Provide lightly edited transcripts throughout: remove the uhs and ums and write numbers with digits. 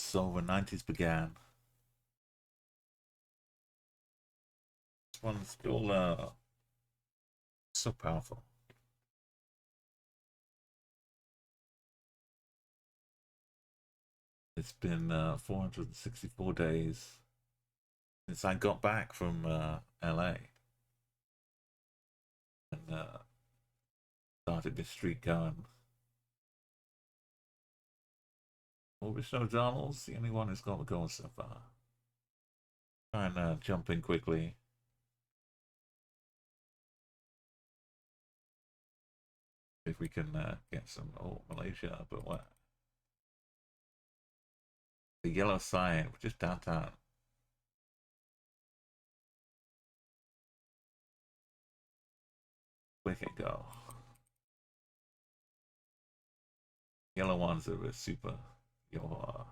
So the 90s began. This one's still so powerful. It's been 464 days since I got back from LA and started this streak going. Ulrich O'Donnell's the only one who's got the goal so far. Trying to jump in quickly. If we can get some Malaysia, but what? The yellow sign, just downtown. Wicked go. Yellow ones are super. Your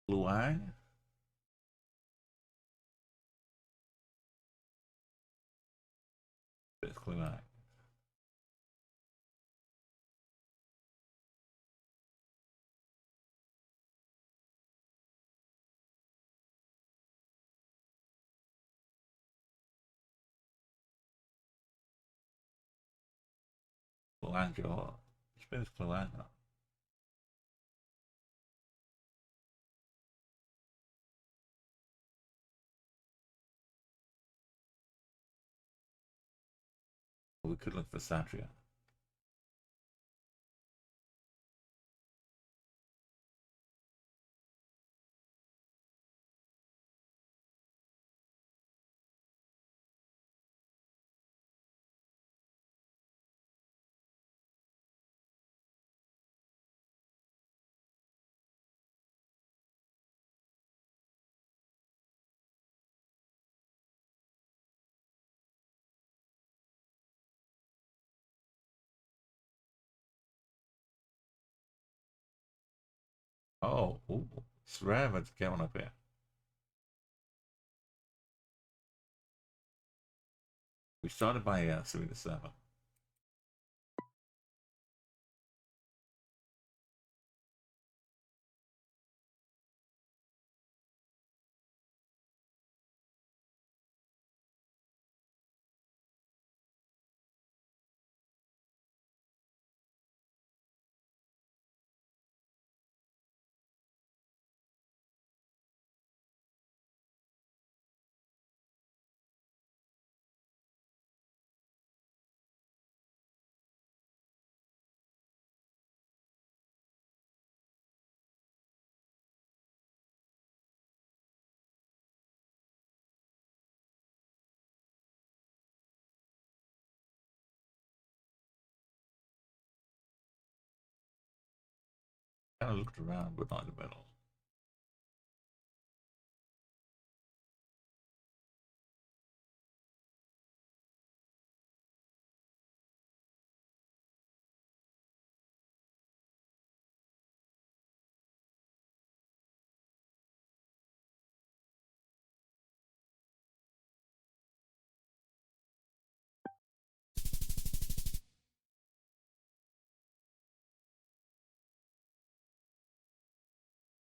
Luang. It's Luang. Luang jo. Ich bin Luang. We could look for Satria. Oh, ooh, it's rare to get one up here. We started by 3 to 7. Kind of looked around, but not in the middle.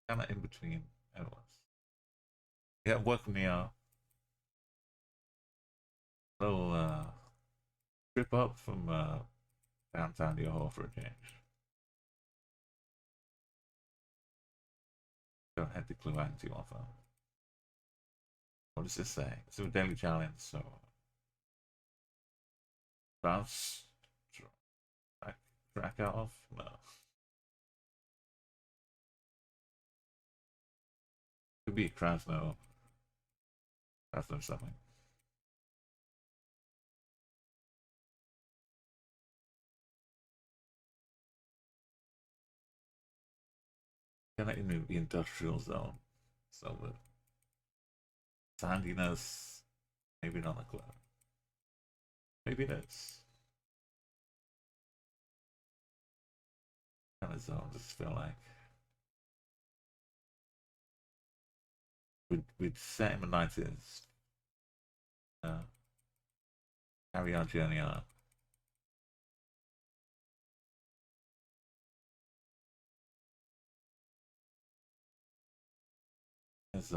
Kind of in between everyone's. Yeah, welcome me out. Little trip up from downtown Yoho for a change. Don't head to Kluang too often. What does this say? It's a daily challenge, so bounce track off? No. Could be Krasno. Krasno something. Kind of in the industrial zone. So the sandiness, maybe not a club. Maybe it is. Kind of zone, just feel like. We'd set in the 90s. Carry our journey on. There's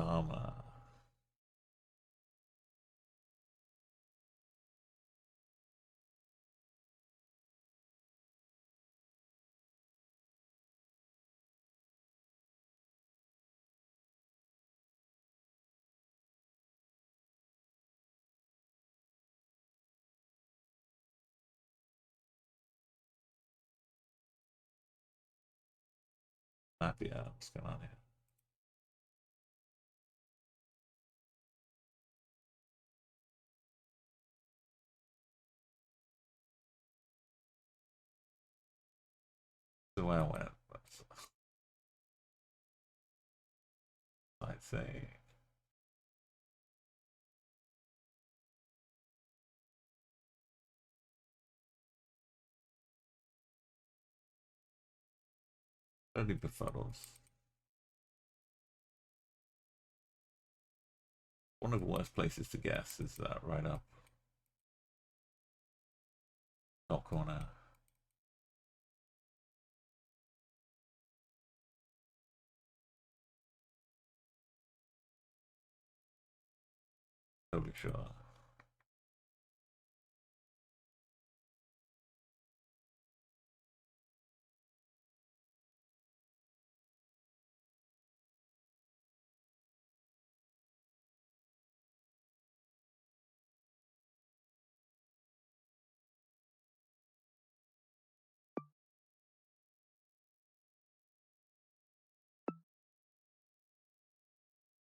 5 p.m. What's going on here? So I went. I'd say. Only befuddles. One of the worst places to guess is right up top corner. Totally sure.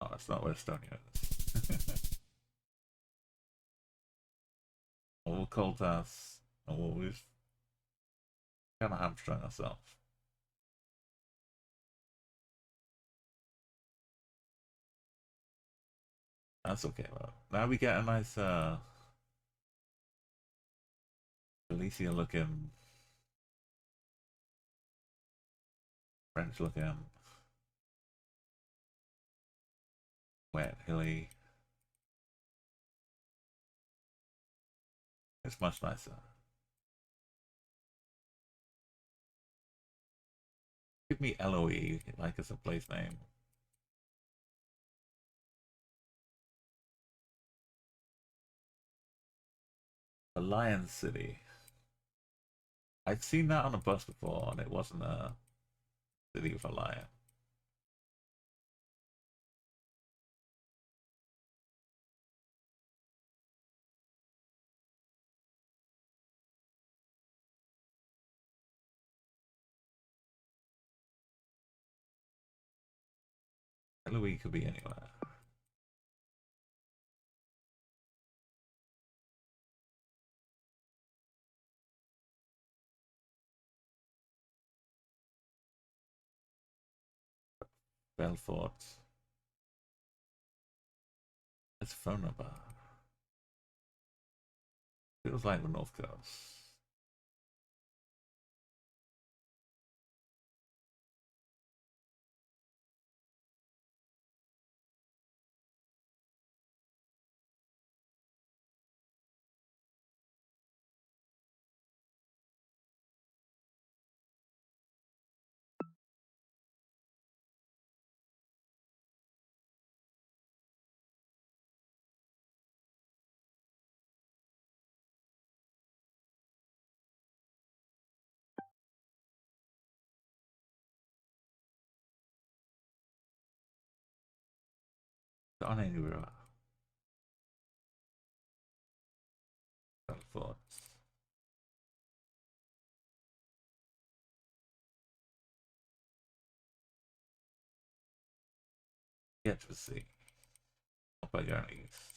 Oh, that's not where Estonia is. All cold us. Always kind of hamstrung ourselves. That's okay, though. Now we get a nice, Alicia looking, French looking, wet, hilly. It's much nicer. Give me LOE, like it's a place name. The Lion City. I'd seen that on a bus before, and it wasn't a city with a lion. LOE could be anywhere. Belfort. That's a phone number. Feels like the North Coast. On anywhere. Belfort. Yet to see. Up by journeys.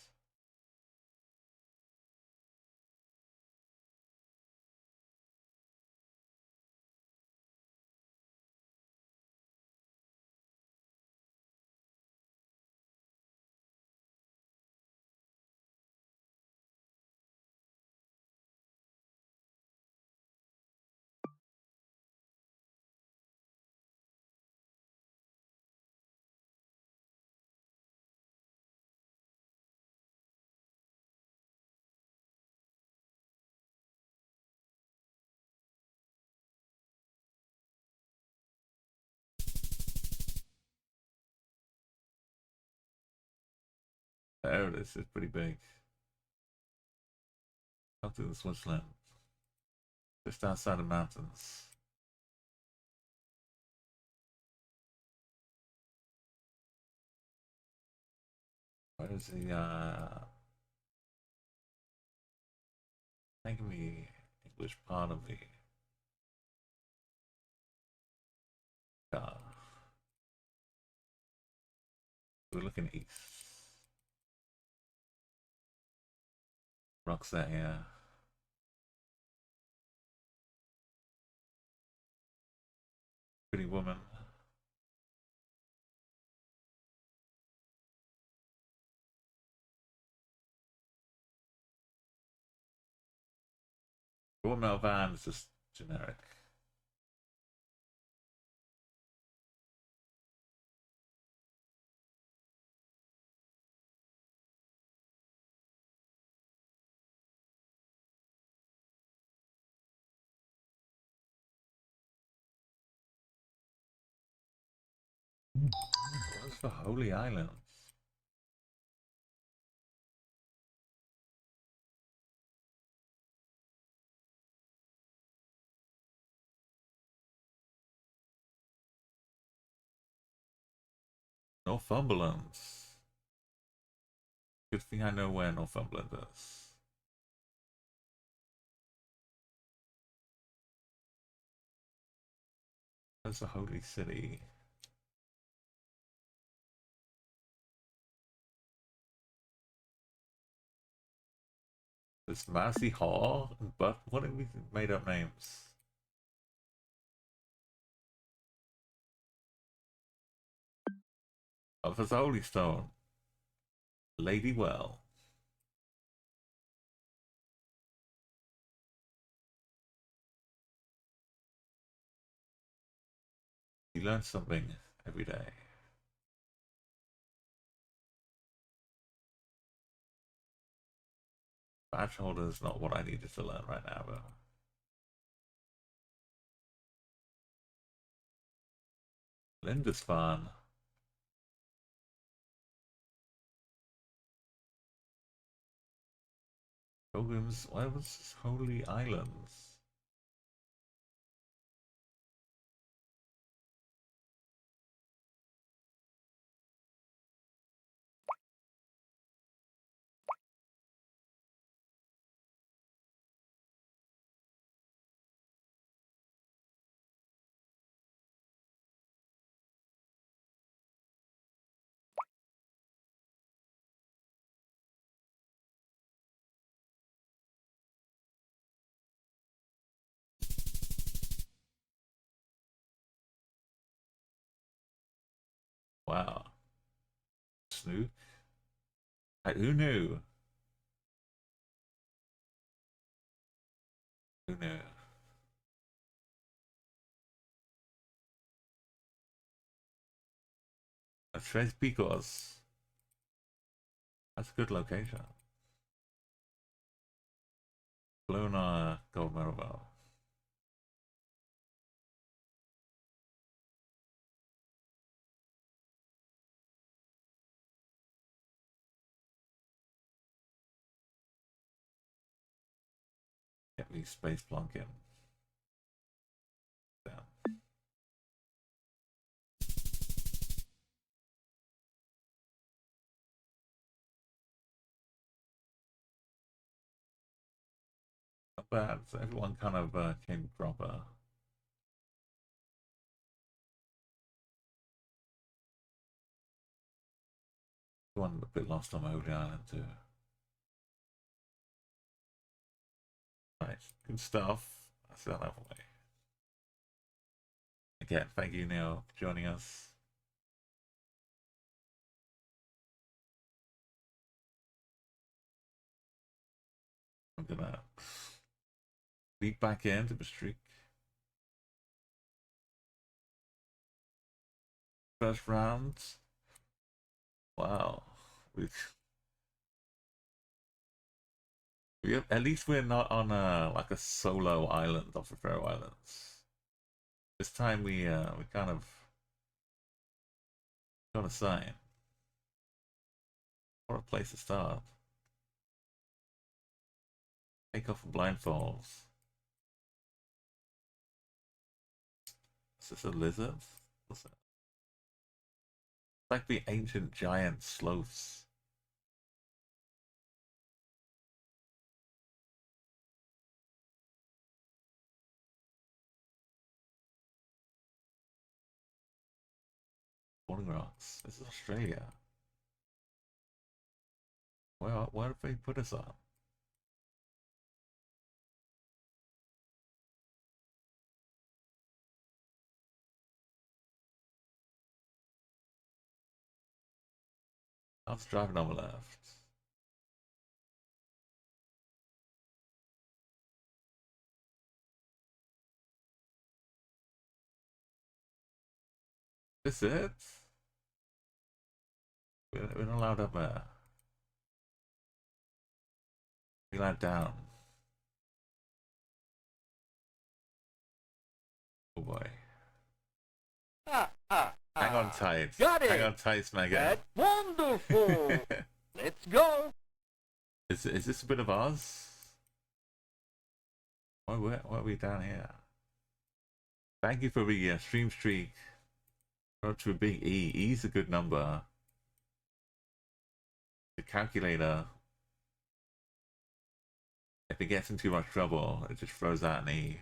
There it is. It's pretty big. Up to the Switzerland. Just outside the mountains. Where is the think the English part of the car? We're looking east. Rocks that here. Pretty woman. Woman van is just generic. What's the Holy Islands? Northumberland. Good thing I know where Northumberland is. There's the Holy City. There's Massey Hall, but what have we made up names? Oh, there's Holy Stone. Lady Well. You learn something every day. Badge holder is not what I needed to learn right now, though. Lindisfarne. Pilgrims, where was this Holy Islands? Wow. Snoop? Who knew? Who knew? Tres Picos. That's a good location. Luna Gold Maribel. Get me space plunking. Down. Not bad. So everyone kind of came proper. One a bit lost on my Holy Island too. Nice. Good stuff. That's that out of the way. Again, thank you, Neil, for joining us. I'm gonna leap back into the streak. First round. Wow. At least we're not on a like a solo island off the Faroe Islands. This time we kind of got a sign. What a place to start. Take off the blindfolds. Is this a lizard? What's that? It's like the ancient giant sloths. Falling rocks. This is Australia. Well, where did they put us on? I was driving on the left. This it? We're not allowed up there. We're allowed down. Oh boy. Hang on tight. Got it. Hang on tight, Megan. That's wonderful. Let's go. Is this a bit of Oz? Why are we down here? Thank you for the stream streak. We're up to a big E. E's a good number. The calculator, if it gets in too much trouble, it just throws out an E.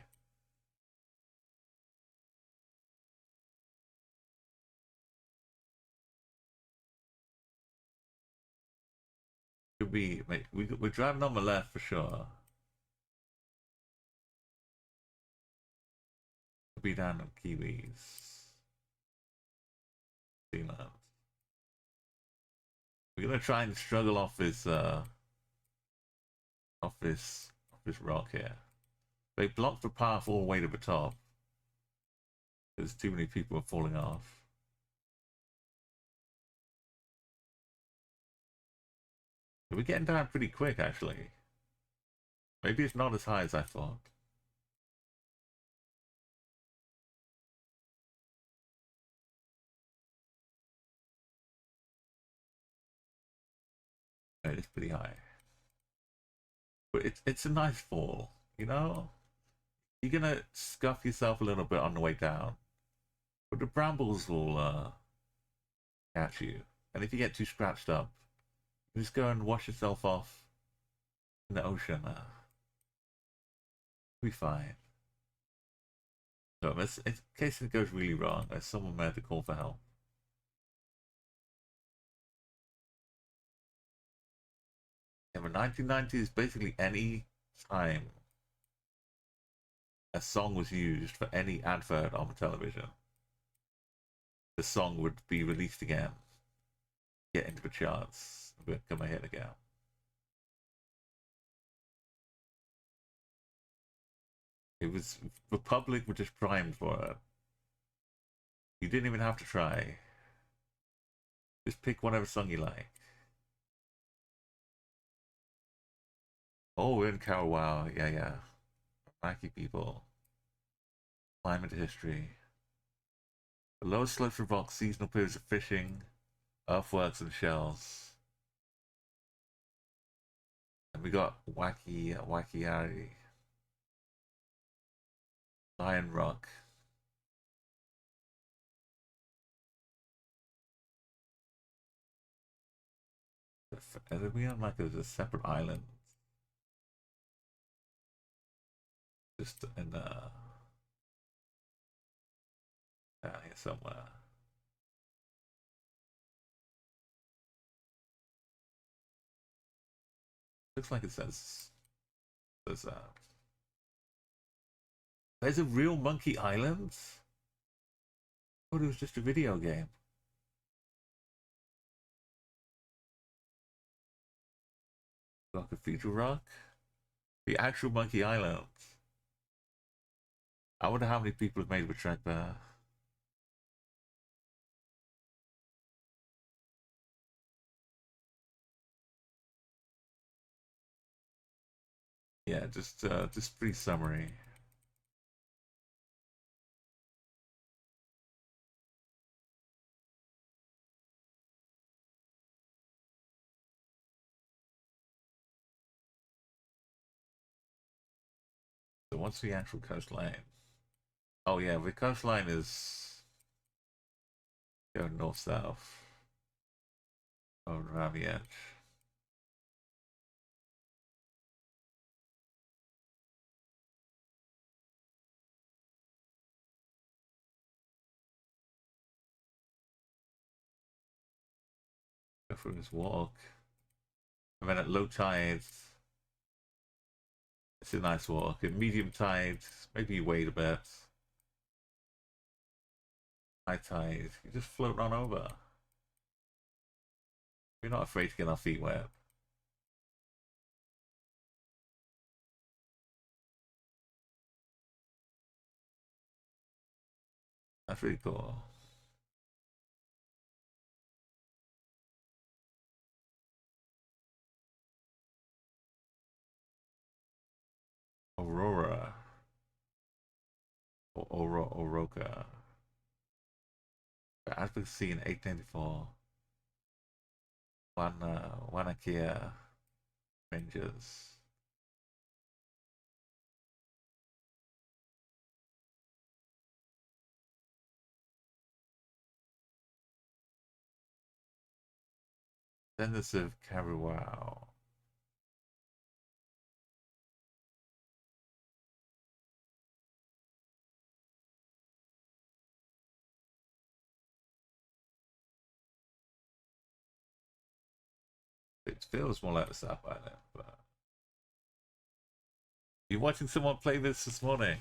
Could be, we're driving on the left for sure. Could be down in Kiwis. Zealand. We're gonna try and struggle off this rock here. They blocked the path all the way to the top. There's too many people are falling off. We're getting down pretty quick, actually. Maybe it's not as high as I thought. It's pretty high. But it's a nice fall, you know? You're gonna scuff yourself a little bit on the way down. But the brambles will catch you. And if you get too scratched up, just go and wash yourself off in the ocean. Be fine. So in case it goes really wrong, there's someone there to call for help. In the 1990s, basically any time a song was used for any advert on the television, the song would be released again, get into the charts, become a hit again. It was, the public were just primed for it. You didn't even have to try. Just pick whatever song you like. Oh, we're in Carwow. Yeah. Wacky people. Climate history. The lowest slopes revolt seasonal periods of fishing, earthworks, and shells. And we got Wacky Lion Rock. Are we on like a separate island? Just in down here somewhere. Looks like it says there's a real Monkey Island? I thought it was just a video game. Got Cathedral Rock? The actual Monkey Island. I wonder how many people have made the trek there. Yeah, just pretty summary. what's the actual coastline? Oh yeah, the coastline is going north-south. Oh, around the edge. Go for this walk. And then at low tides, it's a nice walk. At medium tides, maybe you wait a bit. High tide, you just float on over. We're not afraid to get our feet wet. That's really cool. Aurora. Or Oroka. Advocacy in 894. Wanakia Rangers. Descendants of Karuao. It feels more like the South Island, but you're watching someone play this morning.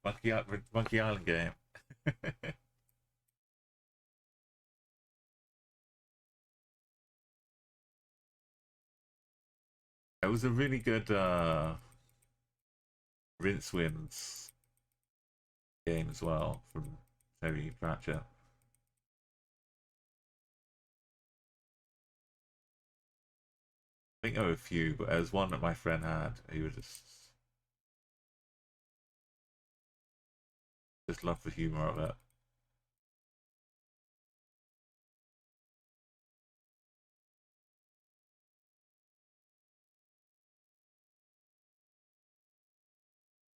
Monkey Island game. It was a really good Rince Wins game as well from Terry Pratchett. I think there were a few, but there was one that my friend had. He would just loved the humor of it.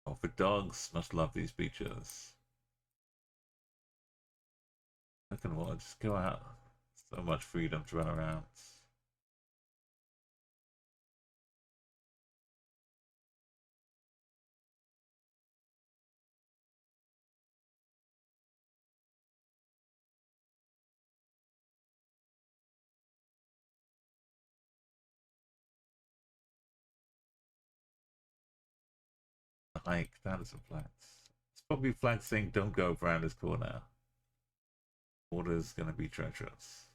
Oh, the dogs must love these beaches. Look at them all, just go out. So much freedom to run around. Like, that is some flags. It's probably flags saying don't go around this corner. Water's gonna be treacherous.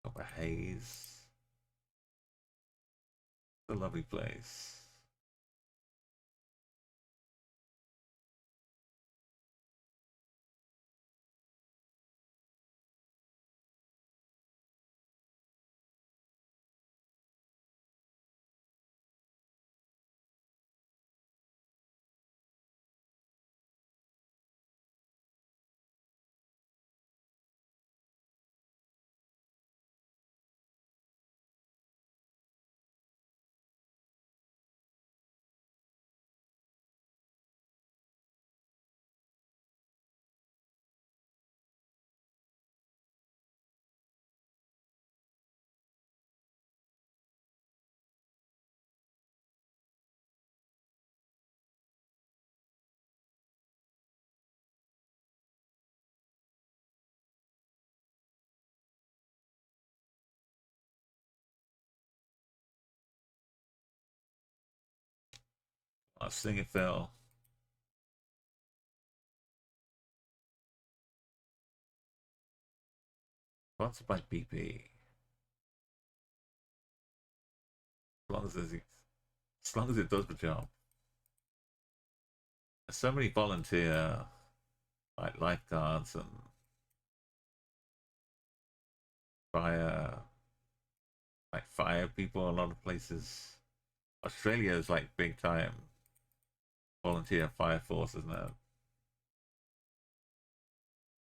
Upper Haze. It's a lovely place. I sing it fell. Sponsored by BP. As long as it does the job. There's so many volunteer like lifeguards and fire people a lot of places. Australia is like big time volunteer fire force, isn't it?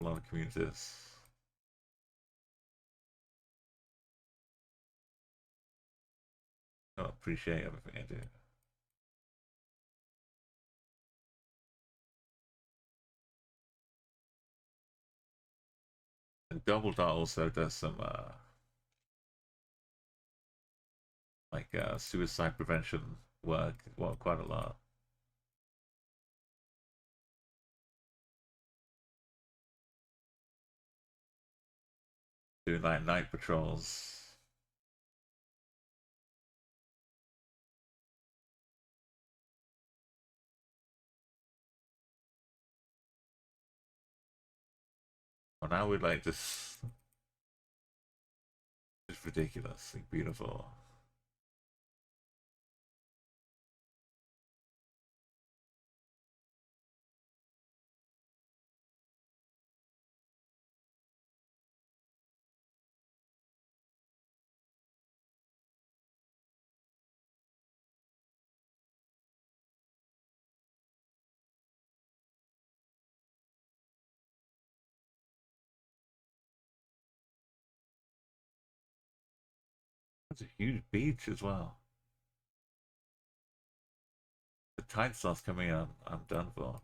A lot of communities. I appreciate everything I do. And Double Dot also does some like suicide prevention work, well, quite a lot. Doing like night patrols. Well, now we're like just ridiculous, like beautiful. That's a huge beach as well. The tide starts coming out, I'm done for.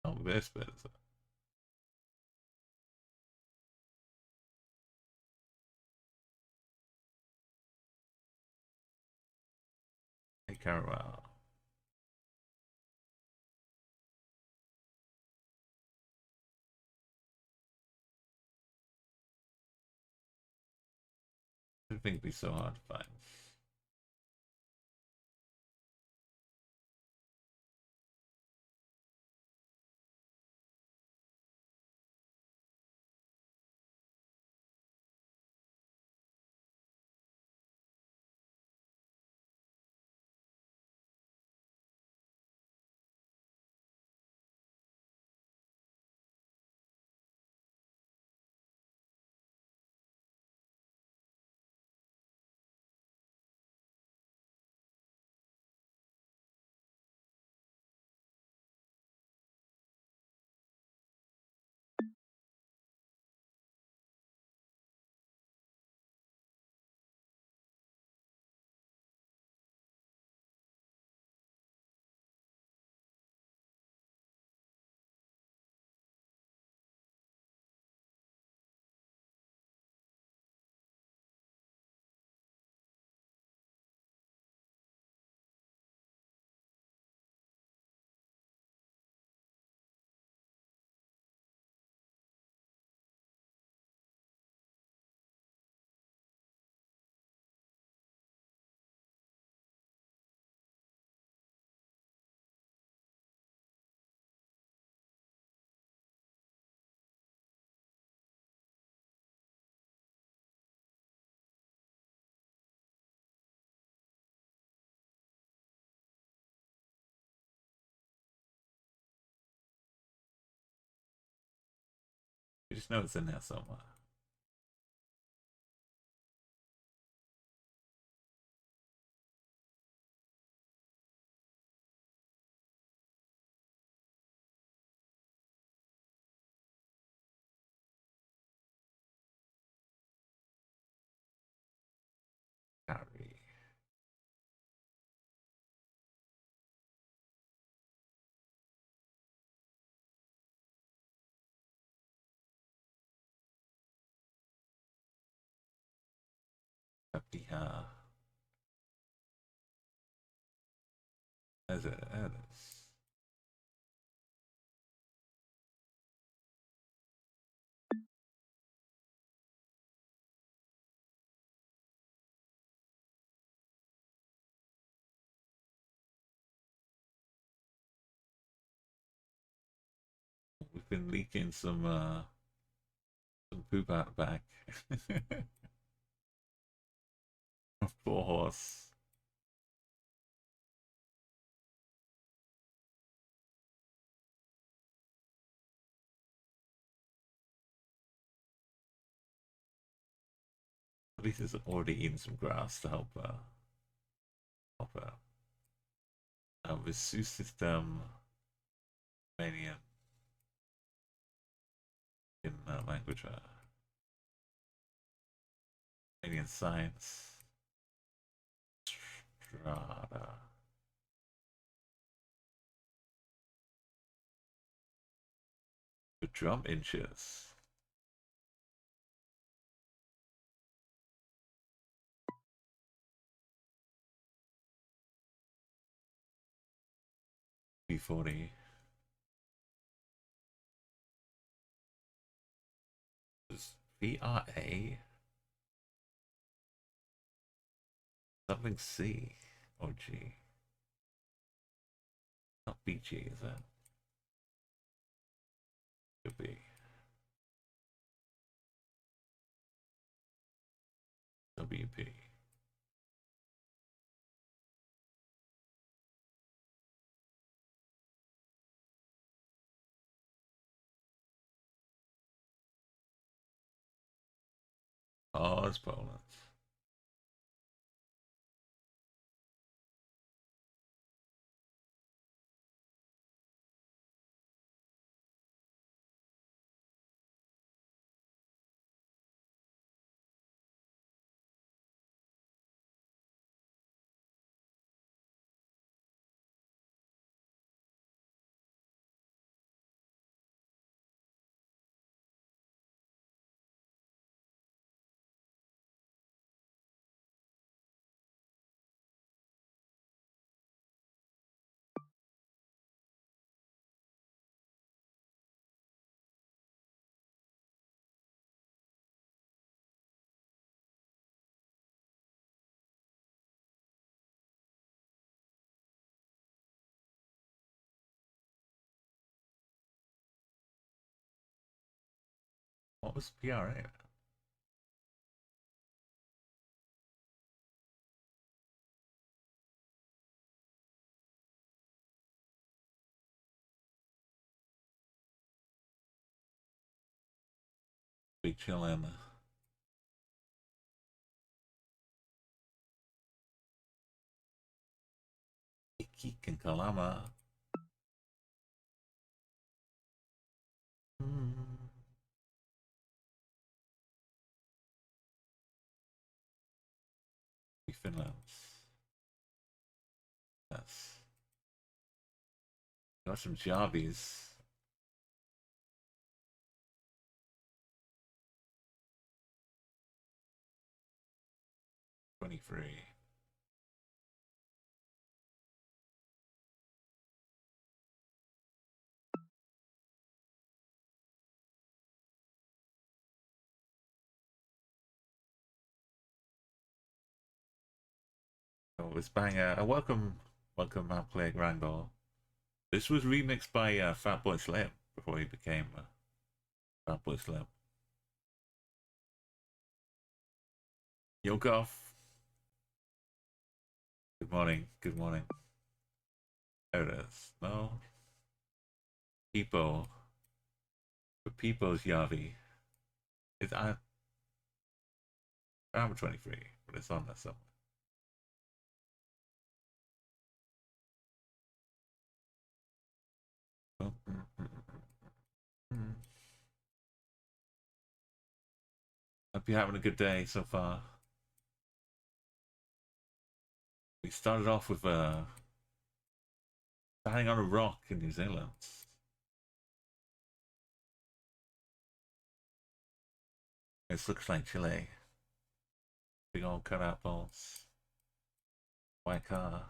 Oh, this bit. Hey, Caramel. I think it'd be so hard to find. just know it's in there somewhere. Carry. Happy. There's it. There it is. We've been leaking some poop out the back. Poor horse. At least it's already eaten some grass to help out. With Sue system, Romanian in language, Romanian science, Strada. The drum inches. V40. VRA? Something C or G. Not BG, is it? Could be. WP. Oh, it's Poland. What was PRA? Big chillin'. Iki and Kalama. Finland. Yes. Got some Javis. $23. Oh, it's banger. Welcome, player Grandor. This was remixed by Fatboy Slim before he became Fatboy Slim. Yo, Goff. Good morning. Good morning. There it is. No. Peepo. Peepo's Yavi. It's I'm 23, but it's on there somewhere. Hope you're having a good day so far. We started off with standing on a rock in New Zealand. This looks like Chile. Big old cutout balls. White car.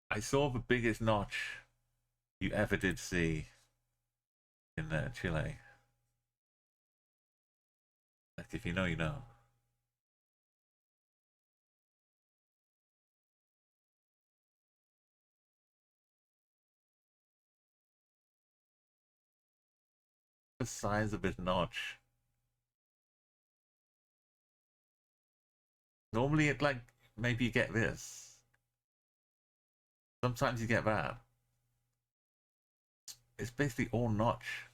I saw the biggest notch you ever did see in Chile. Like, if you know, you know. The size of his notch. Normally, it like maybe you get this. Sometimes you get that. It's basically all notch.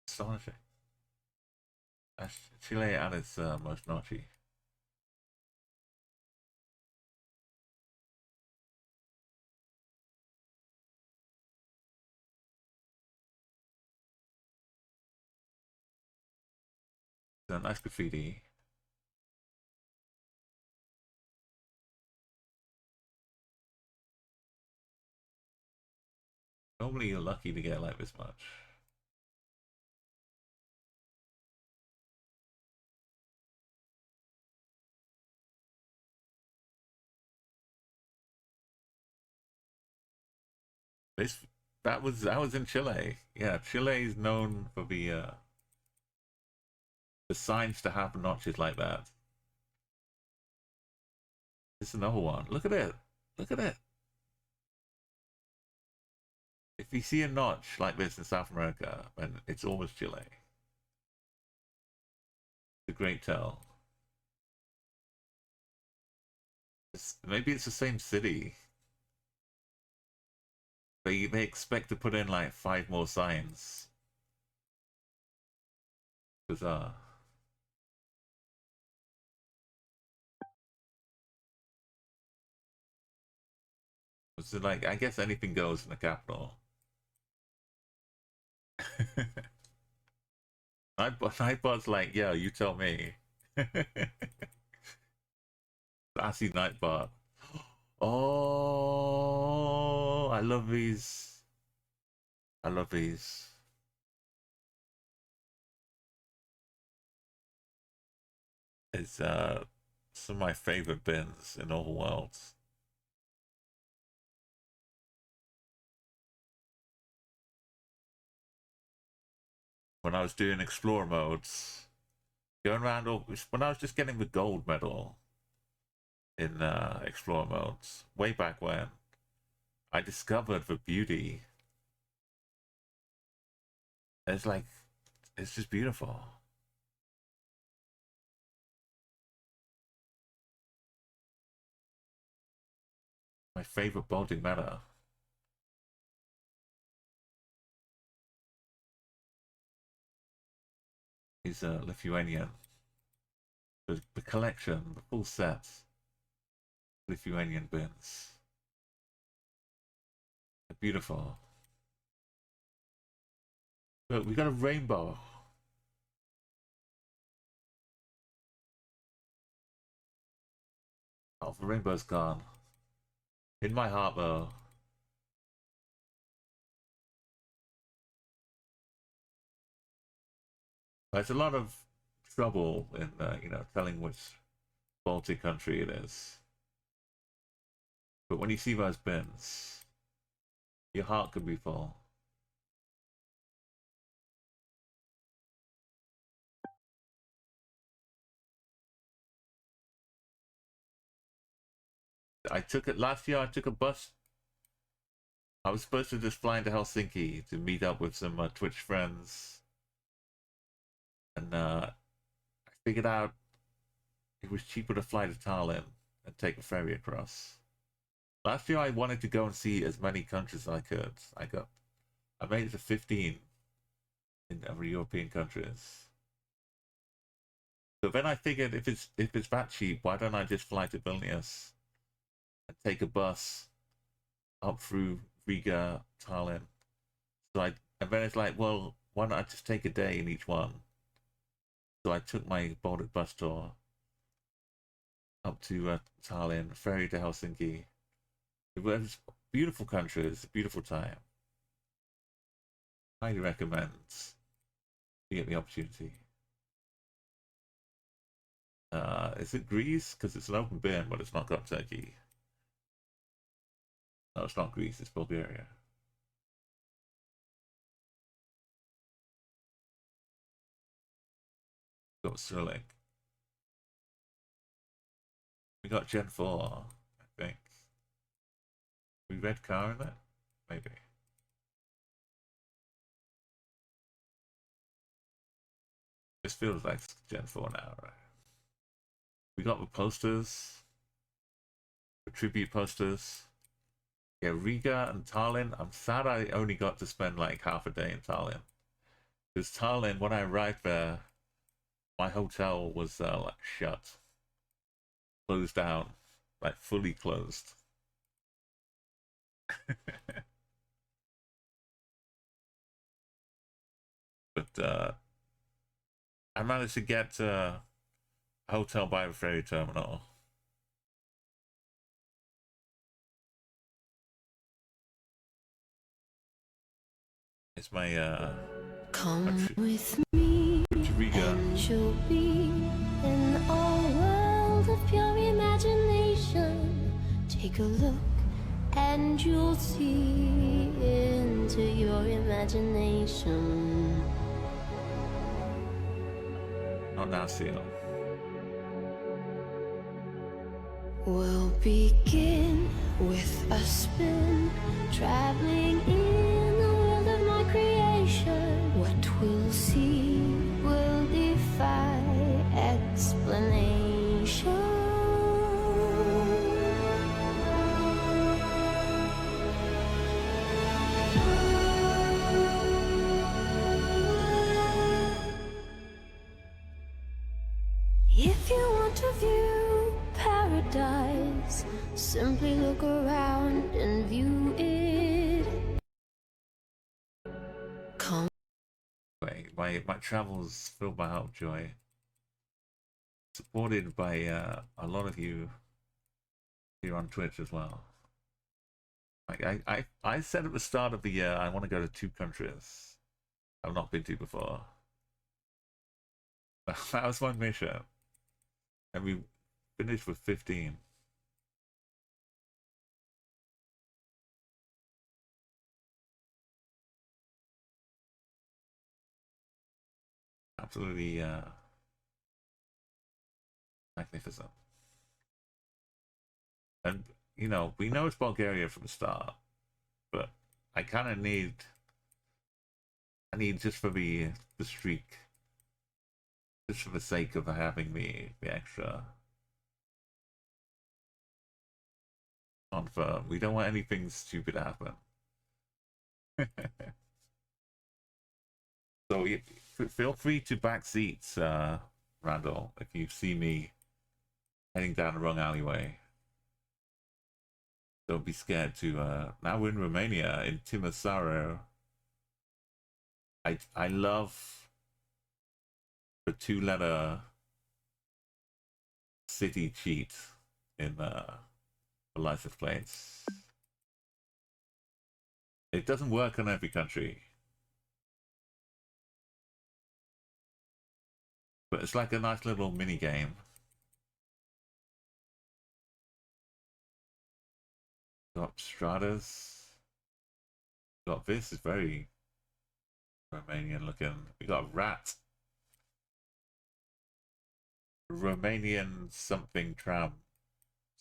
Astonishing. That's Chile at its most notchy. So nice graffiti. Normally you're lucky to get like this much. This that was in Chile. Yeah, Chile is known for the signs to have notches like that. This is another one. Look at it. Look at it. If you see a notch like this in South America, then it's always Chile. It's a great tell. Maybe it's the same city. They expect to put in like 5 more signs. Bizarre. So like, I guess anything goes in the capital. Nightbot's like, yeah, you tell me. Sassy Nightbot. Oh, I love these. I love these. It's some of my favorite bins in all the world. When I was doing Explorer modes, going around when I was just getting the gold medal in Explorer modes, way back when, I discovered the beauty. It's like, it's just beautiful. My favorite Baltic meta. Is Lithuanian. The collection, the full set, Lithuanian bins. They're beautiful. Look, we got a rainbow. Oh, the rainbow's gone. In my heart, though. There's a lot of trouble in, telling which Baltic country it is. But when you see those bins, your heart could be full. Last year I took a bus. I was supposed to just fly into Helsinki to meet up with some Twitch friends. And I figured out it was cheaper to fly to Tallinn and take a ferry across. Last year I wanted to go and see as many countries as I could. I made it to 15 in other European countries. So then I figured if it's that cheap, why don't I just fly to Vilnius and take a bus up through Riga, Tallinn? So and then it's like, well, why not I just take a day in each one? So I took my Baltic bus tour up to Tallinn, ferry to Helsinki. It was a beautiful country. It's a beautiful time. Highly recommend you get the opportunity. Is it Greece? Because it's an open bin, but it's not got Turkey. No, it's not Greece. It's Bulgaria. Got Cyrillic. We got Gen 4, I think. We read car in it? Maybe. This feels like Gen 4 now, right? We got the posters. The tribute posters. Yeah, Riga and Tallinn. I'm sad I only got to spend like half a day in Tallinn. Because Tallinn, when I arrived there, my hotel was like shut. Closed down. Like fully closed. But I managed to get a hotel by the ferry terminal. It's my Come with me, Riga. and you'll be in a world of pure imagination. Take a look, and you'll see into your imagination. Not now, Seal. We'll begin with a spin, traveling in the world of my creation. What we'll see will defy explanation. If you want to view paradise, simply look around and view it. Come. My travels fill my heart with joy. Supported by a lot of you here on Twitch as well. Like I said at the start of the year I want to go to 2 countries I've not been to before. That was my mission. And we finished with 15. Absolutely magnificent. And you know, we know it's Bulgaria from the start, but I kind of need just for the streak, just for the sake of having the extra confirm. We don't want anything stupid to happen. So feel free to back seats, Randall, if you see me heading down the wrong alleyway. Don't be scared to now we're in Romania, in Timisoara. I love the 2-letter city cheat in the license plates. It doesn't work on every country, but it's like a nice little mini game. Got Stratas. Got this is very Romanian looking. We got Rat. Romanian something tram.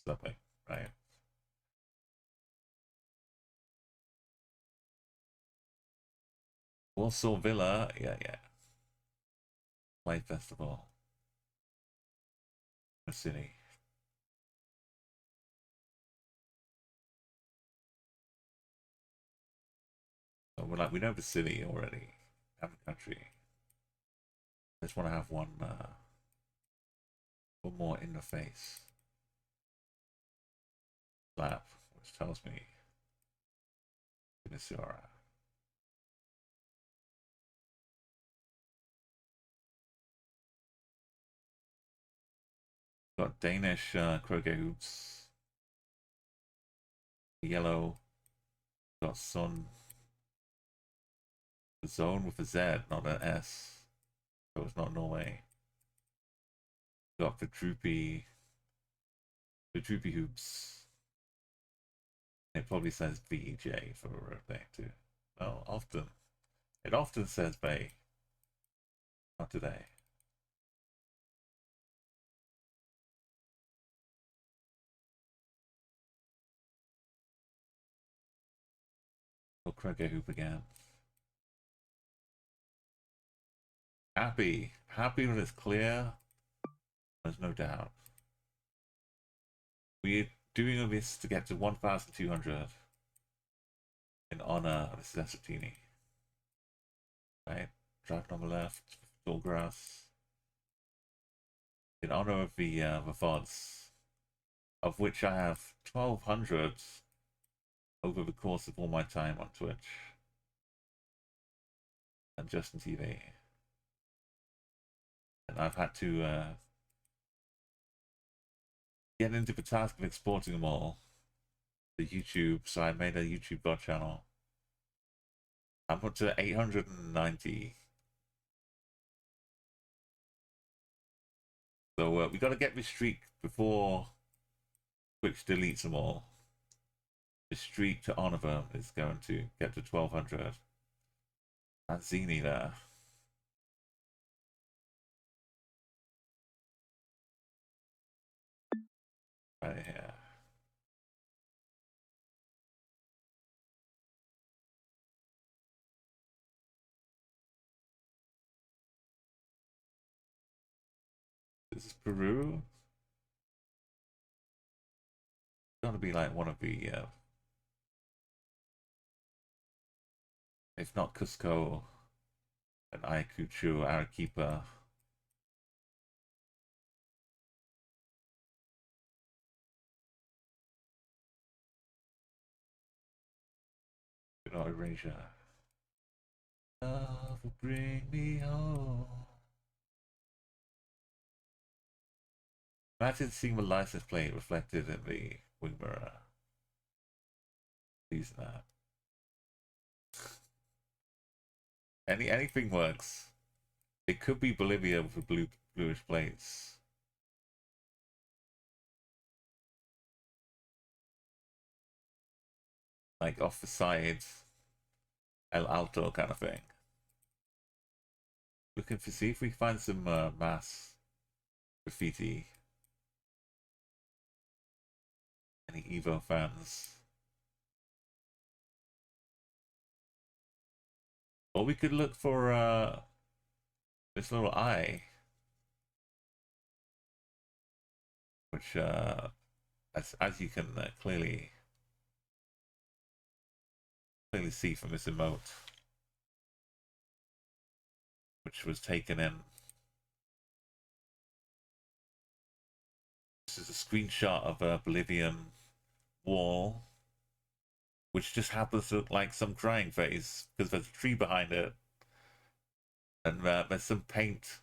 Something, right? Warsaw Villa, yeah. Play Festival. The city. So we're like, we know the city already. Have a country. I just want to have one more in the face slap, which tells me Venezuela. Got Danish croquet hoops. Yellow. Got Sun. The zone with a Z, not an S. So it's not Norway. Got the droopy hoops. It probably says VJ for a thing too. Well, often. It often says Bay. Not today. Got croquet hoop again. Happy when it's clear. There's no doubt. We're doing this to get to 1,200 in honor of Cesatini. Right? Dragon on the left, tall grass. In honor of the VODs, of which I have 1,200 over the course of all my time on Twitch and Justin TV. And I've had to get into the task of exporting them all to YouTube, so I made a YouTube VOD channel. I'm up to 890. So we got to get this streak before Twitch deletes them all. The streak to honor them is going to get to 1,200. And Zini there. Right here. This is Peru. It's gonna be like one of the, if not Cusco, and Ayacucho, Arequipa. You know, Eurasia. Love will bring me home. Imagine seeing the license plate reflected in the wing mirror. Please that. Anything works. It could be Bolivia with the bluish plates. Like off the side, El Alto kind of thing. Looking to see if we find some mass graffiti. Any Evo fans? Or we could look for this little eye, which as you can clearly see from this emote, which was taken in. This is a screenshot of a Bolivian wall, which just happens to look like some crying face because there's a tree behind it, and there's some paint.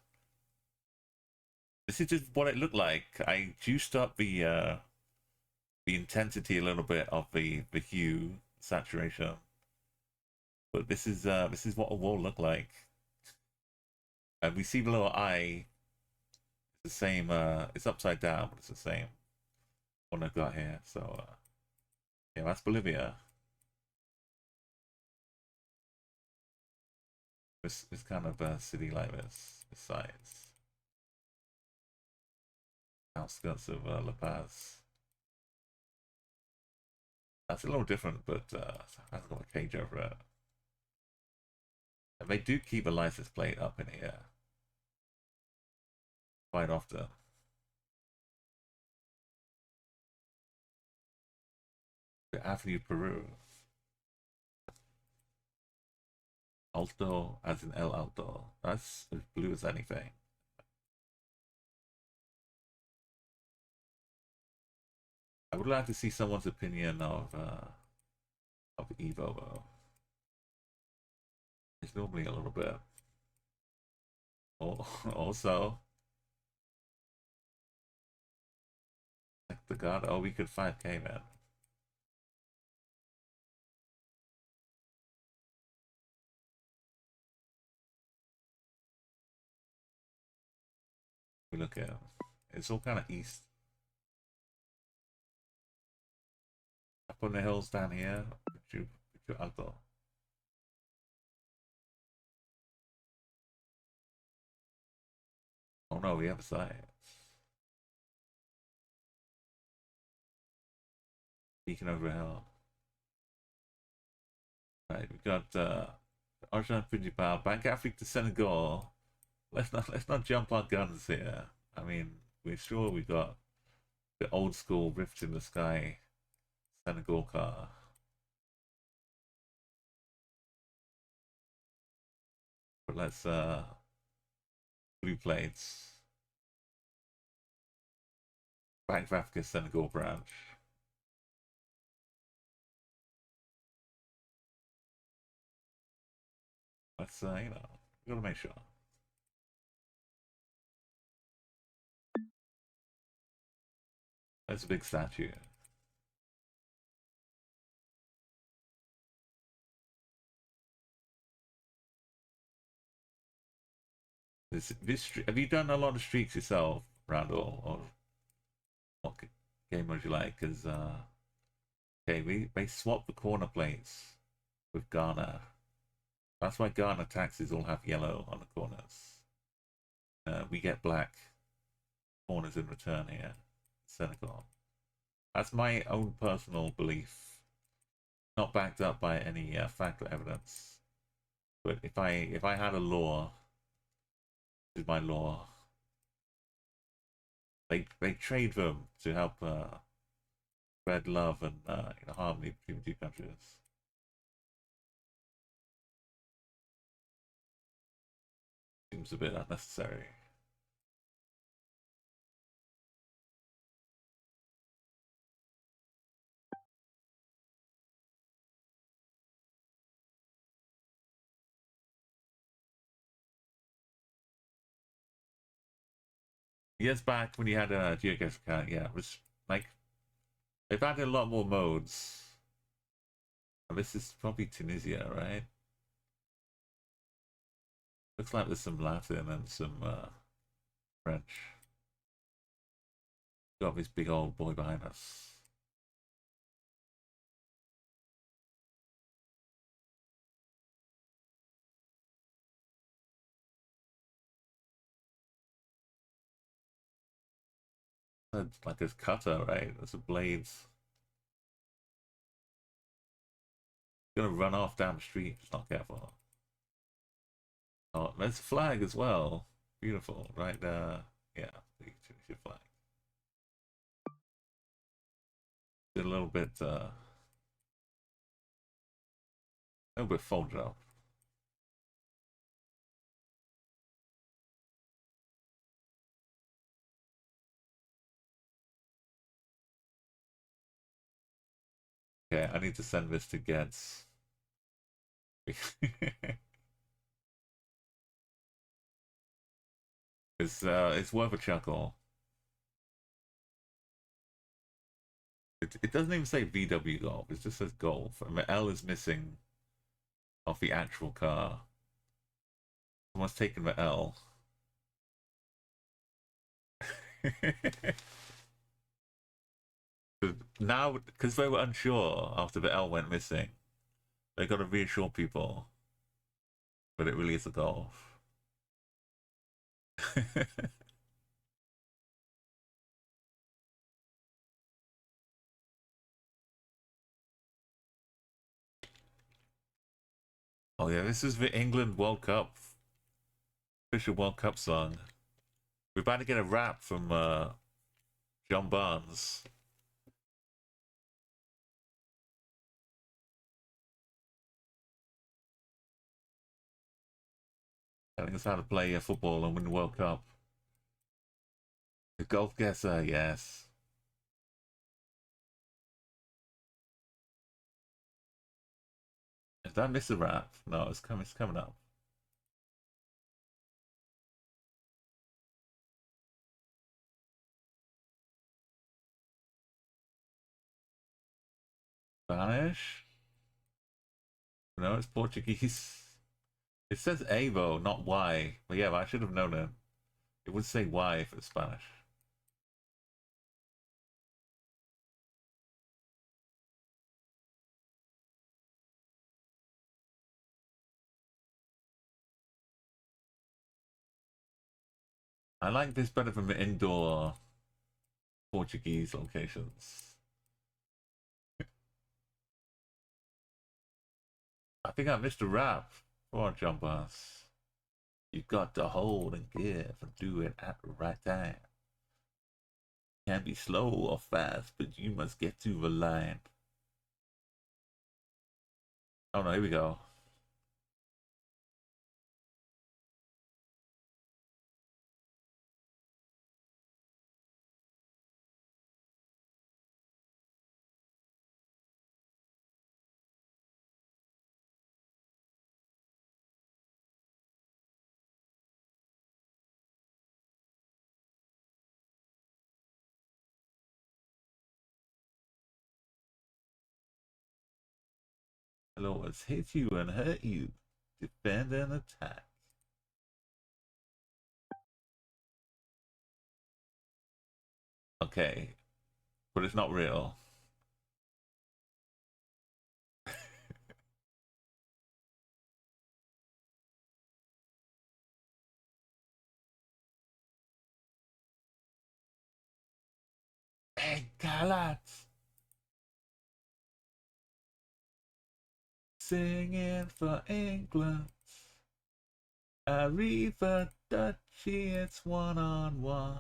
This is just what it looked like. I juiced up the intensity a little bit of the hue saturation, but this is what a wall looked like. And we see the little eye. It's the same. It's upside down, but it's the same one I've got here. So yeah, that's Bolivia. This kind of a city like this, besides outskirts of La Paz. That's a little different, but has got a cage over it. And they do keep a license plate up in here quite often. The Avenue Peru. Alto, as in El Alto. That's as blue as anything. I would like to see someone's opinion of Evo though. It's normally a little bit. Also, like the god. Oh, we could 5K, man. We look at it's all kind of east. Up on the hills down here. Put you Alto. Oh no, the other side. Peeking over a hill. Right, we got Argent Principal, Bank Afrique to Senegal. Let's not jump our guns here. I mean, we're sure we got the old school rift in the sky Senegal car. But let's blue plates. Bank of Africa Senegal branch. Let's you know, we gotta make sure. That's a big statue. Have you done a lot of streaks yourself, Randall, or what game would you like? Because okay, they swap the corner plates with Ghana. That's why Ghana taxis all have yellow on the corners. We get black corners in return here, Senegal. That's my own personal belief, not backed up by any fact or evidence. But if I had a law, this is my law. They trade them to help spread love and harmony between the two countries. Seems a bit unnecessary. Years back when you had a geocache account, yeah, it was like they've added a lot more modes. And this is probably Tunisia, right? Looks like there's some Latin and some French. Got this big old boy behind us. That's like this cutter, right? There's some blades. Gonna run off down the street, just not careful. Oh, there's a flag as well. Beautiful, right there. Yeah, the Tunisia flag. Did a little bit folded up. Okay, I need to send this to Geds. It's worth a chuckle. It doesn't even say VW Golf. It just says Golf, and the L is missing off the actual car. Someone's taken the L. Now, because they were unsure after the L went missing, they got to reassure people, but it really is a Golf. Oh yeah, this is the England World Cup, official World Cup song. We're about to get a rap from John Barnes. telling us how to play football and win the World Cup. The golf guesser, yes. Did I miss a rap? No, it's coming up. Spanish? No, it's Portuguese. It says Avo, not Y. But yeah, but I should have known it. It would say Y if it's Spanish. I like this better from the indoor Portuguese locations. I think I missed a rap. Come on, jumpers. You got to hold and give and do it at the right time. Can't be slow or fast, but you must get to the line. Oh no, here we go. Hello, let's hit you and hurt you. Defend and attack. Okay, but it's not real. Hey, Galat! Singing for England. Arriva Dutchie, it's one-on-one.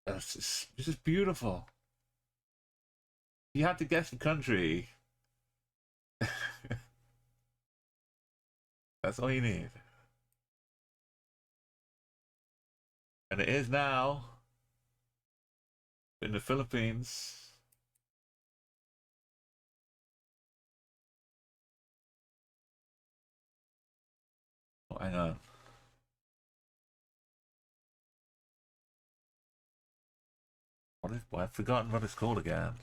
This is beautiful. You had to guess the country. That's all you need. And it is now in the Philippines. Oh, hang on. I've forgotten what it's called again.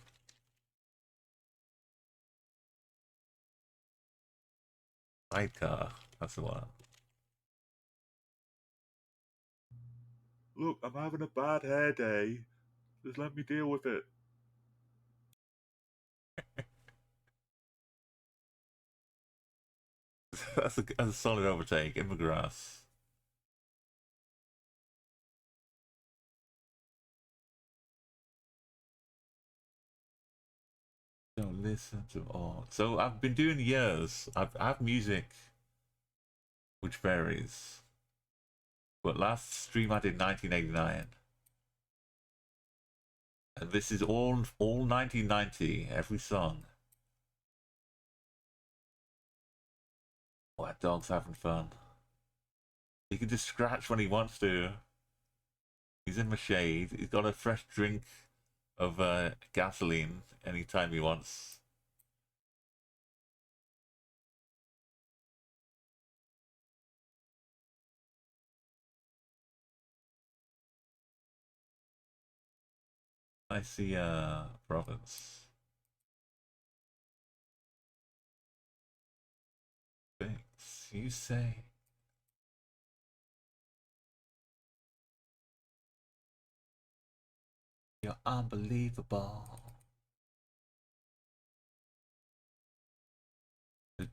Sidecar. That's the one. Look, I'm having a bad hair day. Just let me deal with it. That's a solid overtake in the grass. Don't listen to all. So I've been doing years. I have music which varies. But last stream I did 1989. And this is all 1990, every song. Oh, that dog's having fun. He can just scratch when he wants to. He's in the shade. He's got a fresh drink of gasoline anytime he wants. I see province. Things you say. You're unbelievable.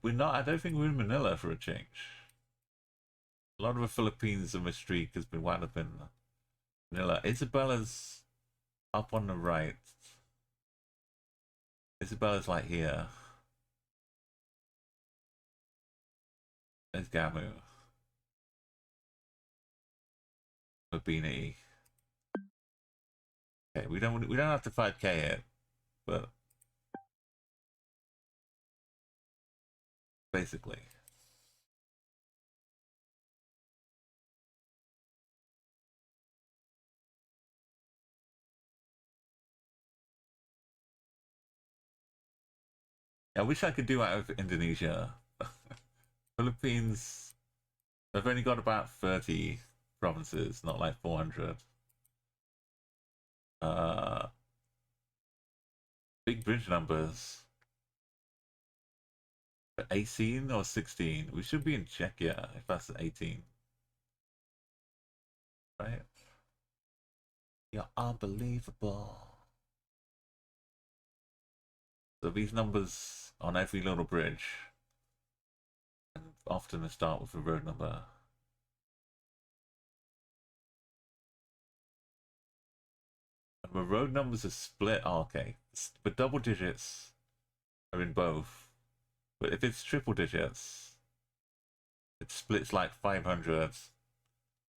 We're not, I don't think we're in Manila for a change. A lot of the Philippines and the streak has been wound up in Manila. Isabella's up on the right. Isabella's like here. There's Gamu. Mabini. Okay, we don't have to 5k it, but basically. I wish I could do out of Indonesia. Philippines, they've only got about 30 provinces, not like 400. Big bridge numbers. 18 or 16? We should be in Czechia if that's 18. Right? You're unbelievable. So these numbers on every little bridge, and often they start with a road number. And the road numbers are split. Oh, okay. But double digits are in both. But if it's triple digits, it splits like 500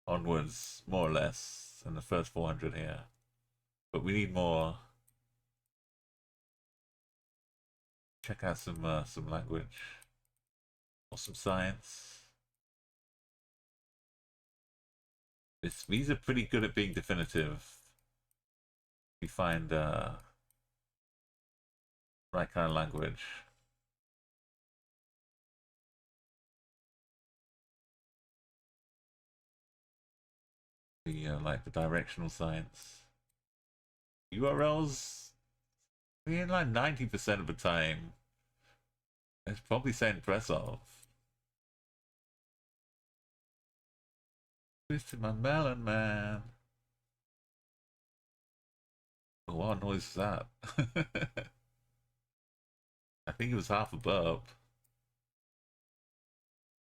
onwards, more or less, and the first 400 here. But we need more. Check out some language or some science. These are pretty good at being definitive. We find right kind of language. The like the directional science. URLs, I mean, like 90% of the time, it's probably saying press off. Twisted my melon, man. Oh, what noise is that? I think it was half a burp.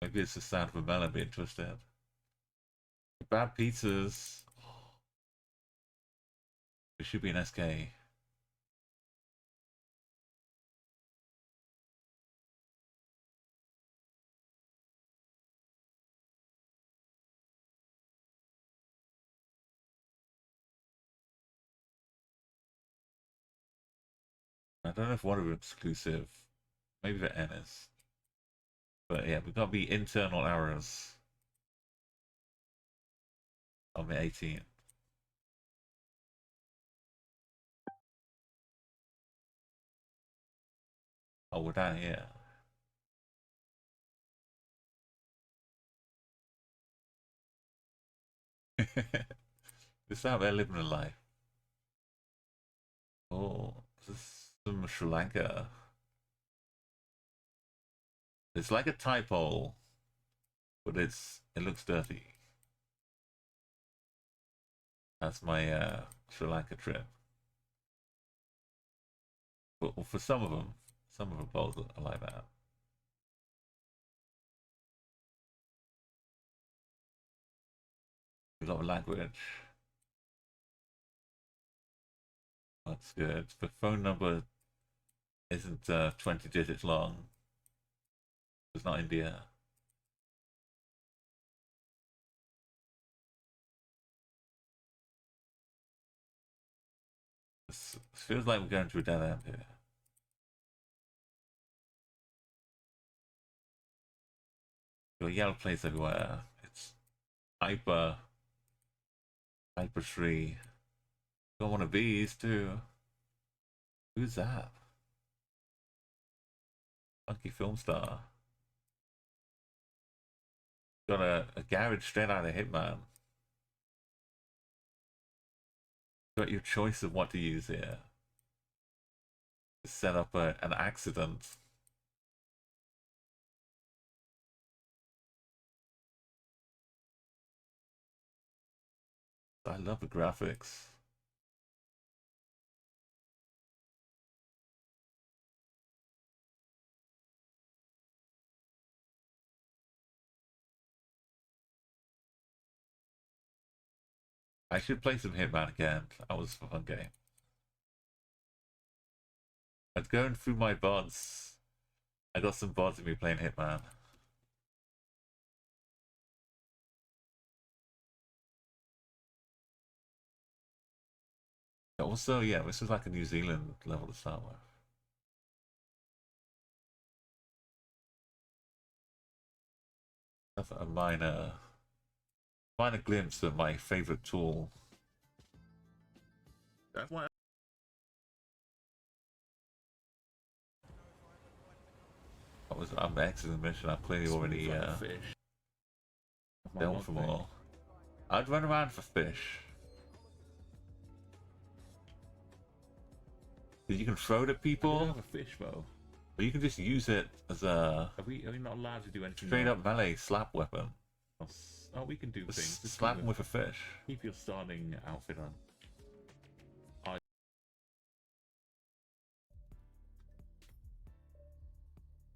Maybe it's the sound of a melon being twisted. Bad pizzas. It should be an SK. I don't know if one of them exclusive. Maybe the N is. But yeah, we've got the internal errors on the 18. Oh, we're down here. It's out there living a life. Oh, this is some Sri Lanka. It's like a typo, but it looks dirty. That's my Sri Lanka trip. But for some of the polls are like that. A lot of language. That's good. The phone number isn't 20 digits long. It's not India. It feels like we're going to a dead end here. There are yellow plates everywhere. It's hyper Shri. Got one of these too. Who's that? Funky film star. Got a garage straight out of Hitman. Got your choice of what to use here. To set up an accident. I love the graphics. I should play some Hitman again. That was a fun game. I'm going through my VODs. I got some VODs of me playing Hitman. Also, yeah, this was like a New Zealand level to start with. That's a minor glimpse of my favorite tool. That's why I'm exiting the mission. I've clearly already done for more. I'd run around for fish. You can throw it at people. I don't have a fish bow. Or you can just use it as a Are we not allowed to do anything? straight up melee slap weapon. Oh, we can do things. Just slap them with a fish. Keep your starting outfit on.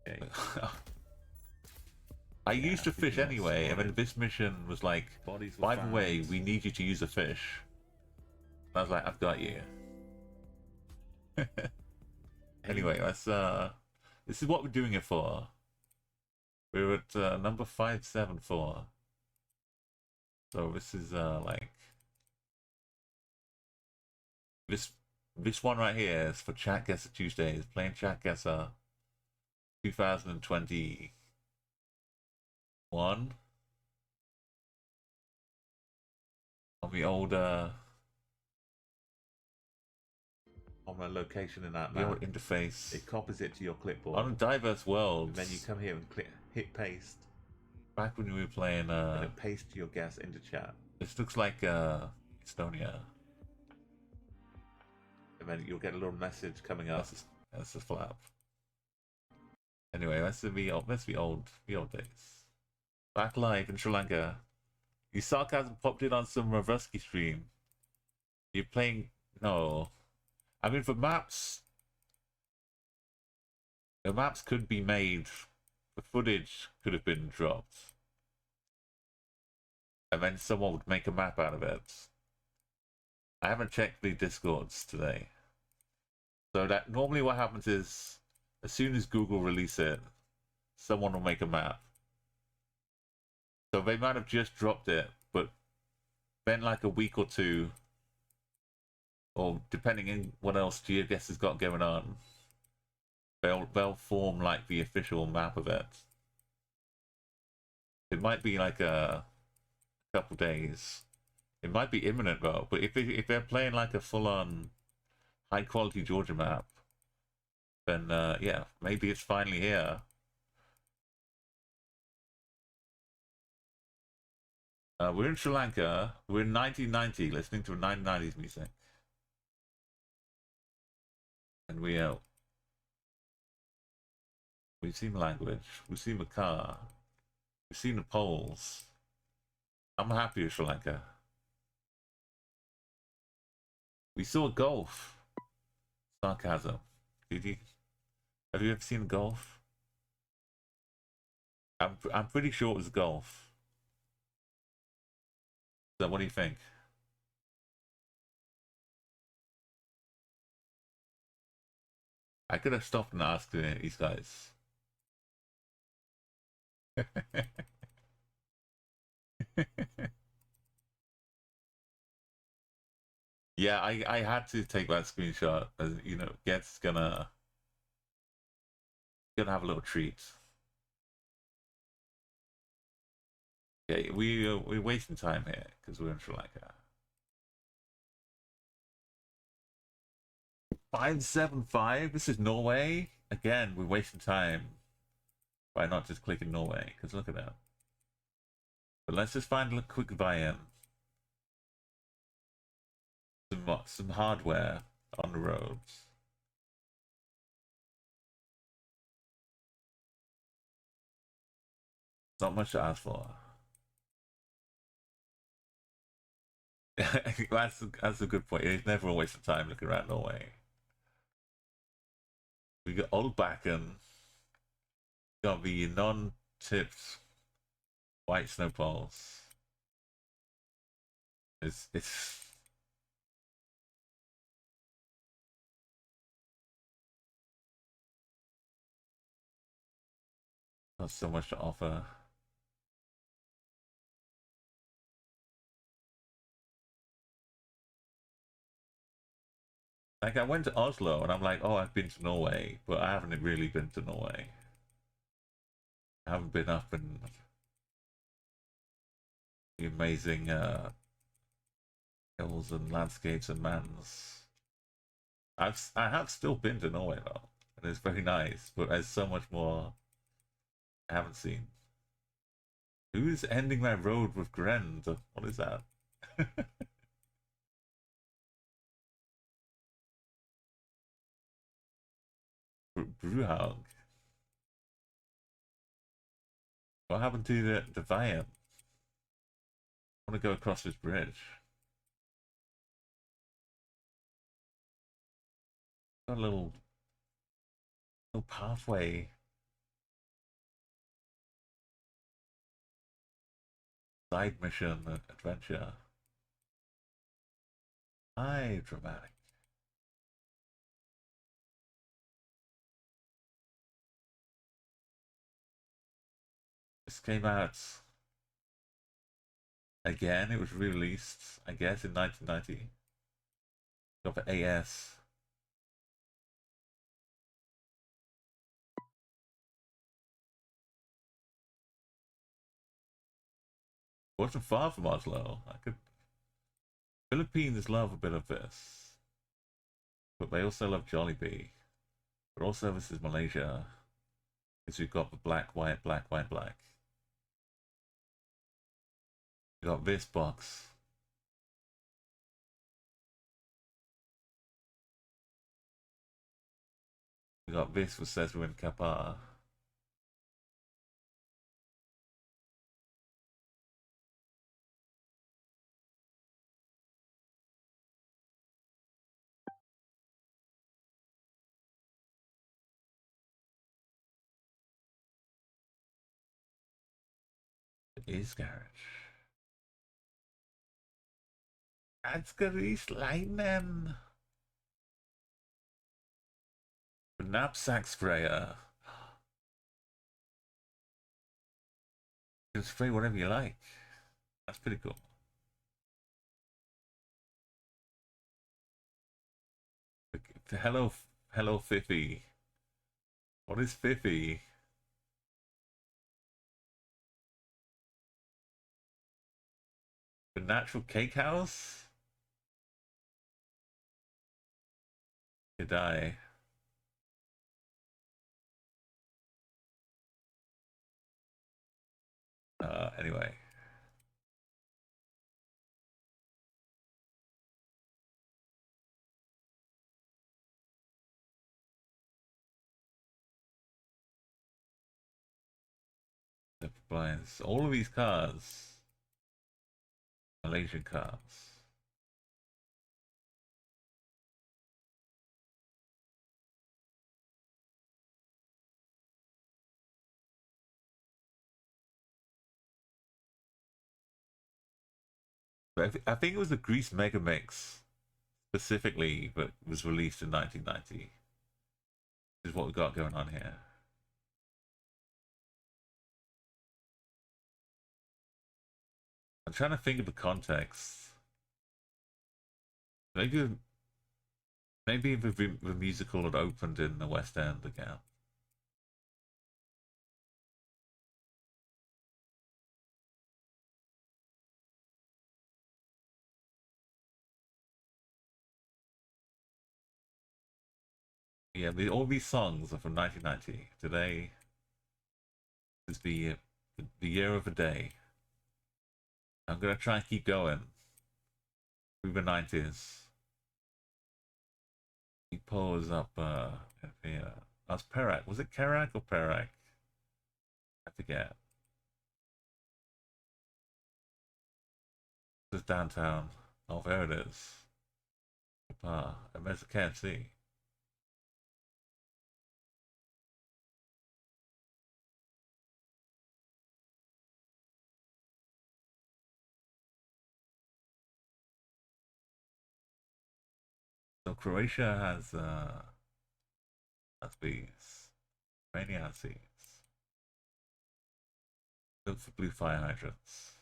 Okay. I used a fish anyway, and then this mission was like, Bodies were by the found. way, we need you to use a fish. And I was like, I've got you. Anyway, let's this is what we're doing it for. We're at number 574. So this is like this one right here is for Chat Guesser Tuesdays, playing Chat Guesser 2021 on the older On a location in that the map, old interface it copies it to your clipboard. on diverse worlds. And then you come here and hit paste, back when we were playing and it pastes your guess into chat. this looks like Estonia. And then you'll get a little message coming up. That's a flap. Anyway, that's the old days. Back live in Sri Lanka. You sarcasm popped in on some Ravusky stream. You're playing no. I mean, the maps could be made. The footage could have been dropped, and then someone would make a map out of it. I haven't checked the Discords today, so that normally what happens is, as soon as Google release it, someone will make a map. So they might have just dropped it, but then like a week or two, or depending on what else GeoGuess has got going on, they'll form like the official map of it. It might be like a couple days. It might be imminent though. But if they're playing like a full-on high-quality Georgia map, then yeah, maybe it's finally here. We're in Sri Lanka. We're in 1990, listening to 1990s music. And we've seen language, we've seen the car, we've seen the poles. I'm happy with Sri Lanka. We saw golf. Sarcasm. Have you ever seen golf? I'm pretty sure it was golf. So what do you think? I could have stopped and asked these guys. Yeah, I had to take that screenshot, as you know, Get's gonna have a little treat. Okay, we're wasting time here because we're in Sri Lanka. 575. This is Norway. Again, we're wasting time by not just clicking Norway, because look at that. But let's just find a quick buy-in. Some hardware on the roads. Not much to ask for. That's a good point. It's never a waste of time looking around Norway. We got Old Backen. Got the non-tipped white snowballs. It's not so much to offer. Like, I went to Oslo and I'm like, oh, I've been to Norway, but I haven't really been to Norway. I haven't been up in the amazing hills and landscapes and mountains. I have still been to Norway though, and it's very nice, but there's so much more I haven't seen. Who's ending my road with Grend? What is that? Bruhag. What happened to the Valiant? I want to go across this bridge. Got a little pathway. Side mission adventure. Hi, dramatic. This came out again. It was released, I guess, in 1990. Got for AS. Wasn't far from Oslo. Philippines love a bit of this, but they also love Jollibee. But also this is Malaysia, because we've got the black, white, black, white, black. We got this box. We got this for says we're in Kappa. It is garage. That's good East Lightning. The knapsack sprayer. You can spray whatever you like. That's pretty cool. Hello, hello, Fifi. What is Fifi? The natural cake house? You die. Anyway. The blinds. All of these cars. Malaysian cars. But I think it was the Grease Mega Mix specifically, but was released in 1990. This is what we got going on here. I'm trying to think of the context. Maybe the musical had opened in the West End again. Yeah, all these songs are from 1990. Today is the year of the day. I'm gonna try and keep going through the 90s. He pulls up here. That's Perak. Was it Kerak or Perak? I forget. This is downtown. Oh, there it is. And there's a KFC. So Croatia has these. Romania has these. Look for blue fire hydrants.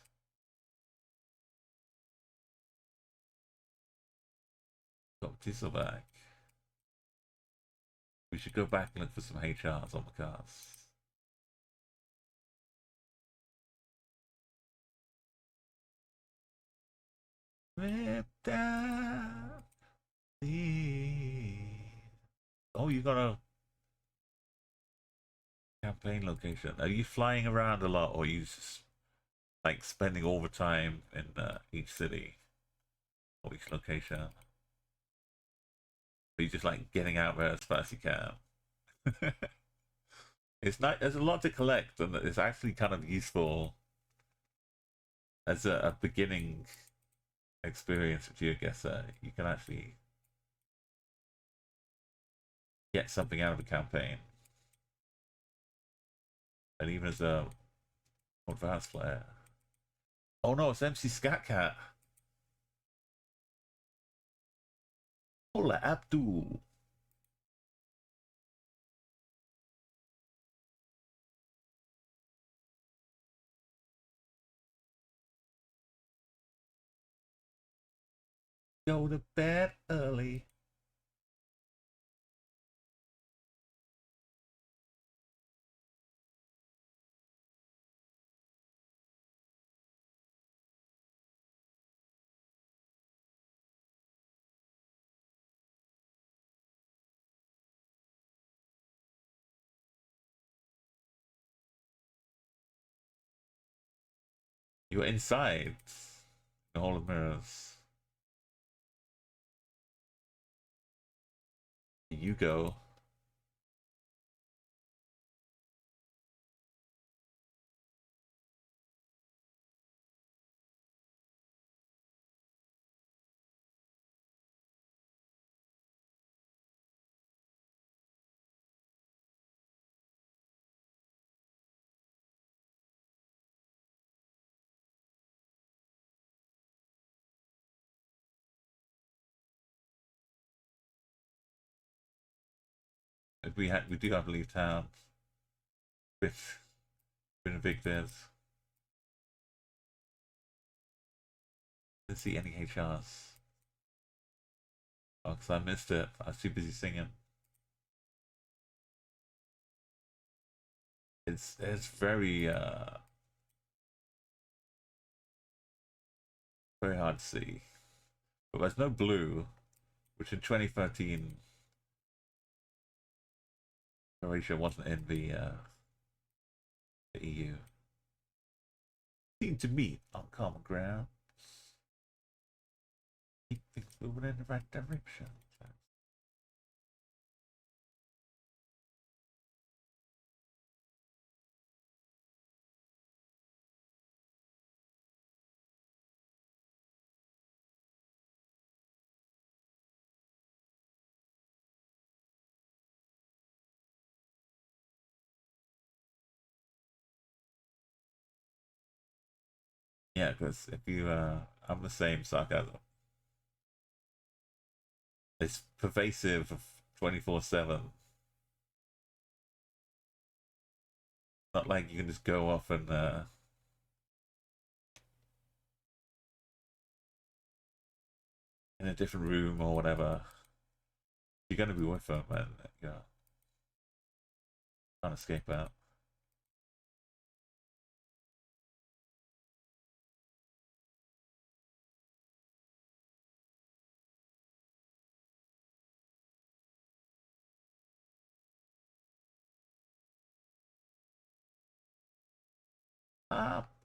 Got Dieselback. We should go back and look for some HRs on the cars. without thee. Oh, you got a campaign location. Are you flying around a lot, or are you just like spending all the time in each city or each location? Are you just like getting out there as fast as you can? It's not. There's a lot to collect, and it's actually kind of useful as a beginning experience with GeoGuessr. You can actually get something out of the campaign, and even as a advanced player. Oh no, it's MC Scat Cat. Hola, Abdul. Go to bed early. You're inside the Hall of Mirrors. You go. We do have to leave town. With been evicted. Didn't see any HRs. Oh, because I missed it. I was too busy singing. It's very very hard to see. But there's no blue, which in 2013 Croatia wasn't in the EU. Seem to meet on common ground. Keep things moving in the right direction. Yeah, because if you, I'm the same sarcasm. It's pervasive 24/7. Not like you can just go off and in a different room or whatever. You're gonna be with them, and you know, can't escape out.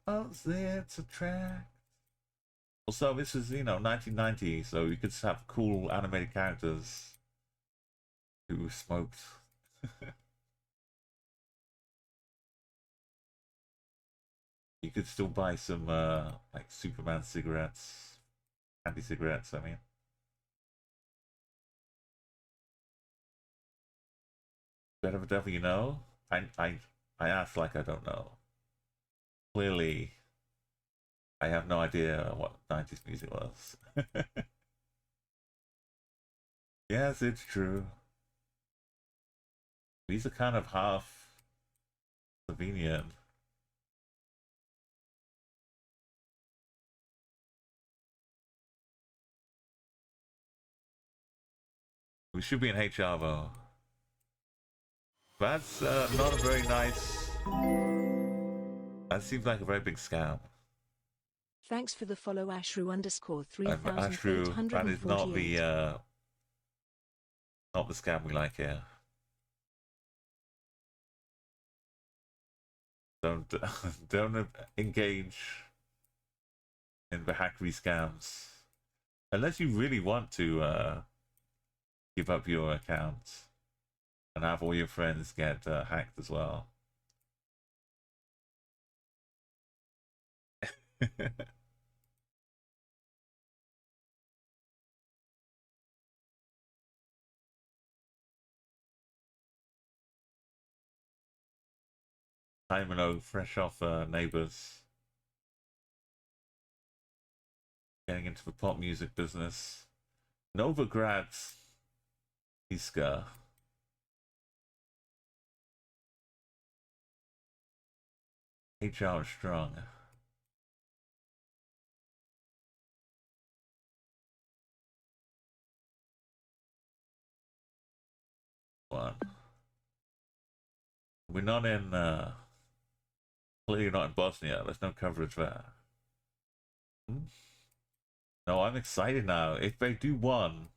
Opposites attract. Also, this is 1990, so you could have cool animated characters who smoked. You could still buy some like Superman cigarettes, candy cigarettes. I mean, better the devil you know. I asked like I don't know. Clearly, I have no idea what 90s music was. Yes, it's true. These are kind of half Slovenian. We should be in HR though. That's not a very nice. That seems like a very big scam. Thanks for the follow, Ashru _ Ashru, that is 3848. not the scam we like here. Don't don't engage in the hackery scams unless you really want to give up your account and have all your friends get hacked as well. Simon fresh off Neighbours, getting into the pop music business. Novograd's Iska. HR strong. One. We're not in clearly not in Bosnia. There's no coverage there. No, I'm excited now. If they do one,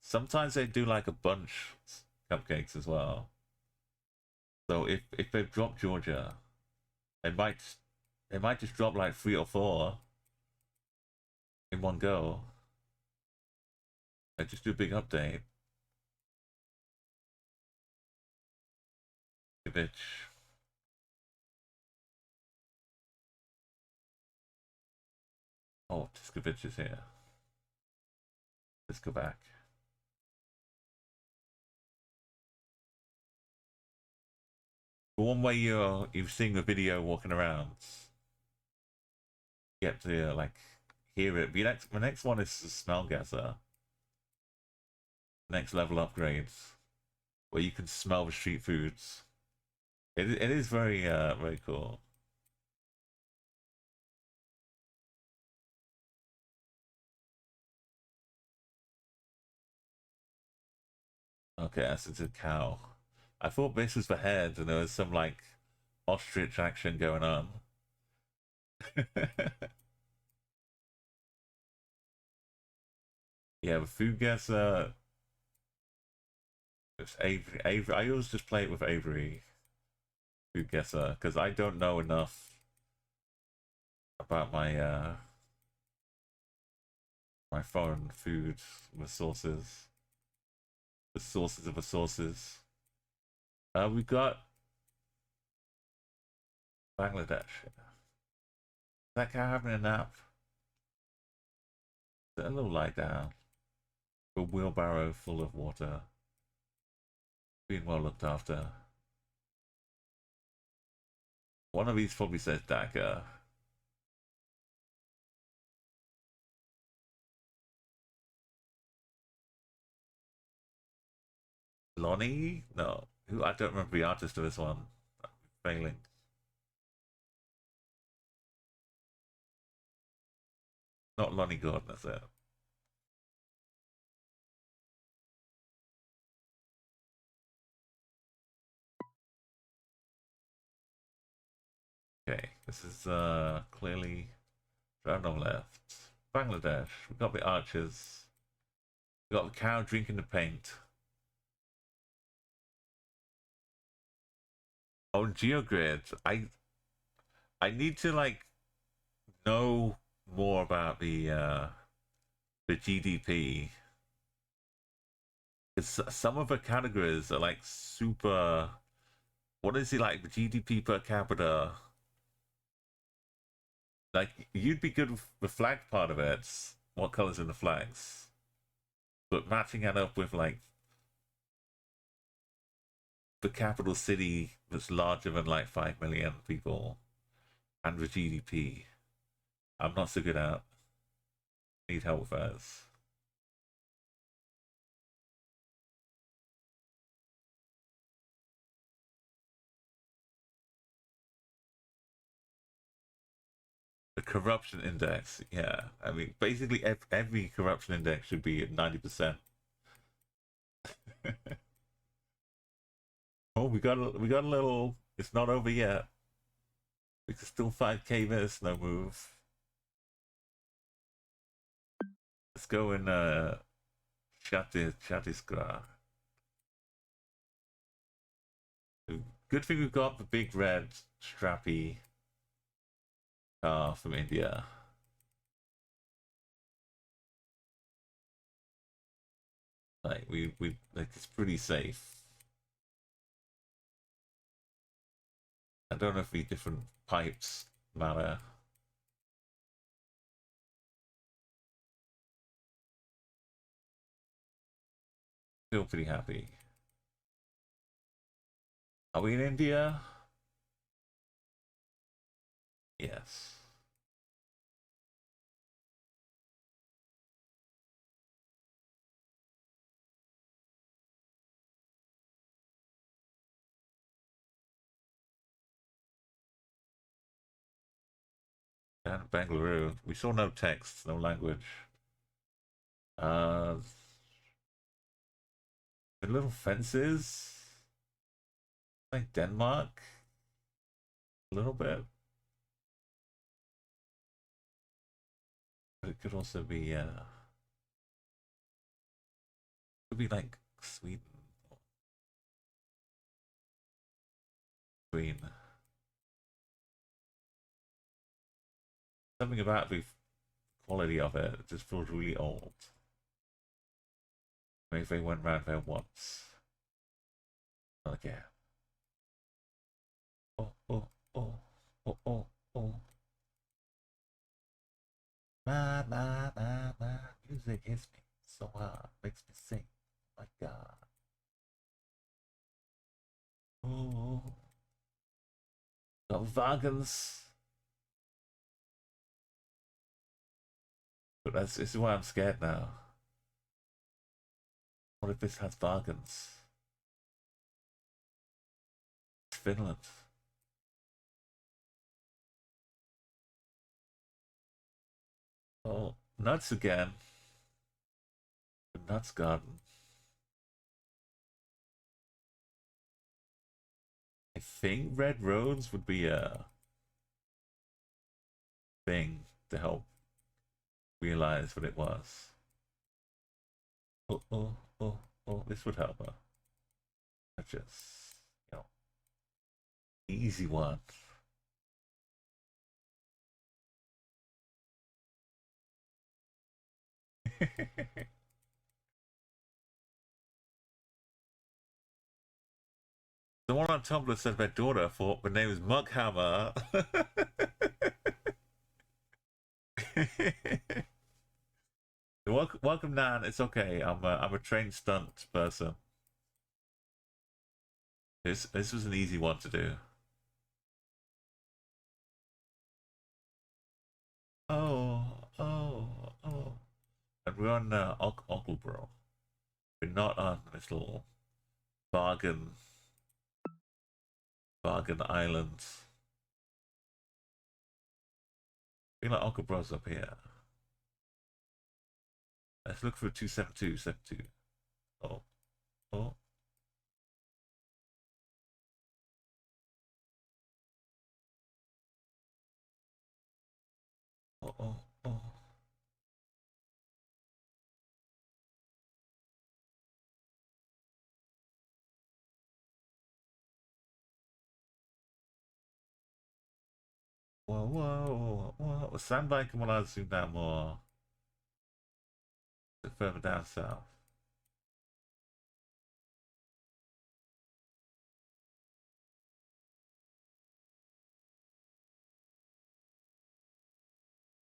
sometimes they do like a bunch cupcakes as well. So if they've dropped Georgia, they might just drop like 3 or 4 in one go. They just do a big update. Bitch. Oh, Tiskovich is here. Let's go back. The one way you've seen the video walking around, you get to like hear it. The next one is the smell gasser. Next level upgrades, where you can smell the street foods. It is very very cool. Okay, that's it's a cow. I thought this was the head, and there was some like ostrich action going on. Yeah, the food guesser. It's Avery. I always just play it with Avery. Food guesser, because I don't know enough about my my foreign food, the sources of the sources. We got Bangladesh. Is that guy having a nap? Is a little lie down? A wheelbarrow full of water. Being well looked after. One of these probably says Dhaka. Lonnie? No. Who? I don't remember the artist of this one. I'm failing. Not Lonnie Gordon, that's it. Okay, this is clearly round on left. Bangladesh. We've got the archers. We've got the cow drinking the paint. Oh, GeoGrid. I need to like know more about the GDP. Because some of the categories are like super. What is it like? The GDP per capita. Like you'd be good with the flag part of it. What colors in the flags? But matching that up with like the capital city that's larger than like 5 million people and the GDP, I'm not so good at. Need help with those. The corruption index, yeah. I mean, basically every corruption index should be at 90%. Oh, we got a little. It's not over yet. We can still 5k this, no move. Let's go in Chhattisgarh. Good thing we've got the big red strappy car from India. Like we like it's pretty safe. I don't know if the different pipes matter. Feel pretty happy. Are we in India? Yes. And Bangalore. We saw no text, no language. The little fences. Like Denmark. A little bit. But it could also be could be like Sweden or Queen. Something about the quality of it just feels really old. Maybe they went round there once. Not again. Oh, oh, oh, oh, oh, oh. My music hits me so hard, makes me sing. My God. Oh, got wagons. But this is why I'm scared now. What if this has wagons? It's Finland. Oh, nuts again. The nuts garden. I think red roads would be a thing to help realize what it was. Oh, oh, oh, oh, this would help her. Just, you know, easy one. The one on Tumblr said their daughter thought the name was Mughammer. Welcome, Nan. It's okay. I'm a trained stunt person. This was an easy one to do. Oh, oh, oh. And we're on Ockleboro. We're not on this little bargain island. I feel like Ockleboro's up here. Let's look for 27272. Oh, oh. Oh, oh, oh. Whoa, whoa, whoa. Sandbike and I'll zoom down more. A bit further down south.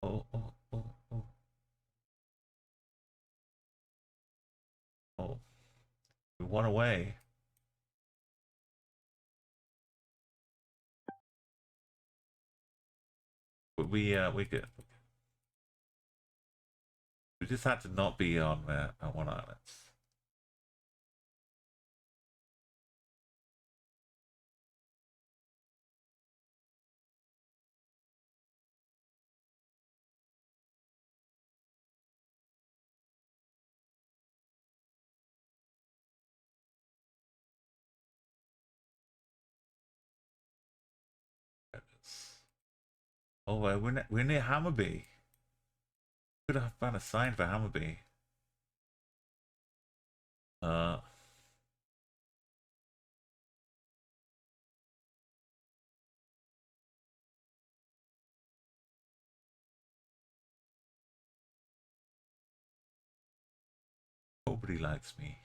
Oh, oh, oh, oh. Oh. We won away. But we good. We just had to not be on one island. Oh, we're near Hammarby. Could have found a sign for Hammerby. Nobody likes me.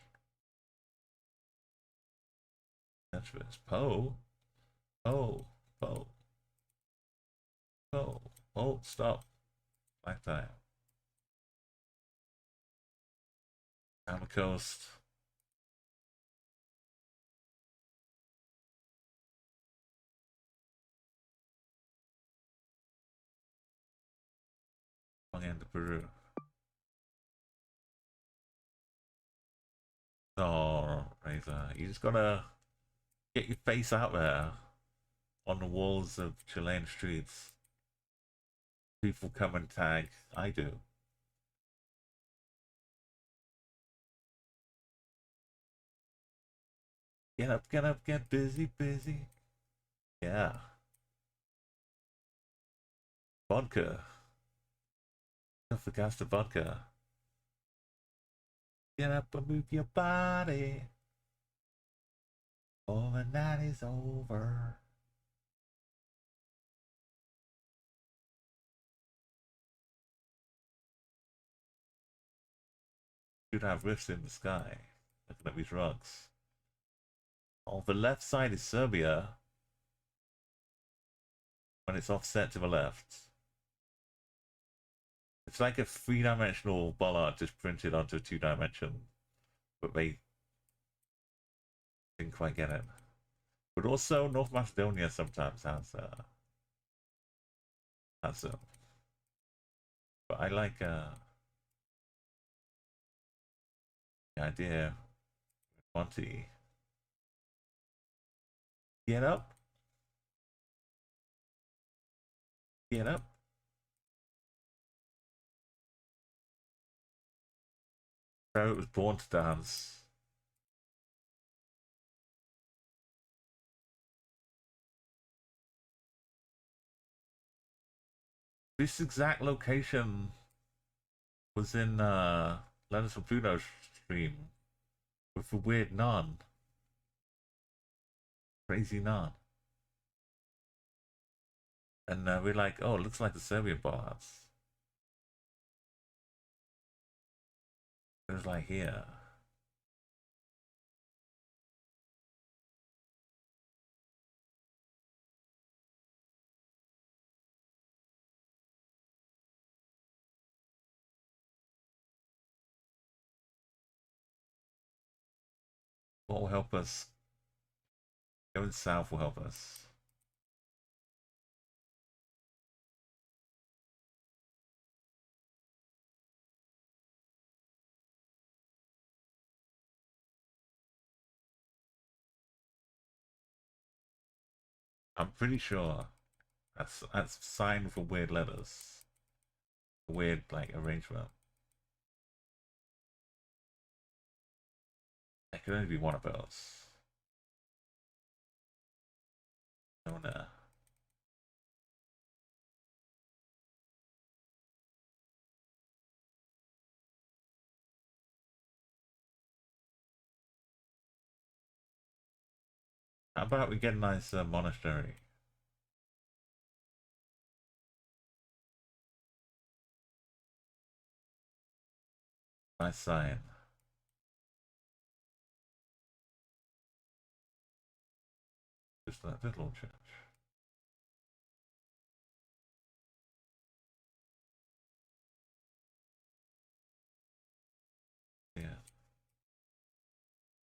That's this. Poe. Poe. Poe. Poe. Oh, stop. Like that. Down the coast. Going into Peru. Oh, Razor. You just gotta get your face out there on the walls of Chilean streets. People come and tag. I do. Get up, get busy, busy. Yeah. Vodka. Don't forget the vodka. Get up and move your body. Oh, the night is over. Should have rifts in the sky. Looking at these rocks. Oh, the left side is Serbia. When it's offset to the left. It's like a three-dimensional bollard just printed onto a two-dimension. But they didn't quite get it. But also, North Macedonia sometimes has them. But I like the idea. Monty. Get up. Get up. Barrett was born to dance. This exact location was in Leonard from Pluto's stream with the weird nun. Crazy nun. And we're like, oh, it looks like the Serbian bars. It was like here. What will help us? Going south will help us. I'm pretty sure that's signed for weird letters. Weird like arrangement. It could only be one of those. No, no. How about we get a nice monastery? Nice sign. Just that little church. Yeah.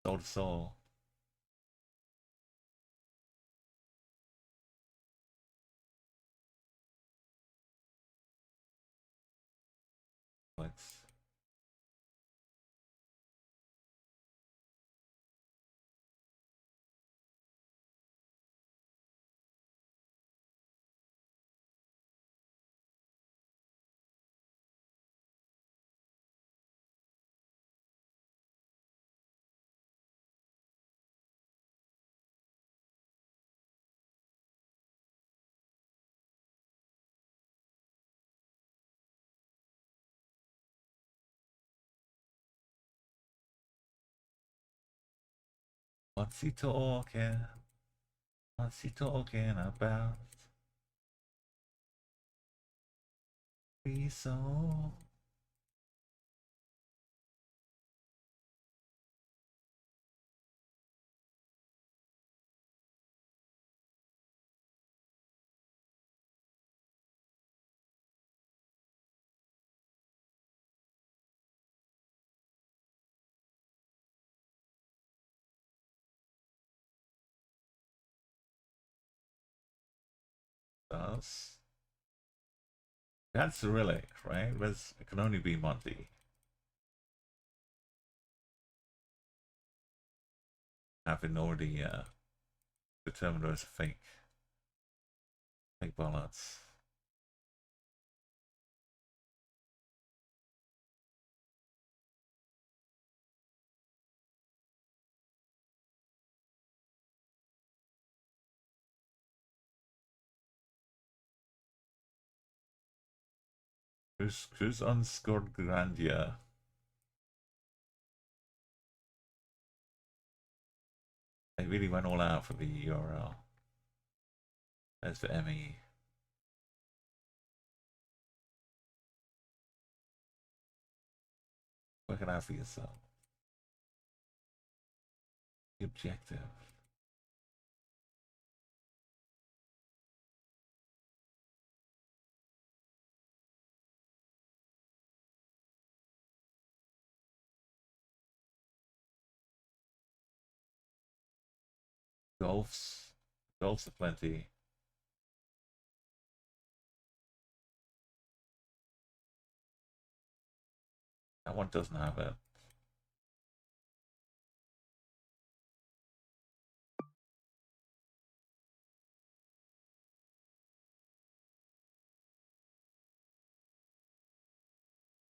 Soul to soul. Let's What's he talking? What's he talking about? Be so. Does. That's Cyrillic, right? It can only be Monty. Having already determined it as fake balance. Who's unscored Grandia? They really went all out for the URL. There's the ME. Work it out for yourself. The objective. Golfs are plenty. That one doesn't have it.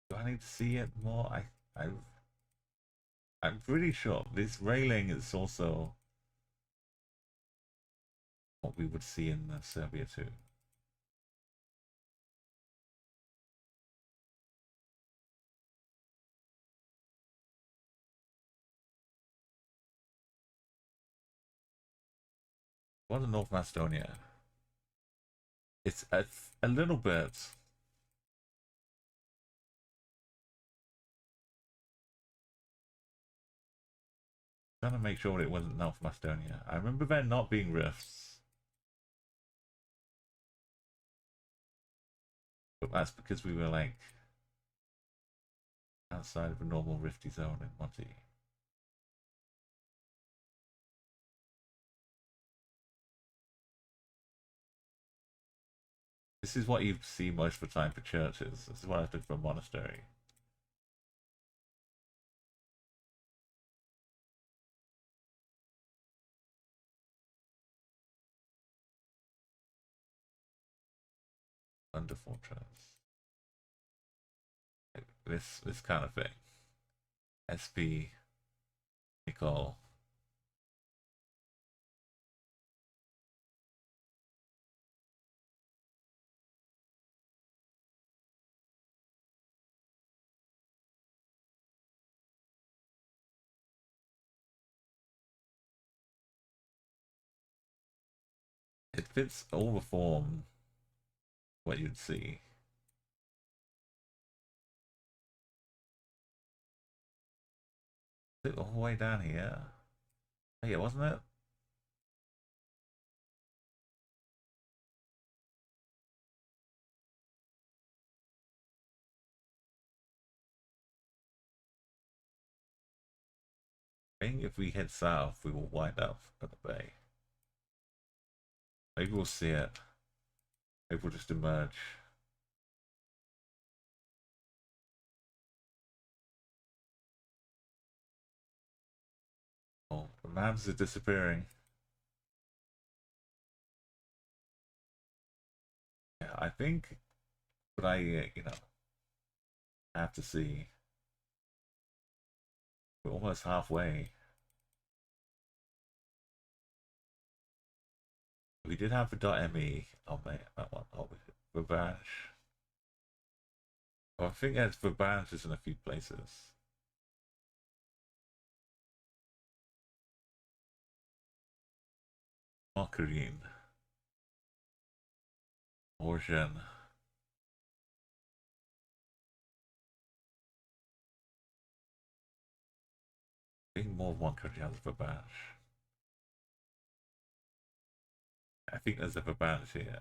Do I need to see it more? I'm pretty sure this railing is also what we would see in Serbia too. What in North Macedonia? It's a little bit. Trying to make sure it wasn't North Macedonia. I remember there not being rifts. But that's because we were like outside of a normal rifty zone in Monty. This is what you see most of the time for churches. This is what I took for a monastery. Under fortress. This kind of thing. SP Nicole. It fits all the form what you'd see. Is it all the way down here? Hey, wasn't it? I think if we head south, we will wind up at the bay. Maybe we'll see it. Maybe we'll just emerge. Oh, the maps are disappearing. Yeah, I think what I, have to see. We're almost halfway. We did have the .me on that one. Oh, Verbanch. Oh, I think there's Verbanch is in a few places. Margarine. Origin. I think more Margarine has a badge. I think there's a badge here.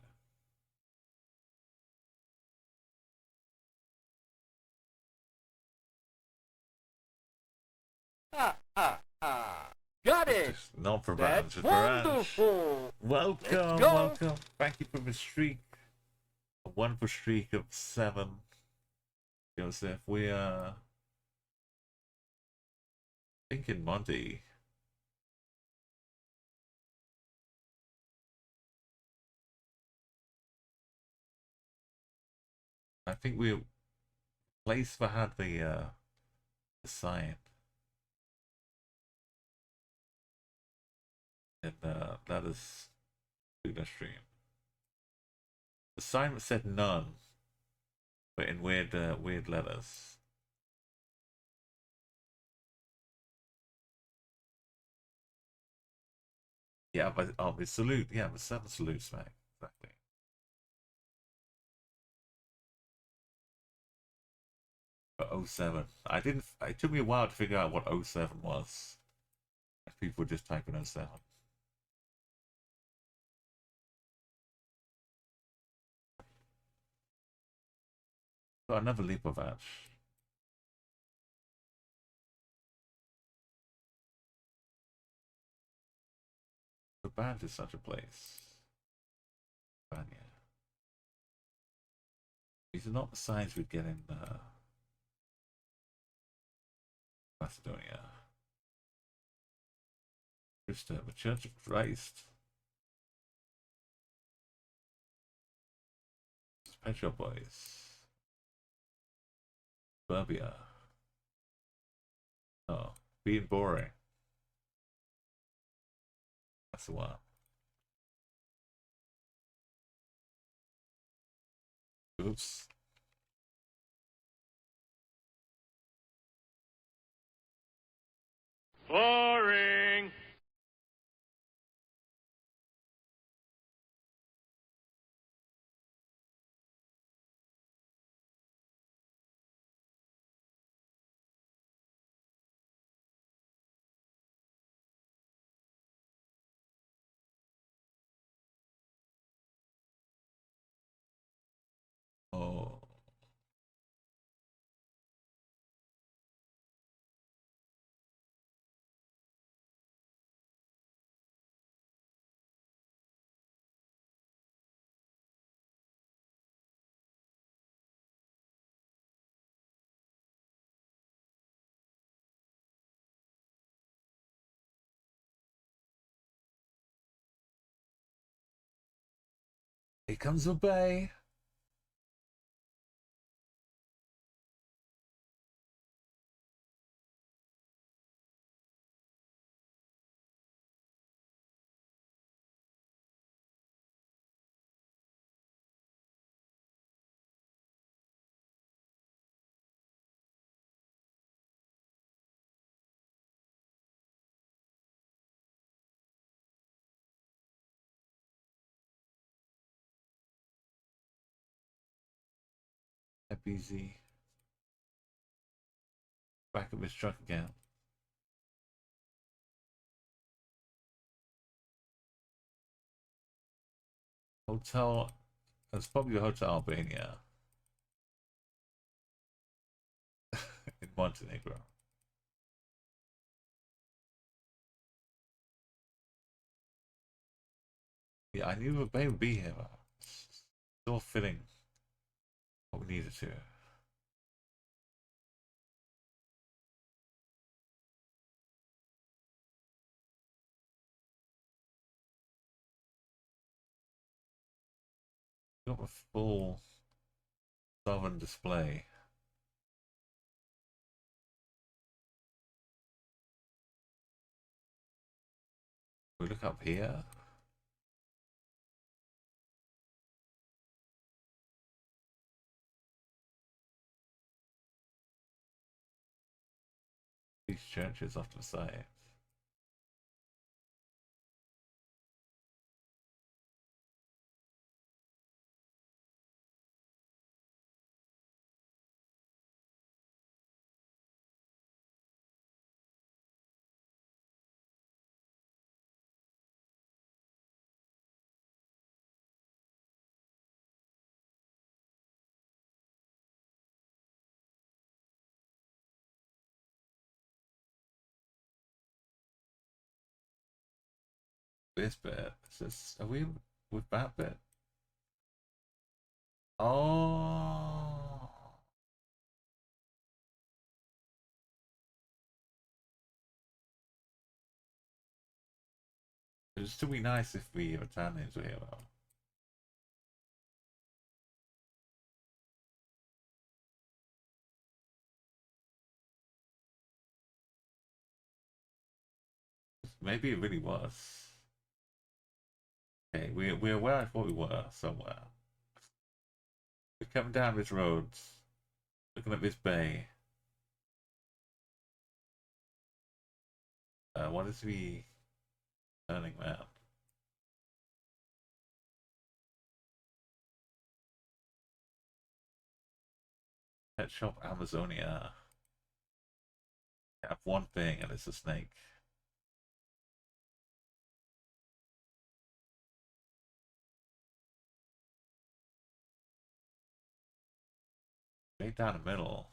Ha ha ha. Got it. Just not for That's badge. wonderful. Welcome, Let's go. welcome. Thank you for the streak. A wonderful streak of 7. Joseph, we thinking Monty. I think we place for had the sign. And let us do the stream. The sign said none, but in weird weird letters. Yeah, but the salute, yeah, the 7 salutes, mate. Exactly. But 07. I didn't it took me a while to figure out what 07 was. People were just typing 07. Got another leap of ash. The band is such a place. Banya. These are not the signs we'd get in Macedonia. Just the Church of Christ. Special Boys. Serbia. Oh, being boring. That's the one. Oops. Boring. Oh. Here comes the bay. FBZ. Back of his truck again. Hotel. It's probably a Hotel Albania. In Montenegro. Yeah, I knew the bay would be here. It's still fitting what we needed to. Got a full southern display. We look up here. These churches off to the side. This bit. Is this, are we with that bit? Oh. It'd still be nice if we return into here though. Maybe it really was. Okay, we're where I thought we were, somewhere. We're coming down this road, looking at this bay. What is we turning around? Pet shop Amazonia. I have one thing and it's a snake. Right down the middle.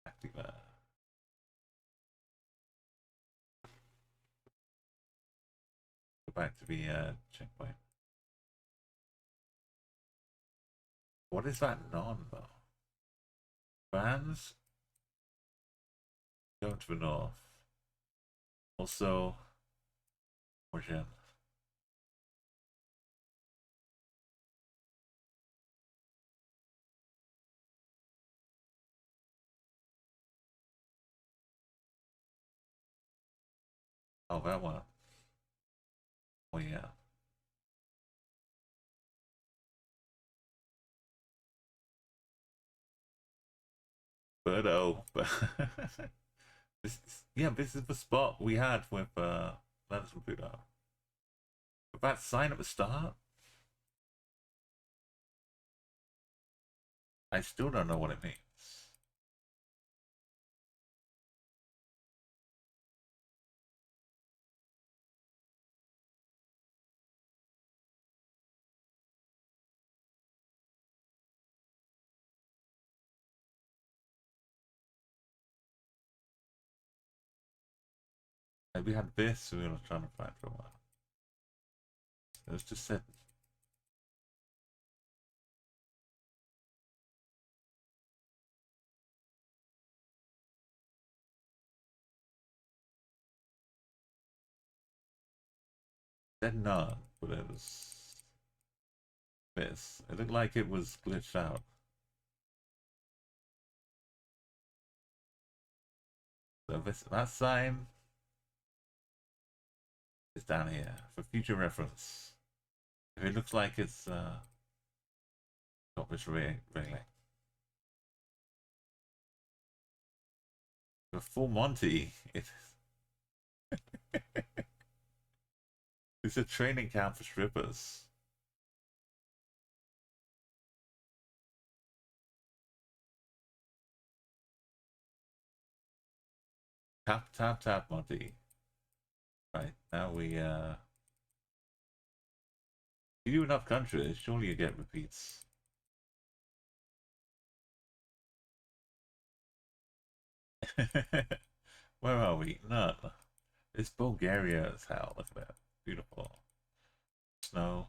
Active there. Go back to the checkpoint. What is that non though? Vans going to the north. Also, origin. Oh, that one. Oh yeah. Birdo. Yeah, this is the spot we had with Leonard's computer. But that sign at the start? I still don't know what it means. Like we had this, we were trying to find for a while. It was just said. Said none, but it was this. It looked like it was glitched out. So that sign is down here for future reference. If it looks like it's got this railing. For full Monty, it's a training camp for strippers. Tap, tap, tap, Monty. Right, now we, you do enough countries, surely you get repeats. Where are we? None. It's Bulgaria as hell, look at that. Beautiful. Snow.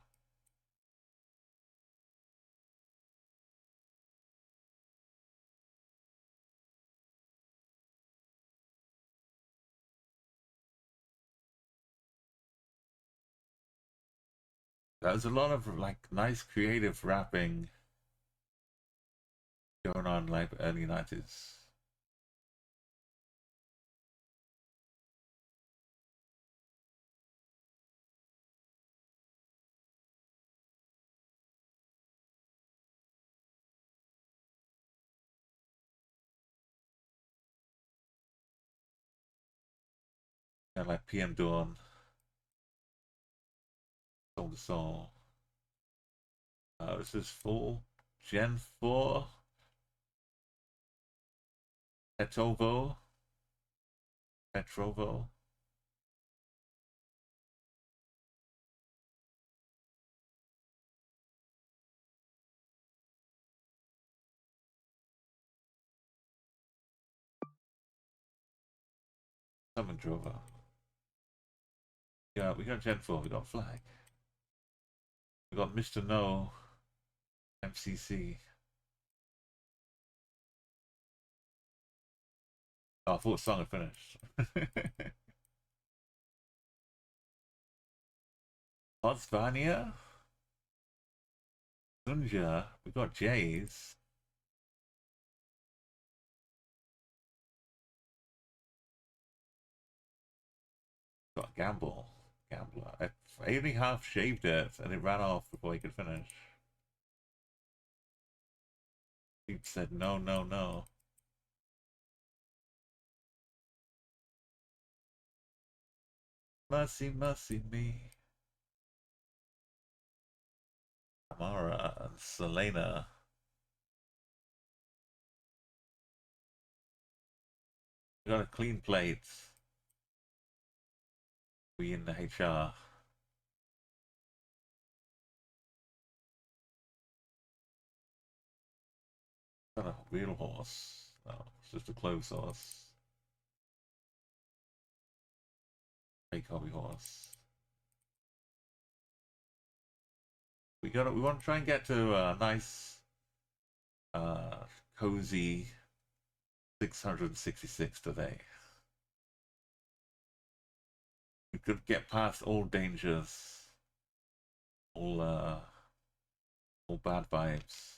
There's a lot of like nice creative rapping going on like early 90s. And like PM Dawn, Soul to Soul. This is full Gen 4 Petrovo. Summon Drover. Yeah, we got Gen 4, we got Flag. We got Mr. No, MCC. Oh, I thought the song had finished. Osvania. Sunja. We got Jays. Got Gamble. Gambler. I only half shaved it and it ran off before he could finish. He said no, no, no. Mercy, mercy me. Amara and Selena. We got a clean plate. We in the HR. Not a real horse. No, it's just a clothes horse. Fake hobby horse. We want to try and get to a nice, cozy 666 today. We could get past all dangers, all bad vibes.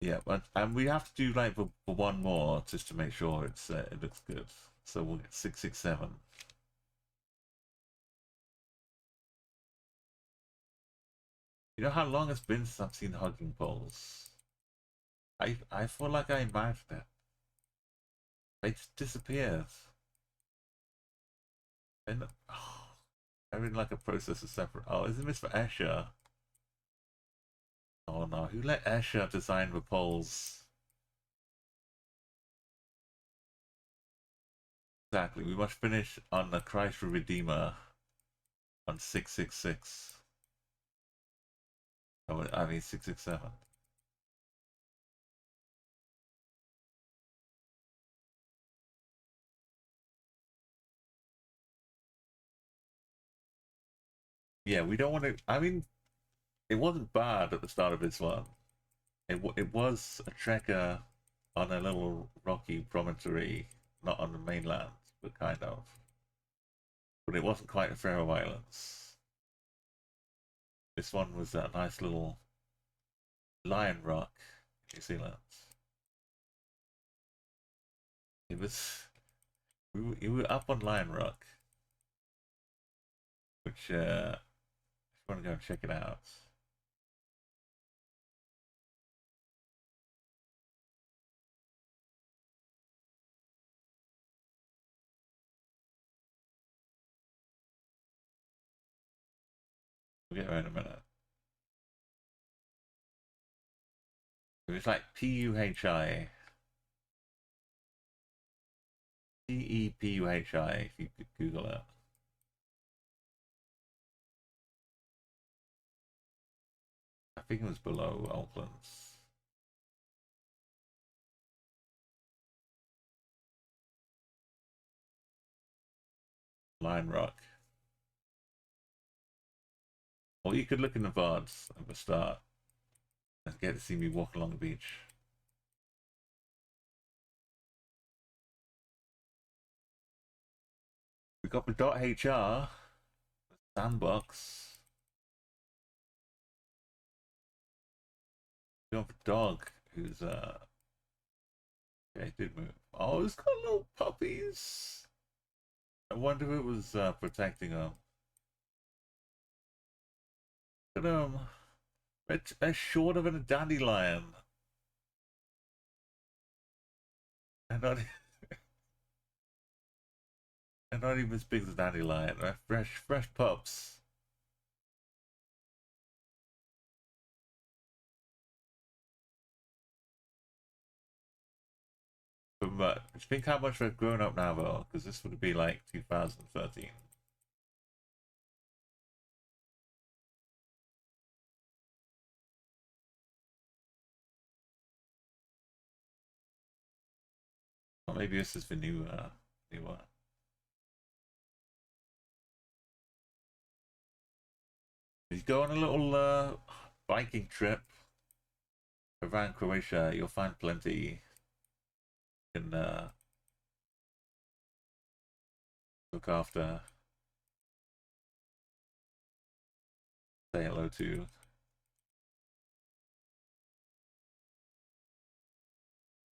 Yeah, and we have to do like for one more just to make sure it looks good. So we'll get 667. You know how long it's been since I've seen hugging poles? I feel like I imagined it. They just disappeared. And oh, I really like a processor separate. Oh, isn't this for Escher? Oh no, who let Escher design the poles? Exactly, we must finish on the Christ the Redeemer on 666. Oh, I mean 667. Yeah, we don't want to. I mean, it wasn't bad at the start of this one. It was a trekker on a little rocky promontory, not on the mainland, but kind of. But it wasn't quite a Faroe Islands. This one was a nice little Lion Rock, New Zealand. It was we were up on Lion Rock, which if you want to go and check it out. We'll get there in a minute. It was like Puhi. Tepuhi, if you could Google it. I think it was below Auckland's. Lion Rock. Or you could look in the VODs at the start and get to see me walk along the beach. We got the .hr, the sandbox. We got the dog, who's yeah, he did move. Oh, it's got little puppies. I wonder if it was protecting them. Look at them. They're shorter than a dandelion. And not, and not even as big as a dandelion. They're fresh pups. But think how much they've grown up now, though, because this would be like 2013. Or maybe this is the new one. If you go on a little biking trip around Croatia, you'll find plenty. You can look after, say hello to.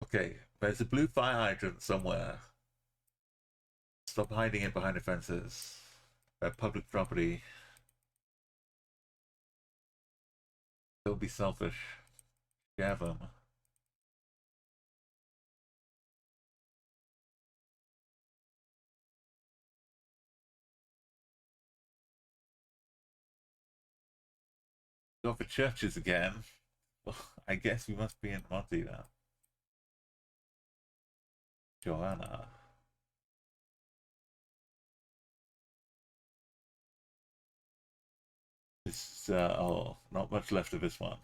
Okay, there's a blue fire hydrant somewhere. Stop hiding it behind the fences. Public property. Don't be selfish. You have them. Go for churches again. Well, I guess we must be in Monty now. Joanna. This oh, not much left of this one.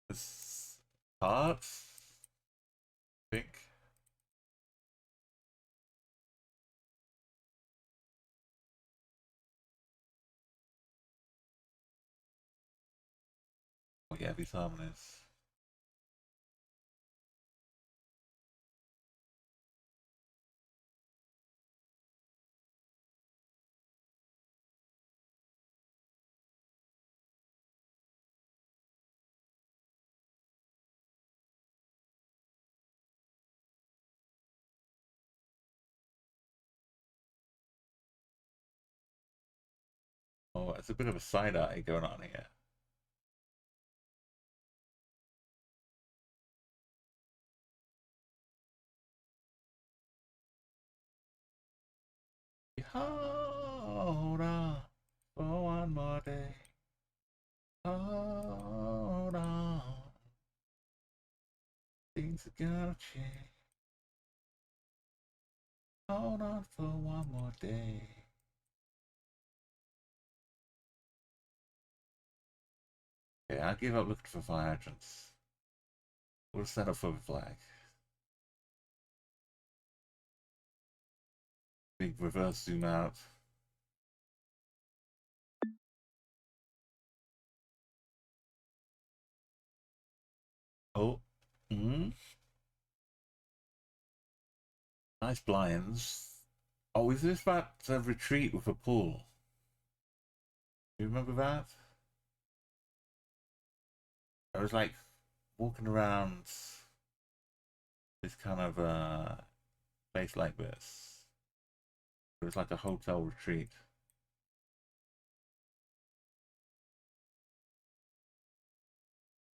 This hearts, I think. Oh yeah, these harmonies. Oh, it's a bit of a side eye going on here. Hold on for one more day. Hold on. Things are gonna change. Hold on for one more day. Okay, I give up looking for fire hydrants. We'll set up for the flag. Big reverse zoom out. Oh, nice blinds. Oh, is this that retreat with a pool? Do you remember that? I was like walking around this kind of place like this. It was like a hotel retreat.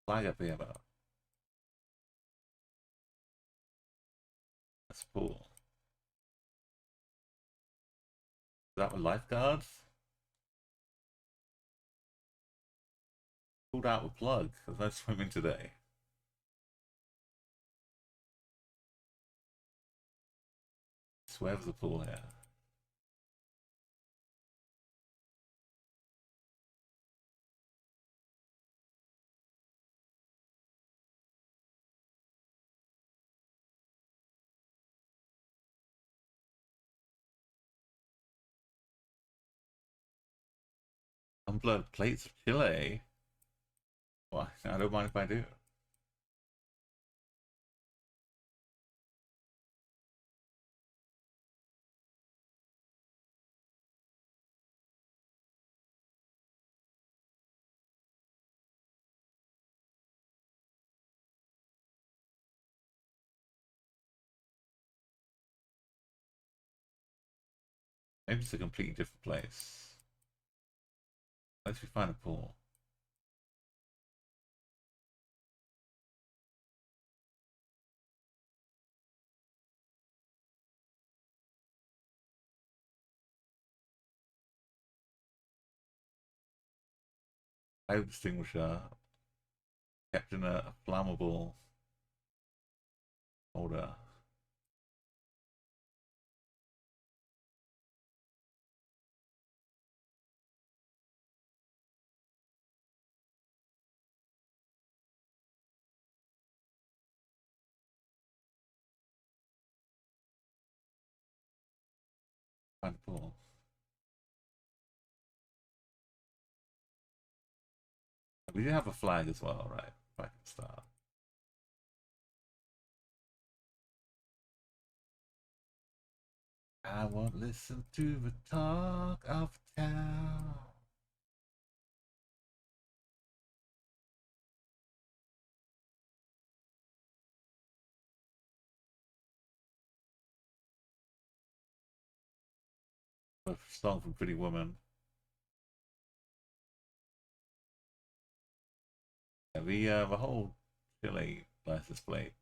Flag up here though. That's cool. Is that with lifeguards? Pulled out with plug. There's no swimming today. I swear there's a pool here. Unblood plates of Chile. Why? I don't mind if I do. Maybe it's a completely different place. Let's find a pool. Fire extinguisher kept in a flammable holder. Find the pool. We do have a flag as well, right? Back at the start. I won't listen to the talk of town. A song from Pretty Woman. Yeah, the whole Chile license plate.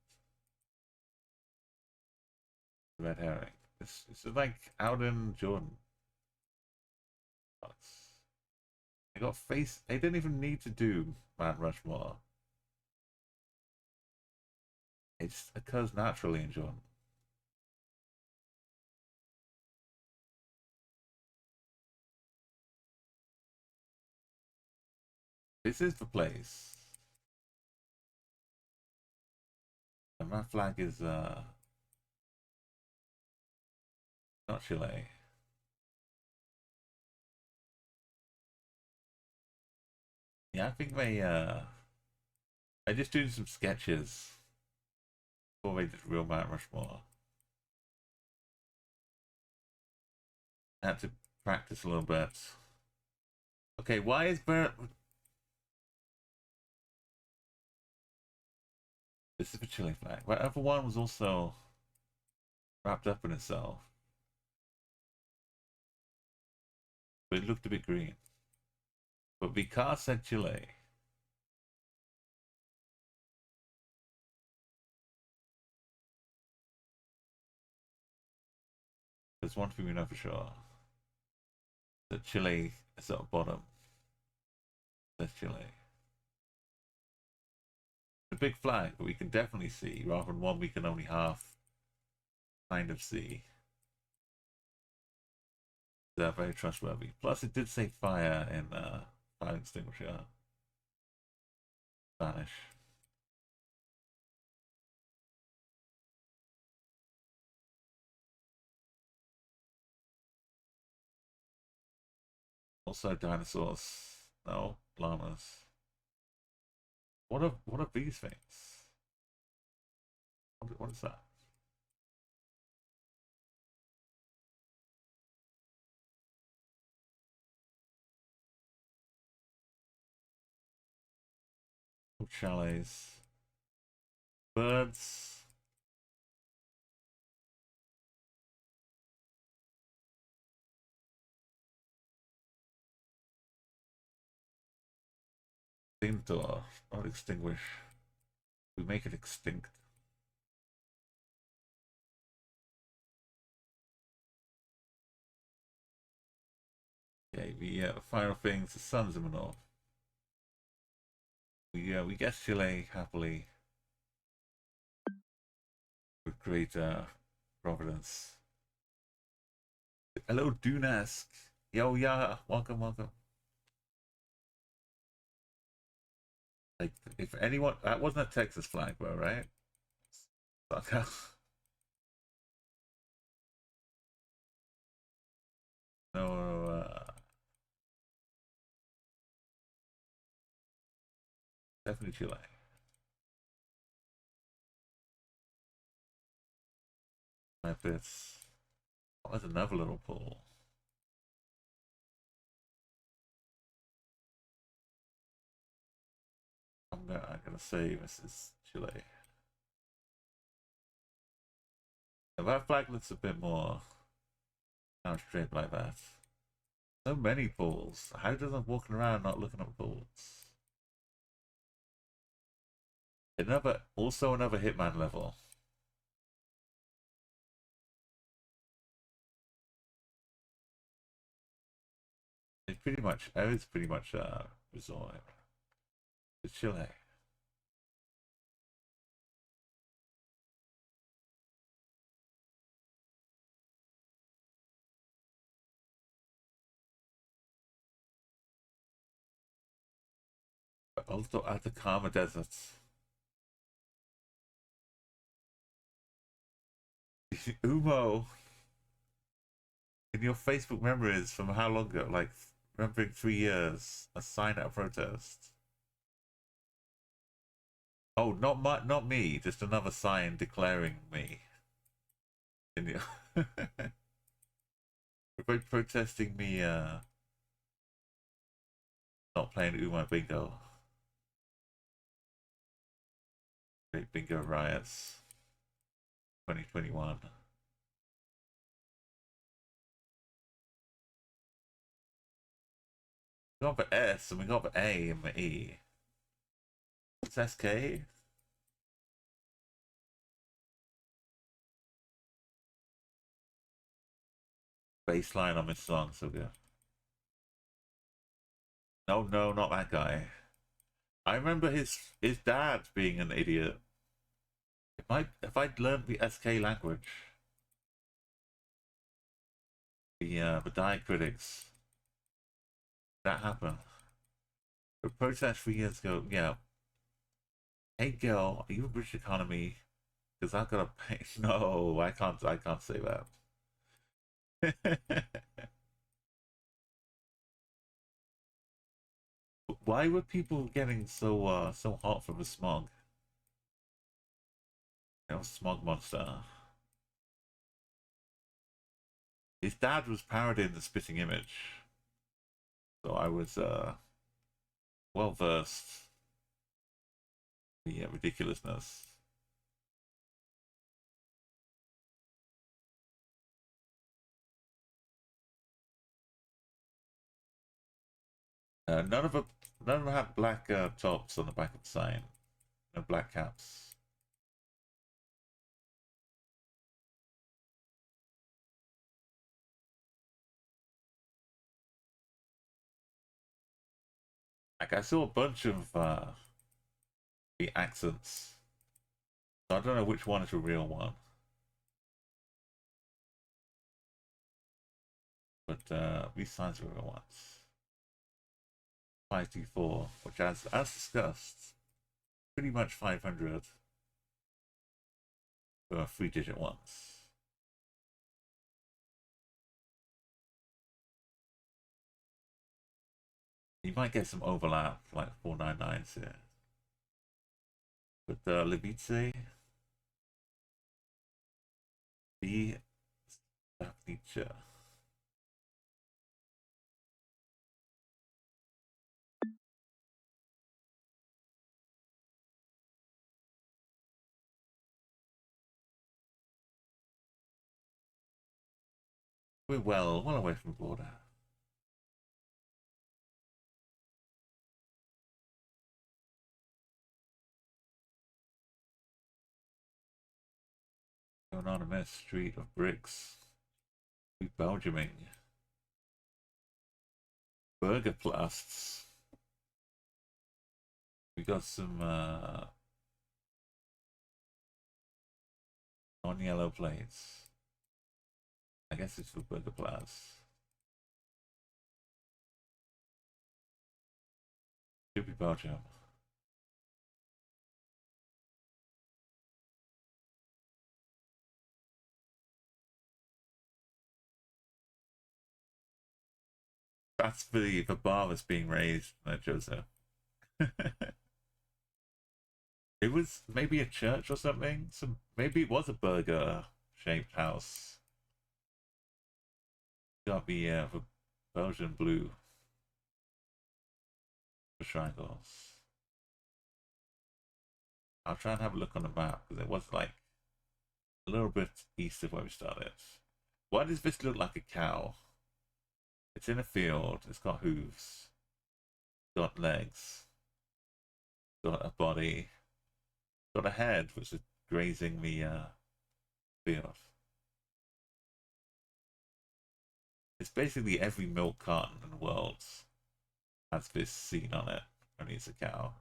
Red herring. It's like out in Jordan. They got face. They didn't even need to do Mount Rushmore. It just occurs naturally in Jordan. This is the place. And that flag is not Chile. Yeah, I think they just doing some sketches before they did real Mount Rushmore. I had to practice a little bit. Okay, why is Bert? This is the Chile flag. But other one was also wrapped up in itself. But it looked a bit green. But Vicar said Chile. There's one thing we know for sure. That Chile is at the bottom. That's Chile. It's a big flag, but we can definitely see, rather than one we can only half kind of see. They're very trustworthy. Plus, it did say fire in fire extinguisher. Spanish. Also, dinosaurs. No, llamas. What are these things? What is that? Chalets. Birds. Extinctor. Not extinguish. We make it extinct. Okay, the final things, the sun's in the north. We guess Chile happily with great providence. Hello, Dunask. Yo, yeah, welcome. Like, if anyone, that wasn't a Texas flag, bro, right? Okay. No, definitely Chile. Memphis. Oh, there's another little pool. I'm gonna say this is Chile. If that flag looks a bit more kind of straight like that. So many pools. How does I'm walking around not looking at pools? Also another Hitman level. It's pretty much resort. It's Chile. But also Atacama deserts. Umo. In your Facebook memories from how long ago? Like, remembering 3 years, a sign at a protest. Oh, not me, just another sign declaring me. In the protesting me, not playing Uma Bingo. Great Bingo Riots 2021. We got the S and we got the A and the E. What's SK? Baseline on this song, so good. No, not that guy. I remember his dad being an idiot. If I'd learned the SK language, the diacritics, that happened. The protest 3 years ago, yeah. Hey girl, are you a British economy? Because I've got to pay. No, I can't say that. Why were people getting so hot from the smog? You know, smog monster. His dad was parodying the spitting image, so I was well versed in the ridiculousness. None of them had black tops on the back of the sign. No black caps. Like, I saw a bunch of the accents. So I don't know which one is a real one. But these signs are real ones. 524, which as discussed, pretty much 500 for 3-digit ones. You might get some overlap, like 499s here. But Levice, the feature. We're well away from the border. Going on a mess street of bricks. We Belgiuming. Burger plasts. We got some non-yellow plates. I guess it's for burger plasts. Should be Belgium. That's the bar that's being raised, Joseph. It was maybe a church or something. Maybe it was a burger-shaped house. Got the Belgian blue for triangles. I'll try and have a look on the map because it was like a little bit east of where we started. Why does this look like a cow? It's in a field. It's got hooves. It's got legs. It's got a body. It's got a head which is grazing the field. It's basically every milk carton in the world has this scene on it. Only it's a cow.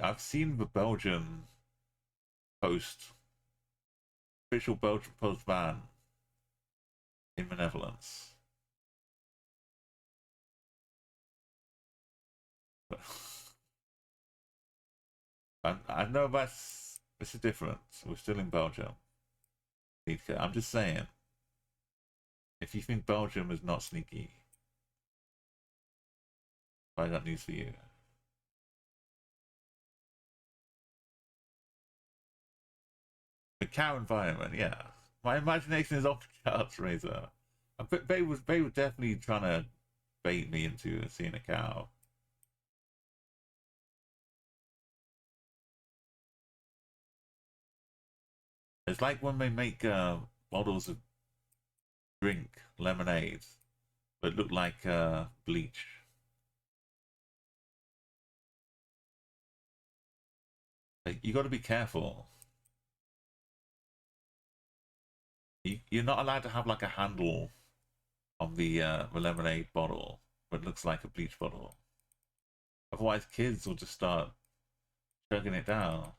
I've seen the Belgian Post, official Belgian Post van in the Netherlands. I know that's it's a difference. We're still in Belgium. I'm just saying, if you think Belgium is not sneaky, I got news for you. The cow environment, yeah. My imagination is off the charts, Razor. They were definitely trying to bait me into seeing a cow. It's like when they make models of drink lemonade that look like bleach. Like, you got to be careful. You're not allowed to have like a handle on the lemonade bottle that looks like a bleach bottle. Otherwise, kids will just start chugging it down.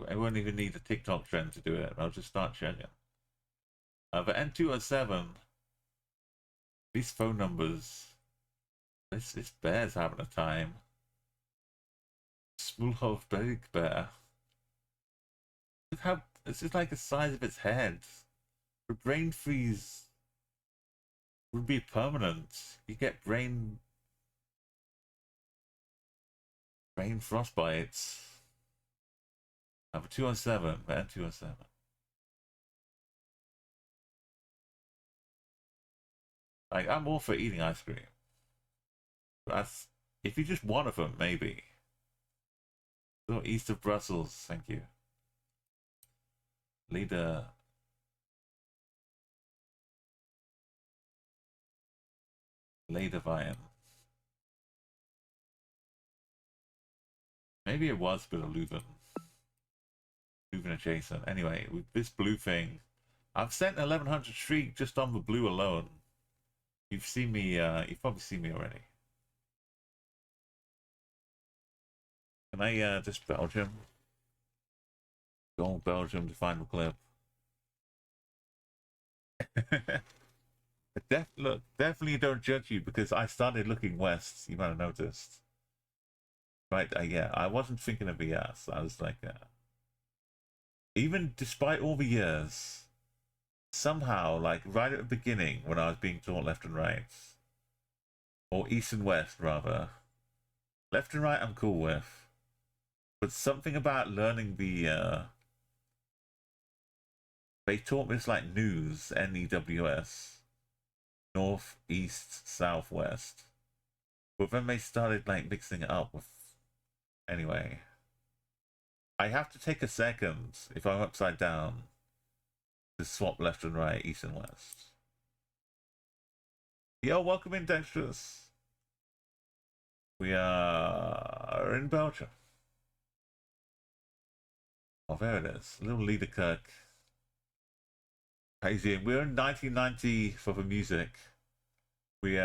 I won't even need a TikTok trend to do it. I'll just start chugging. But N207, these phone numbers, this bear's having a time. Smulhov Big Bear. Look how it's just like the size of its head. The brain freeze would be permanent. You get brain frostbites. Number 207, N207. Like, I'm all for eating ice cream. That's if you just one of them, maybe. So east of Brussels, thank you. Leader. Lederwein. Maybe it was a bit of Leuven. Leuven adjacent. Anyway, with this blue thing, I've sent 1100 streak just on the blue alone. You've seen me, you've probably seen me already. Can I just Belgium? Go Belgium to find the clip. Look, definitely don't judge you because I started looking west. You might have noticed. Right, yeah, I wasn't thinking of VS. I was like, even despite all the years, somehow, like right at the beginning when I was being taught left and right, or east and west rather, left and right I'm cool with, but something about learning the they taught me this like news, NEWS, north, east, southwest, but then they started like mixing it up with. Anyway, I have to take a second if I'm upside down to swap left and right, east and west. Yo, welcome in, Dexterous. We are in Belgium. Oh, there it is. Little Leader Kirk. Crazy. We're in 1990 for the music. We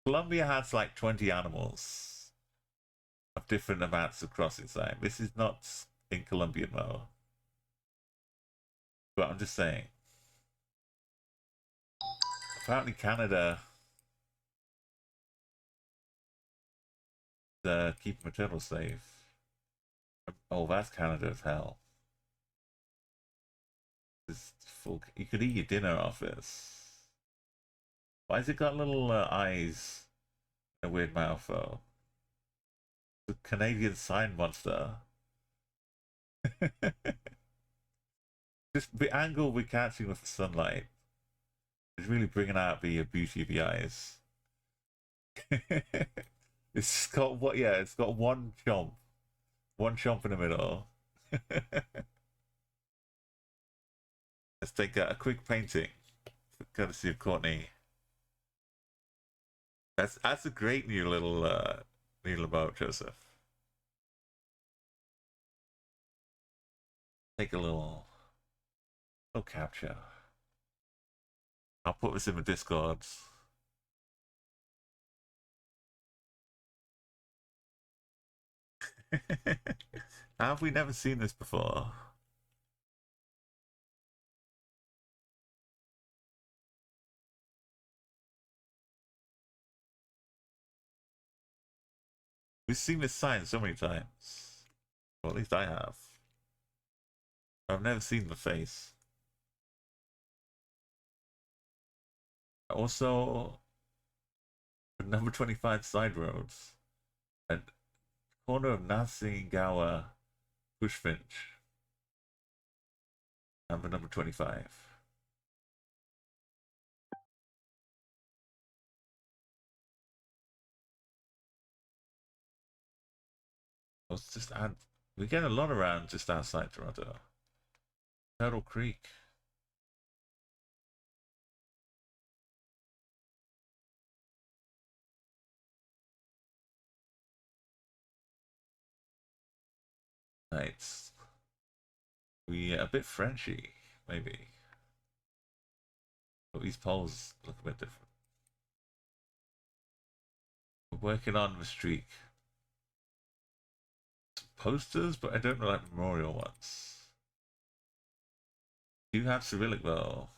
Colombia has like 20 animals of different amounts of crossing time. This is not in Colombian mode. But I'm just saying. Apparently Canada keeping the turtles safe. Oh, that's Canada as hell. This full, you could eat your dinner off this. Why has it got little eyes and a weird mouth though? The Canadian sign monster. Just the angle we're catching with the sunlight is really bringing out the beauty of the eyes. It's got what? Yeah, it's got one chomp in the middle. Let's take a quick painting, courtesy of Courtney. That's a great new little about Joseph. Take a little capture. I'll put this in the Discord. How have we never seen this before? We've seen this sign so many times. Or at least I have. I've never seen the face. Also, number 25 side roads. At corner of Nasingawa Bushfinch. Number 25. Let's just add. We get a lot around just outside Toronto. Turtle Creek. Nice. We a bit Frenchy, maybe. But these poles look a bit different. We're working on the streak. Some posters, but I don't know like memorial ones. Do you have Cyrillic though?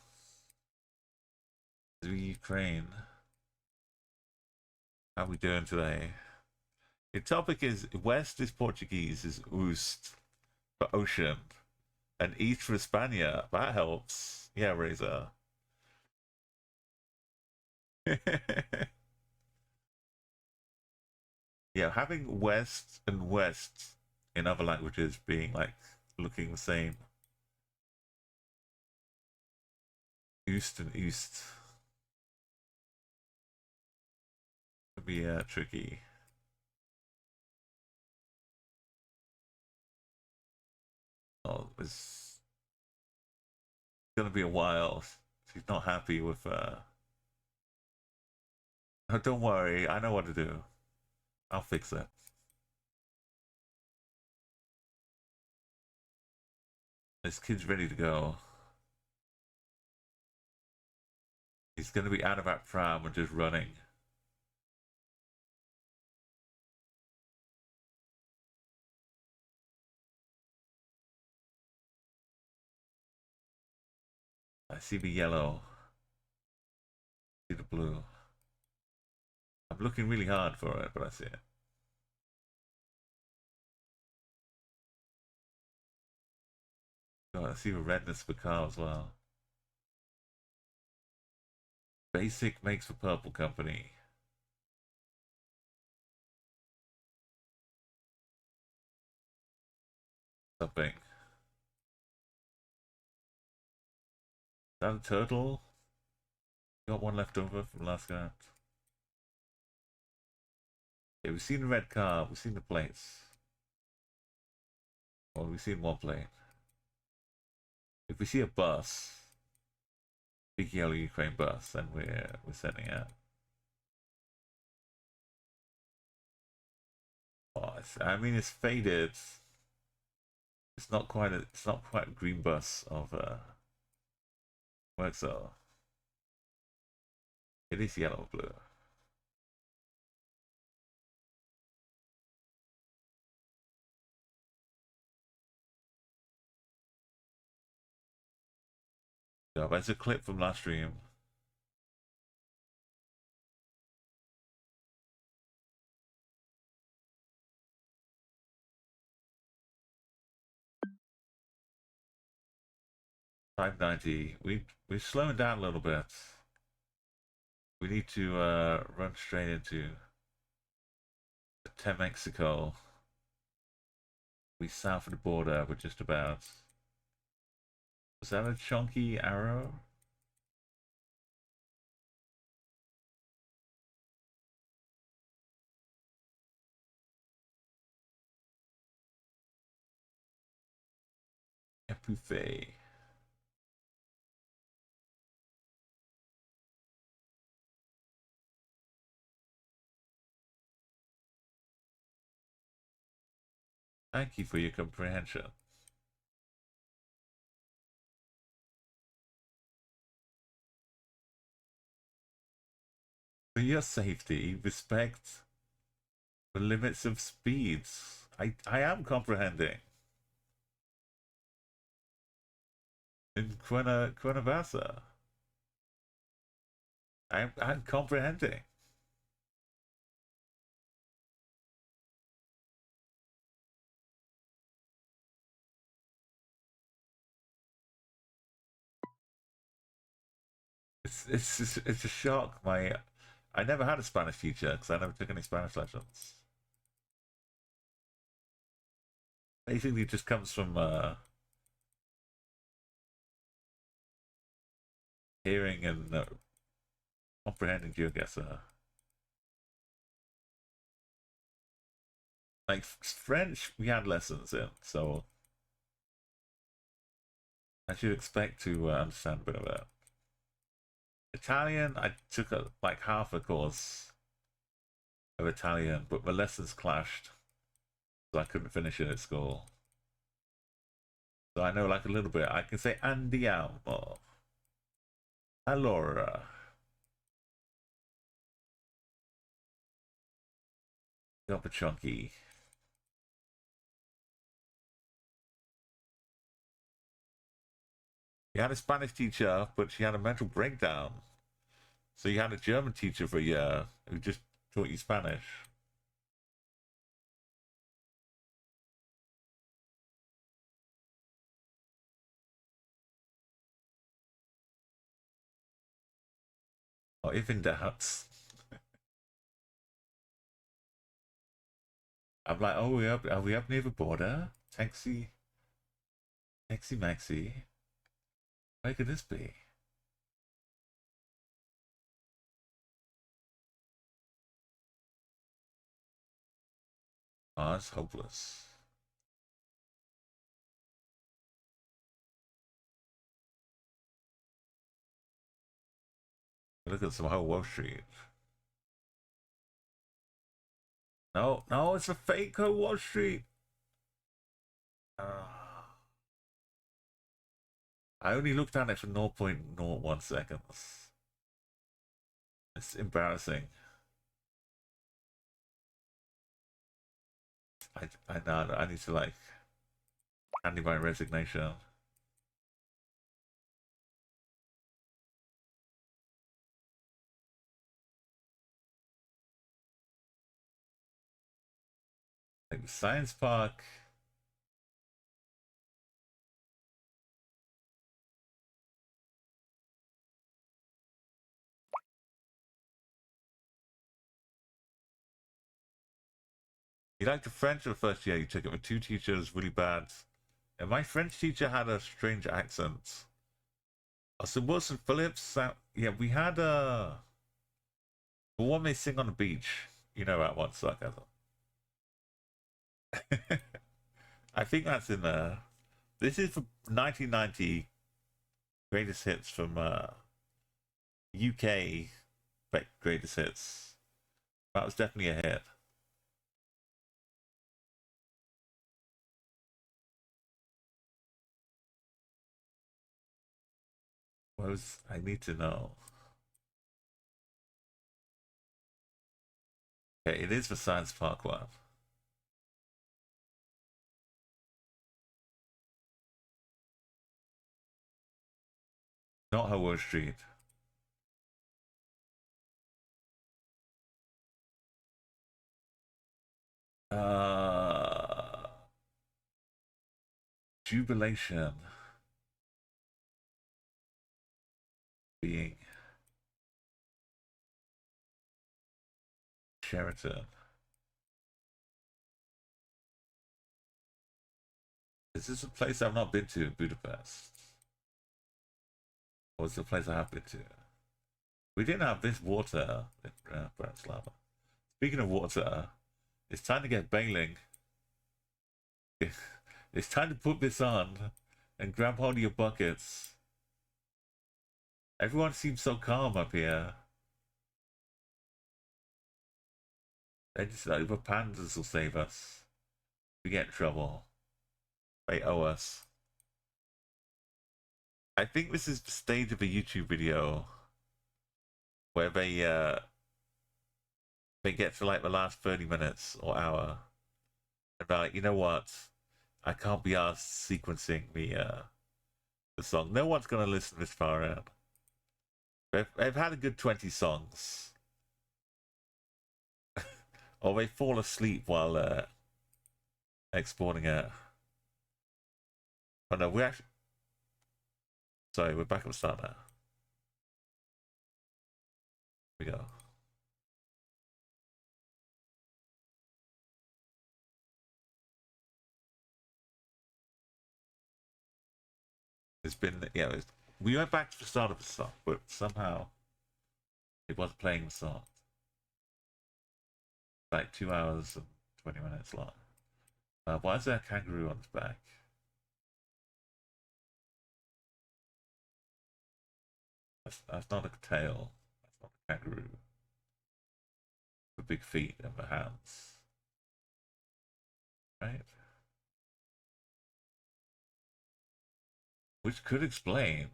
The Ukraine. How are we doing today? The topic is West is Portuguese, is Oost for ocean. And East for Hispania. That helps. Yeah, Razor. Yeah, having West and West in other languages being like looking the same. East and East. Could be tricky. Oh, it's gonna be a while. She's not happy with Oh, don't worry, I know what to do. I'll fix it. This kid's ready to go. He's gonna be out of that pram and just running. I see the yellow. I see the blue. I'm looking really hard for it, but I see it. Oh, I see the redness of the car as well. Basic makes for purple company. Something. Is that a turtle? Got one left over from last night. Yeah, we've seen the red car, we've seen the plates. Well, we've seen one plate. If we see a bus, big yellow Ukraine bus, then we're sending out. Oh, I mean, it's faded. It's not quite a green bus of works though. It is yellow or blue. So that's a clip from last stream. $5.90. We're slowing down a little bit. We need to run straight into 10 Mexico. We south of the border. We're just about. Was that a chunky arrow? Epouffet. Thank you for your comprehension. For your safety, respect the limits of speeds. I am comprehending. In Cuernavaca. I'm comprehending. It's a shock. I never had a Spanish teacher because I never took any Spanish lessons. Basically, it just comes from hearing and comprehending geoguessr. Like French, we had lessons in, so I should expect to understand a bit of it. Italian, I took like half a course of Italian, but my lessons clashed, so I couldn't finish it at school. So I know like a little bit. I can say andiamo. Allora. Got a chunky. You had a Spanish teacher, but she had a mental breakdown. So you had a German teacher for a year who just taught you Spanish. Or if in doubt. I'm like, oh, are we up near the border? Taxi Maxi. Where could this be? Oh, it's hopeless. Look at some whole Wall Street. No, it's a fake Wall Street. I only looked at it for 0.01 seconds. It's embarrassing. I know, I need to like hand in my resignation. Like the science park. You liked the French the first year you took it with two teachers, really bad. And my French teacher had a strange accent. So Wilson Phillips, yeah, we had the one they sing on the beach. You know that one, sarcasm. I think that's in there. This is for 1990 greatest hits from UK greatest hits. That was definitely a hit. I need to know. Okay, it is the Science Park one. Not Howard Street. Jubilation. Being Sheraton. Is this a place I've not been to, Budapest? Or is it a place I have been to? We didn't have this water in Bratislava. Speaking of water, it's time to get bailing. It's time to put this on and grab hold of your buckets. Everyone seems so calm up here. They just know the pandas will save us. We get in trouble. They owe us. I think this is the stage of a YouTube video where they get to like the last 30 minutes or hour and they're like, you know what? I can't be asked sequencing the song. No one's gonna listen this far in. They've had a good 20 songs. Or they fall asleep while exporting it. Oh no, we're actually... Sorry, we're back at the start now. we go. It's been, yeah, we went back to the start of the song, but somehow it wasn't playing the song. Like 2 hours and 20 minutes long. Why is there a kangaroo on his back? That's not a tail. That's not a kangaroo. The big feet and the hands. Right? Which could explain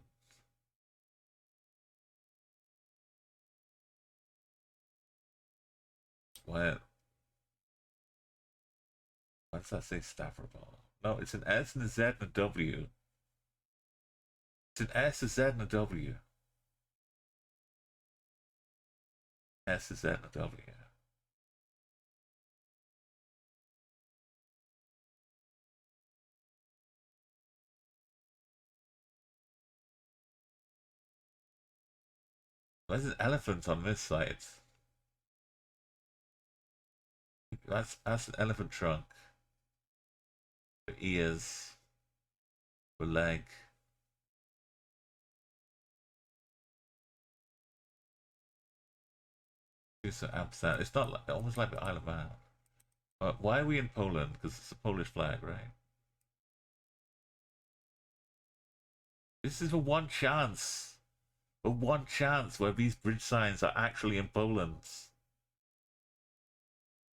why does that say Stavropol? No, it's an S and a Z and a W. It's an S, a Z, and a W. S, a Z, and a W. There's an elephant on this side. That's an elephant trunk. The ears. The leg. It's not like, almost like the Isle of Man. Why are we in Poland? Because it's a Polish flag, right? This is the one chance. The one chance where these bridge signs are actually in Poland.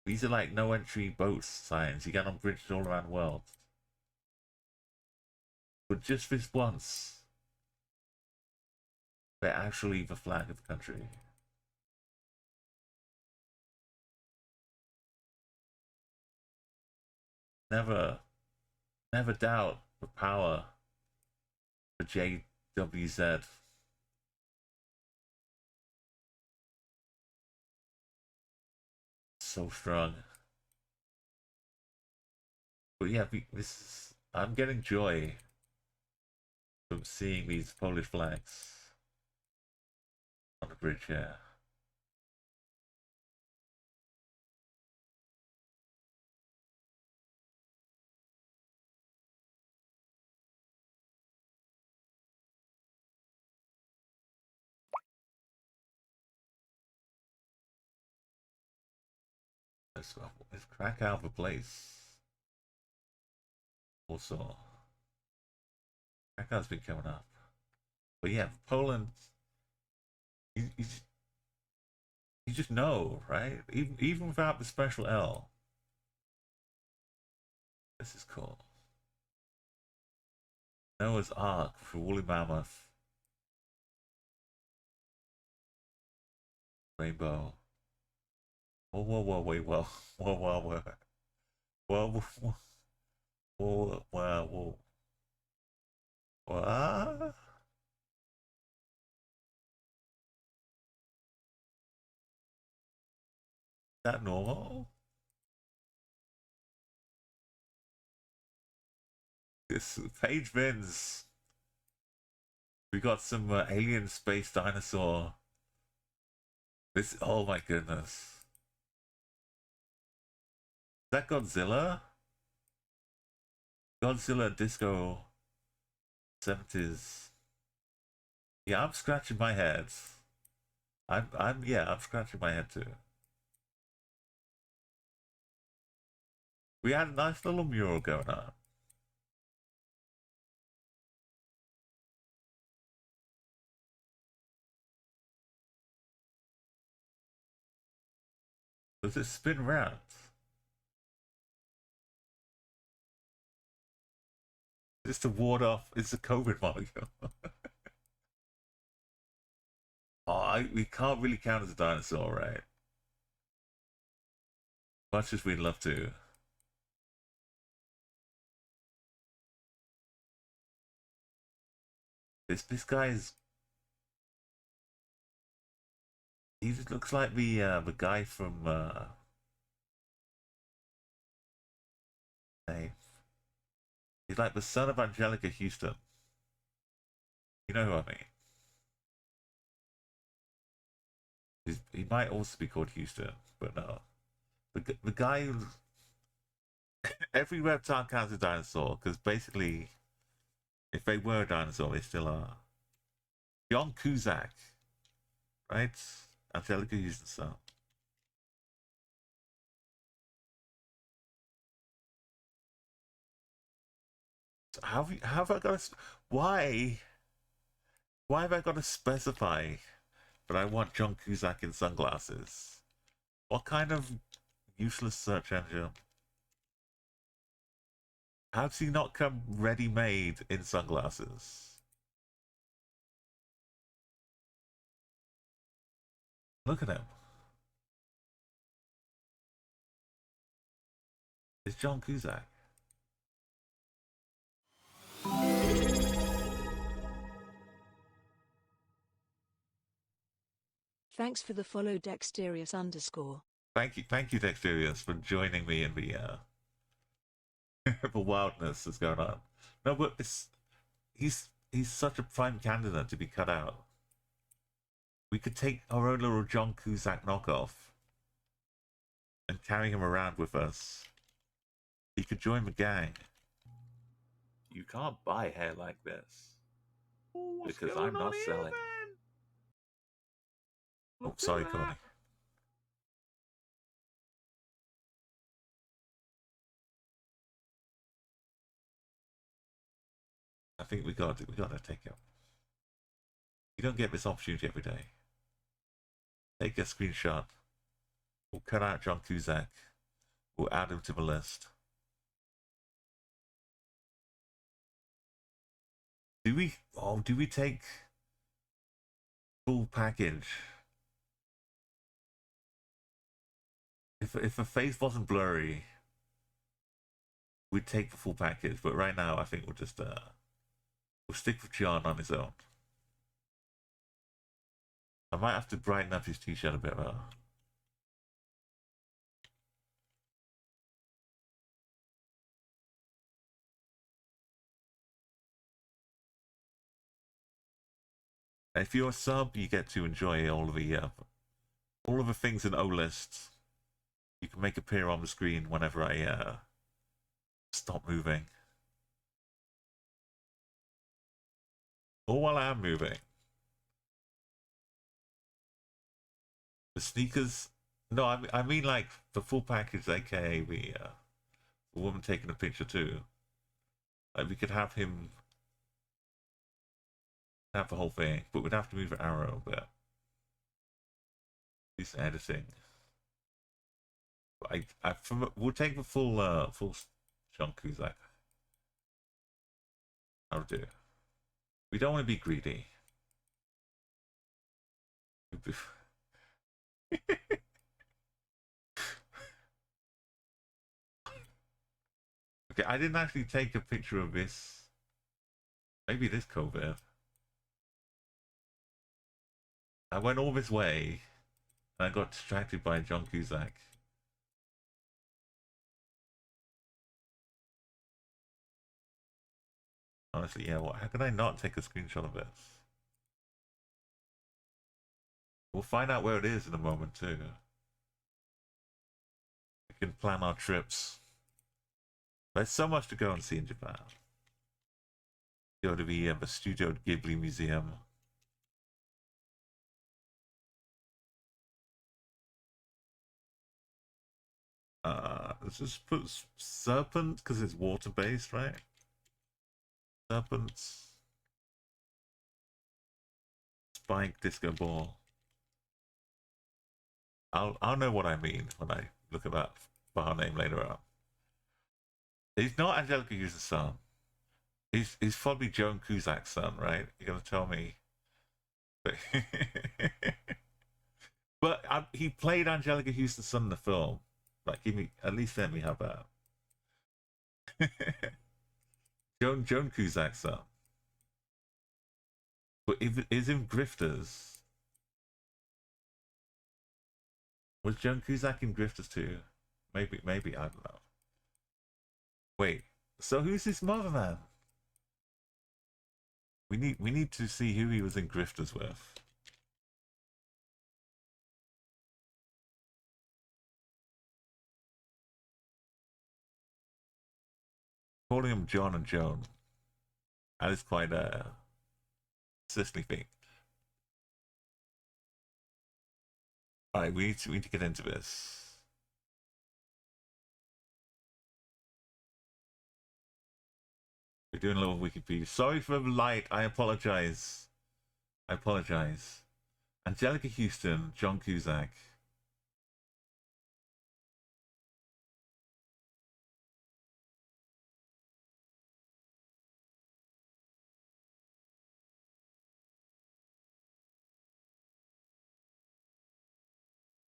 These are like no entry boat signs you get on bridges all around the world. But just this once, they're actually the flag of the country. Never doubt the power of JWZ. So strong. But yeah, I'm getting joy from seeing these Polish flags on the bridge here. Let's crack out the place. Also, Krakow's been coming up. But yeah, Poland, you just know, right? Even without the special L. This is cool. Noah's Ark for Woolly Mammoth. Rainbow. Whoa, wait, whoa. What? That normal? This page wins. We got some alien space dinosaur. This, oh my goodness. Is that Godzilla? Godzilla Disco 70s. Yeah, I'm scratching my head. I'm scratching my head too. We had a nice little mural going on. Does it spin round? Just to ward off, it's a COVID molecule. We can't really count as a dinosaur, right? Much as we'd love to. This guy is. He just looks like the guy from hey. He's like the son of Angelica Houston. You know who I mean? He might also be called Houston, but no. The guy who... Every reptile counts as a dinosaur, because basically, if they were a dinosaur, they still are. John Cusack, right? Angelica Houston son. How have I got to... Why have I got to specify that I want John Cusack in sunglasses? What kind of useless search engine? How does he not come ready-made in sunglasses? Look at him. It's John Cusack. Thanks for the follow, Dexterious _. Thank you, Dexterious, for joining me in the the wildness that's going on. No, but he's such a prime candidate to be cut out. We could take our own little John Cusack knockoff and carry him around with us. He could join the gang. You can't buy hair like this because I'm not selling. Oh, sorry, Connie. I think we gotta take it. You don't get this opportunity every day. Take a screenshot. We'll cut out John Cusack. We'll add him to the list. Do we take full package? If a face wasn't blurry, we'd take the full package. But right now, I think we'll just we'll stick with John on his own. I might have to brighten up his t-shirt a bit though. If you're a sub, you get to enjoy all of the things in olist. You can make appear on the screen whenever I stop moving, or while I am moving. The sneakers. No, I mean like the full package, aka the woman taking a picture too. Like we could have him have the whole thing, but we'd have to move the arrow a bit. Do some editing. We'll take the full John Cusack. I'll do. We don't want to be greedy. Okay, I didn't actually take a picture of this. Maybe this COVID. I went all this way, and I got distracted by John Cusack. Honestly, yeah, how could I not take a screenshot of this? We'll find out where it is in a moment, too. We can plan our trips. There's so much to go and see in Japan. Go to the Studio Ghibli Museum. Let's just put serpent, because it's water-based, right? Serpents. Spike disco ball. I'll know what I mean when I look at that bar name later on. He's not Angelica Houston's son. He's probably Joan Cusack's son, right? You're gonna tell me. But he played Angelica Houston's son in the film. Like, give me, at least let me have that. Joan Cusack's son. But is in Grifters. Was Joan Cusack in Grifters too? Maybe, I don't know. Wait, so who's his mother then? We need to see who he was in Grifters with. calling them John and Joan. That is quite a sisterly thing. Alright, we need to get into this. We're doing a little Wikipedia. Sorry for the light. I apologize. I apologize. Angelica Houston, John Cusack.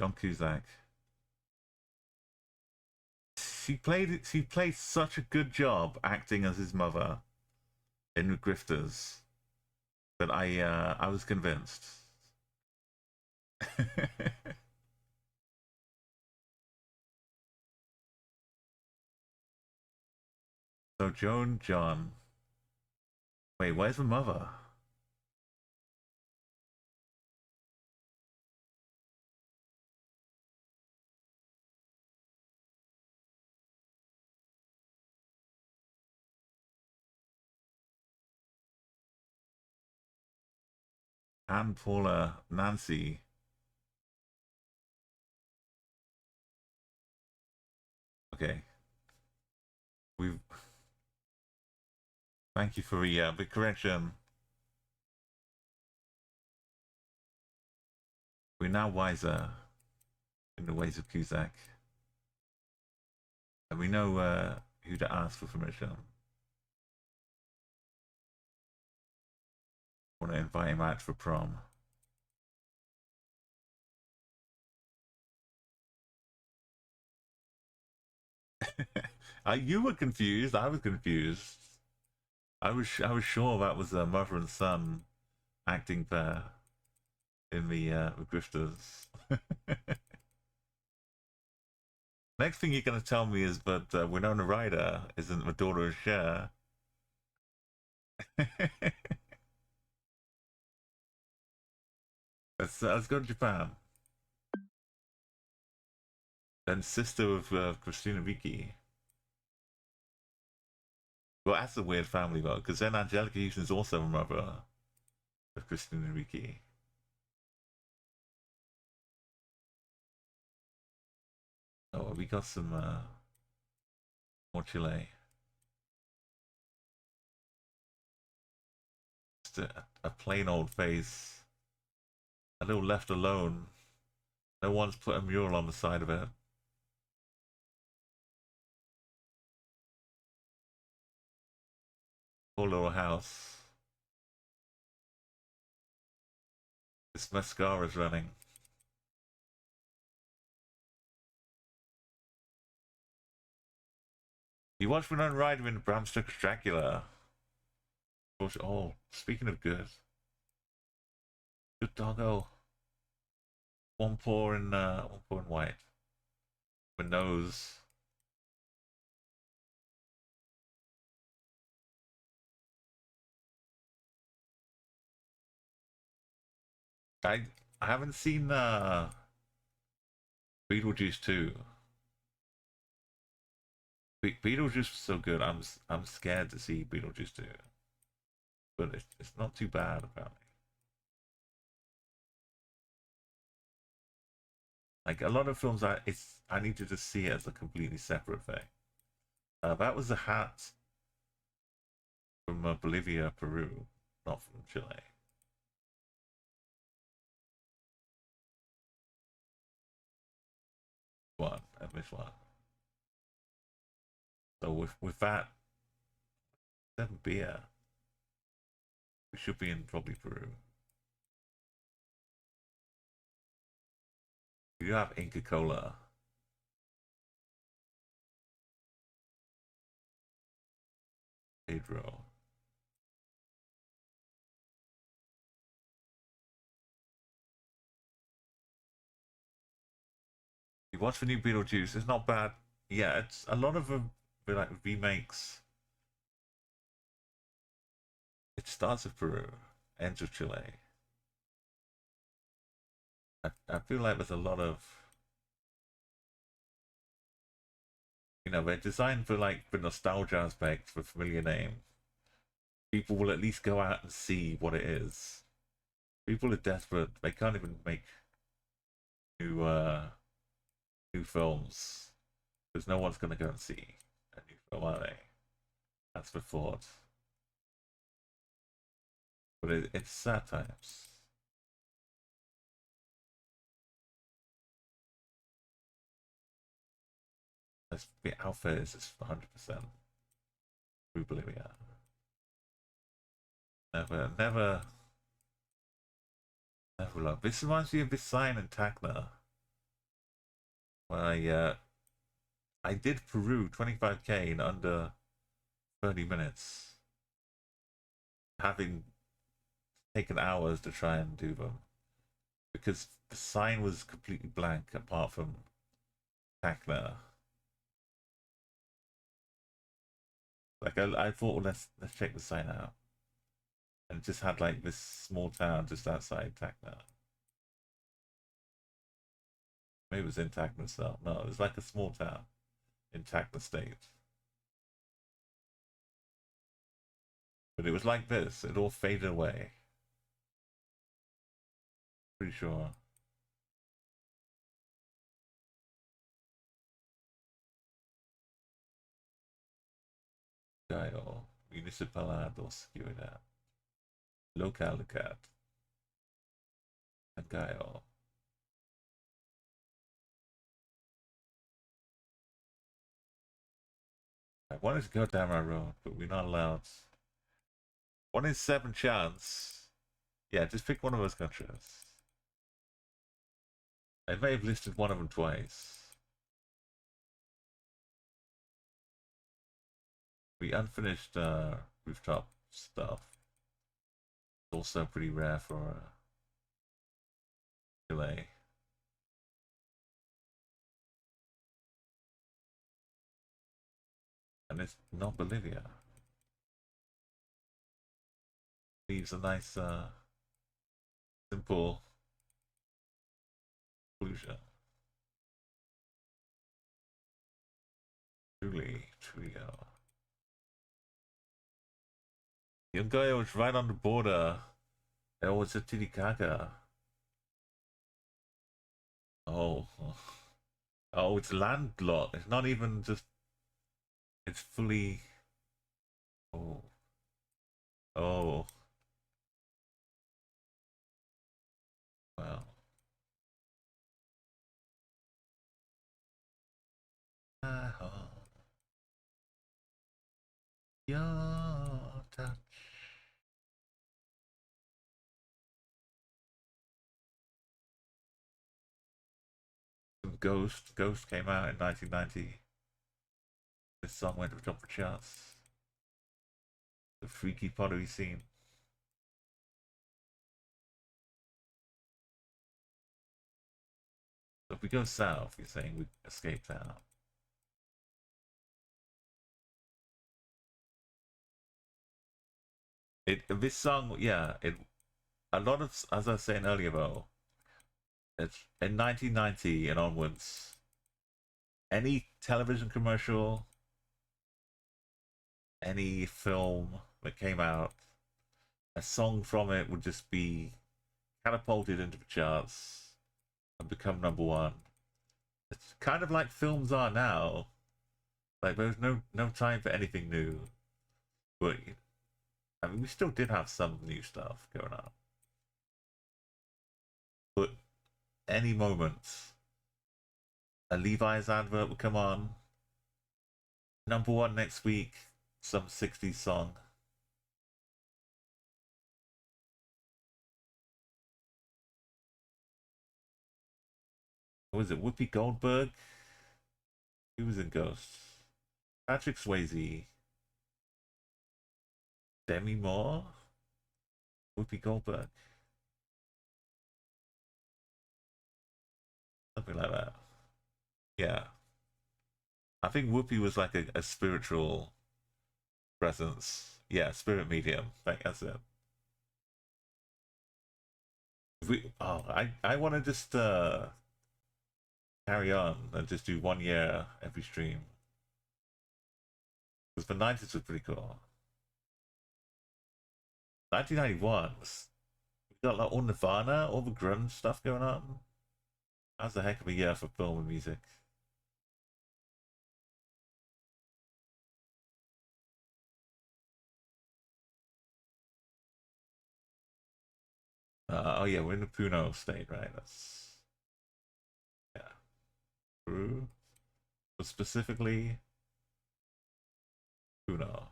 John Cusack. She played such a good job acting as his mother in The Grifters that I was convinced. So Joan, John. Wait, where's the mother? Anne, Paula, Nancy. Okay. We've. Thank you for the correction. We're now wiser in the ways of Cusack. And we know who to ask for permission. Want to invite him out for prom. You were confused. I was confused. I was sure that was a mother and son acting pair in the Grifters. Next thing you're going to tell me is that Winona Ryder isn't the daughter of Cher. Let's go to Japan. Then sister of Christina Ricci. Well, that's a weird family though, because then Angelica Houston is also a mother of Christina Ricci. Oh, we got some more Chile. Just a plain old face. A little left alone. No one's put a mural on the side of it. Poor little house. This mascara's running. You watched Winona Ryder in Bram Stoker's Dracula. Oh, speaking of good. Good doggo. One paw in white. With nose. I haven't seen Beetlejuice 2. Beetlejuice is so good. I'm scared to see Beetlejuice 2. But it's not too bad apparently. Like a lot of films, I need to just see it as a completely separate thing. That was a hat from Bolivia, Peru, not from Chile. One, I missed one. So with that 7 beer, we should be in probably Peru. You have Inca Cola. Pedro. You watch the new Beetlejuice, it's not bad. Yeah, it's a lot of them like remakes. It starts with Peru, ends with Chile. I feel like there's a lot of You know, they're designed for like the nostalgia aspect, for familiar name. People will at least go out and see what it is. People are desperate. They can't even make new new films because no one's gonna go and see a new film, are they? That's the thought. But it's sad times. The outfit is just 100% true Bolivia. Never love. This reminds me of this sign in Tacna. When I did Peru 25k in under 30 minutes, having taken hours to try and do them because the sign was completely blank apart from Tacna. Like I thought, well, let's check the sign out, and it just had like this small town just outside Tacna. Maybe it was in Tacna itself. No, it was like a small town in Tacna State. But it was like this. It all faded away. Pretty sure. Gaio, Municipalidad o Seguridad, Localidad, and Gaio. I wanted to go down my road, but we're not allowed. 1 in 7 chance. Yeah, just pick one of those countries. I may have listed one of them twice. The unfinished rooftop stuff is also pretty rare for Chile. And it's not Bolivia. Leaves a nice simple conclusion. Truly, trio. Young guy was right on the border. It was a Titicaca. Oh. Oh, it's landlocked. It's not even just... It's fully... Oh. Oh. Wow. Your touch. Ghost came out in 1990. This song went to the top of the charts. The freaky pottery scene. So if we go south, you're saying we escaped out. This song, yeah, a lot of, as I was saying earlier though, it's in 1990 and onwards, any television commercial, any film that came out, a song from it would just be catapulted into the charts and become #1. It's kind of like films are now. Like there's no time for anything new. But I mean, we still did have some new stuff going on. But any moment, a Levi's advert would come on. #1 next week, some 60s song. What was it? Whoopi Goldberg? He was in Ghost. Patrick Swayze. Demi Moore? Whoopi Goldberg? Something like that. Yeah. I think Whoopi was like a spiritual presence. Yeah, spirit medium. That's it. I want to just carry on and just do 1 year every stream. Because the 90s was pretty cool. 1991, we got like all Nirvana, all the grunge stuff going on. That was a heck of a year for film and music. Oh yeah, we're in the Puno state, right? That's yeah. Peru, but specifically Puno.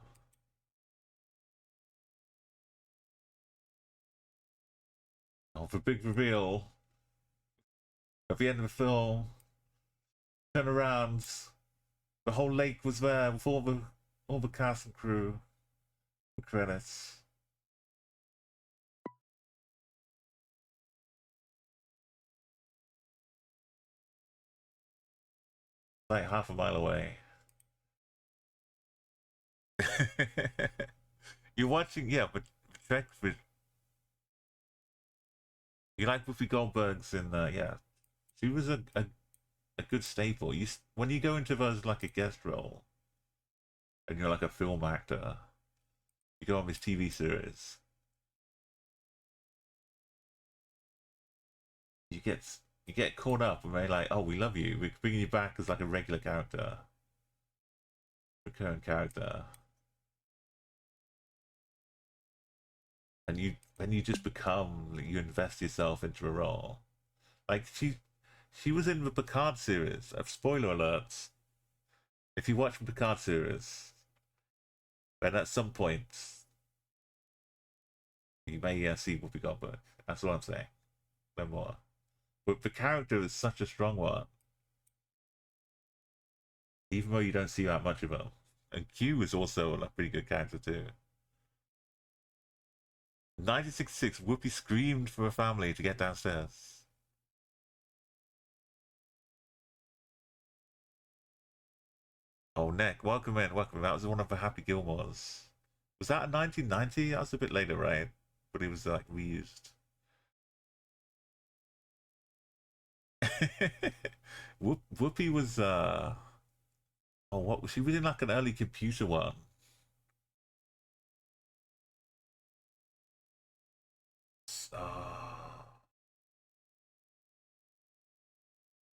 Oh, the big reveal at the end of the film. Turn around, the whole lake was there with all the cast and crew. The credits. Like half a mile away. You're watching, yeah, but check with. You like Whoopi Goldberg's in, yeah. She was a good staple. When you go into those like a guest role, and you're like a film actor, you go on this TV series. You get caught up and they're like, oh, we love you. We're bringing you back as like a regular character, recurrent character, and you just become, you invest yourself into a role. Like she was in the Picard series. Spoiler alerts. If you watch the Picard series, then at some point you may see Whoopi Goldberg. That's what I'm saying. No more. But the character is such a strong one, even though you don't see that much of him. And Q is also a pretty good character too. 1966, Whoopi screamed for her family to get downstairs. Oh, Nick, welcome in, welcome in. That was one of the Happy Gilmores. Was that in 1990? That was a bit later, right? But it was like reused. Whoopi was oh, what was she? Was in like an early computer one.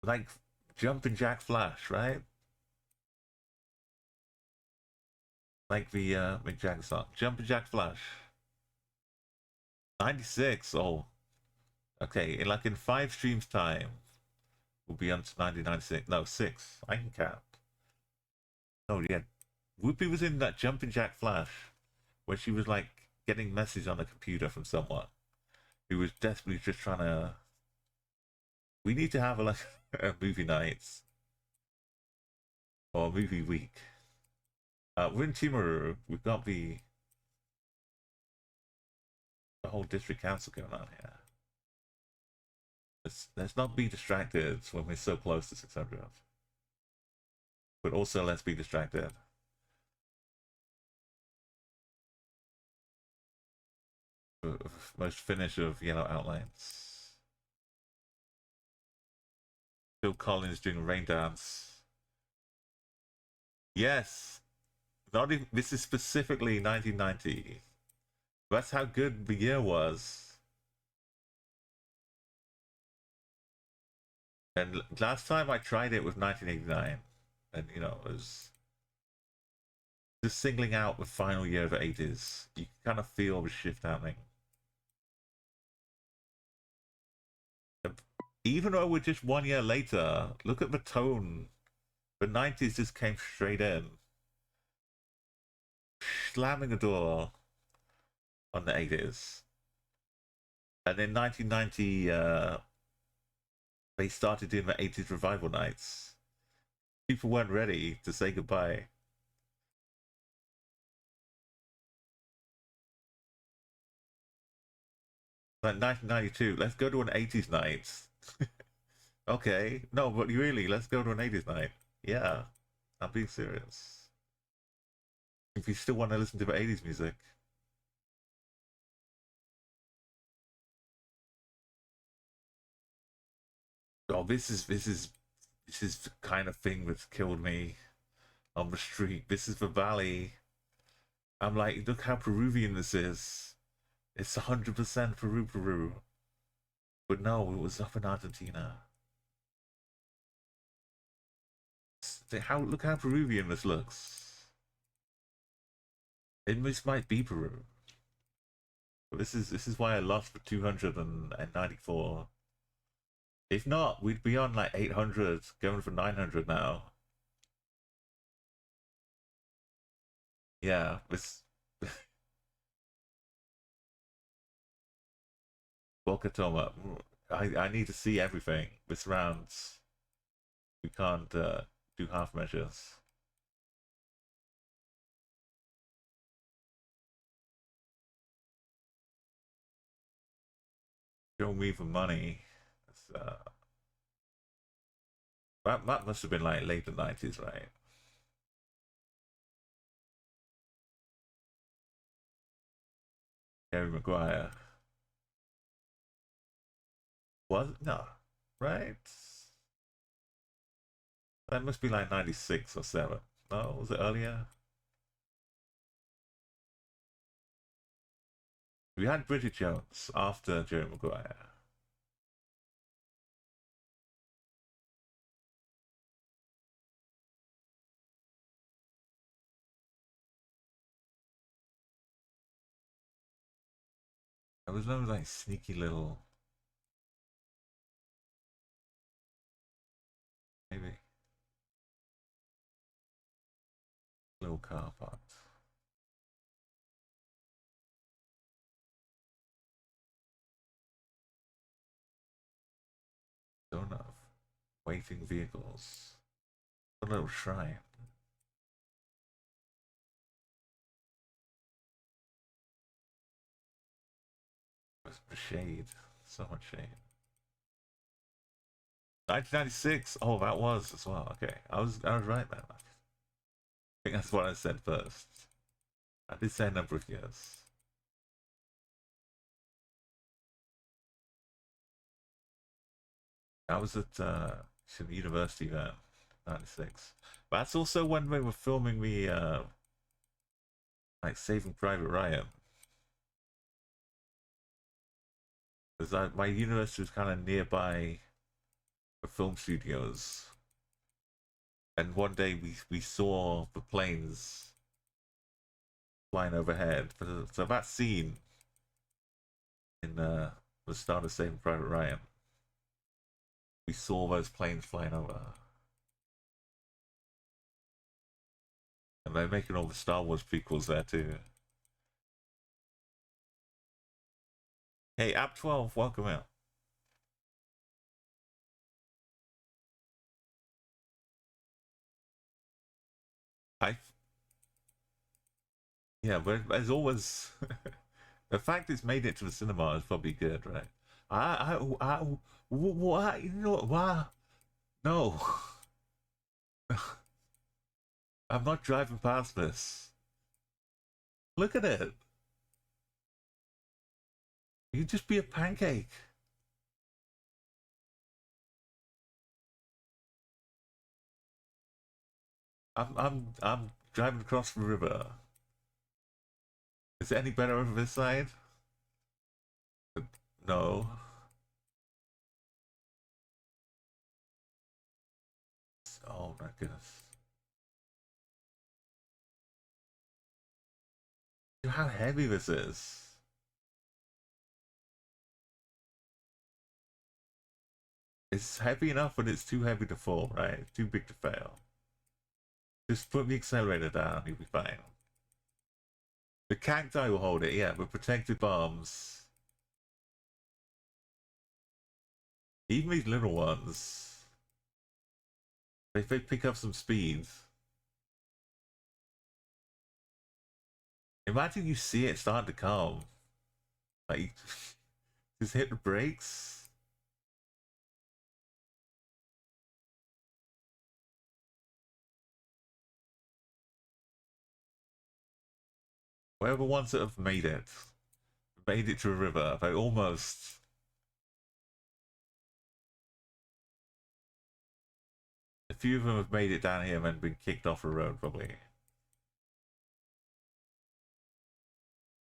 Like Jumpin' Jack Flash, right? Like the Mick Jagger song, Jumpin' Jack Flash. 96. Oh, okay. Like in 5 streams time, we'll be on to 1996. No, 6. I can count. Oh yeah, Whoopi was in that Jumpin' Jack Flash, where she was like getting message on a computer from someone who was desperately just trying to. We need to have a movie nights or a movie week. We're in Timaru. We've got the whole district council going on here. Let's not be distracted when we're so close to 600. But also let's be distracted. Most finish of Yellow Outlines. Phil Collins doing Rain Dance. Yes. Not even, this is specifically 1990. That's how good the year was. And last time I tried it was 1989. And, you know, it was just singling out the final year of the 80s. You kind of feel the shift happening. Even though we're just 1 year later, look at the tone. The 90s just came straight in. Slamming the door on the 80s. And in 1990, they started doing the 80s revival nights. People weren't ready to say goodbye. Like 1992, let's go to an 80s night. Okay, no, but really, let's go to an 80s night. Yeah, I'm being serious. If you still want to listen to the 80s music. Oh, this is the kind of thing that's killed me on the street. This is the valley. I'm like, look how Peruvian this is. It's 100% Peru. But no, it was up in Argentina. Look how Peruvian this looks. It might be Peru. But this is why I lost for 294. If not, we'd be on like 800, going for 900 now. Yeah, this Bokatoma. I need to see everything. This round, we can't do half measures. Show me the money. That must have been like late 90s, right? Harry Maguire. Was it? No, right? That must be like 96 or 7. No, was it earlier? We had Bridget Jones after Jerry Maguire. There was no like sneaky little, maybe little car parts. Don't know. Waiting vehicles. A little shrine. The shade. So much shade. 1996. Oh, that was as well. Okay, I was right then. I think that's what I said first. I did say a number of years. I was at university then, 96. But that's also when we were filming the like Saving Private Ryan. Because my university was kind of nearby the film studios, and one day we saw the planes flying overhead. So that scene in the start of Saving Private Ryan, we saw those planes flying over, and they're making all the Star Wars prequels there too. Hey, App 12, welcome out. Yeah, but there's always the fact it's made it to the cinema is probably good, right? What? You know what? No, I'm not driving past this. Look at it. You just be a pancake. I'm driving across the river. Is it any better over this side? No. Oh my goodness. Look how heavy this is. It's heavy enough, but it's too heavy to fall, right? Too big to fail. Just put the accelerator down, you'll be fine. The cacti will hold it, yeah, with protective bombs. Even these little ones, if they pick up some speed. Imagine you see it starting to come. Like, just hit the brakes. Whoever the ones that have made it to a river, they almost. few of them have made it down here and then been kicked off the road, probably.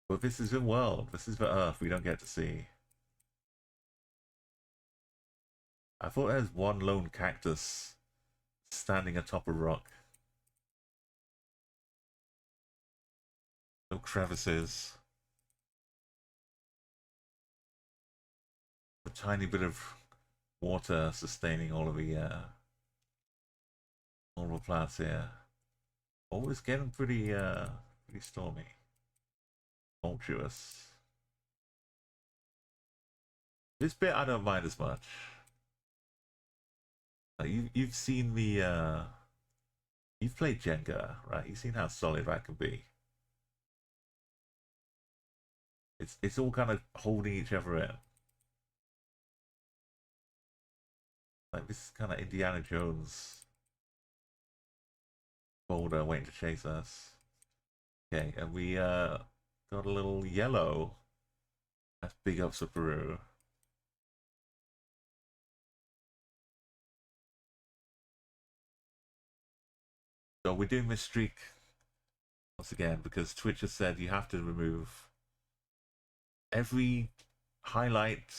But this is the world. This is the Earth we don't get to see. I thought there was one lone cactus standing atop a rock. No crevices. A tiny bit of water sustaining all of the plants here. Always getting pretty stormy. Tumultuous. This bit I don't mind as much. You've seen the you've played Jenga, right? You've seen how solid that can be. It's all kind of holding each other in. Like this is kind of Indiana Jones boulder waiting to chase us. Okay, and we got a little yellow. That's big ups for Peru. So we're doing this streak once again because Twitch has said you have to remove every highlight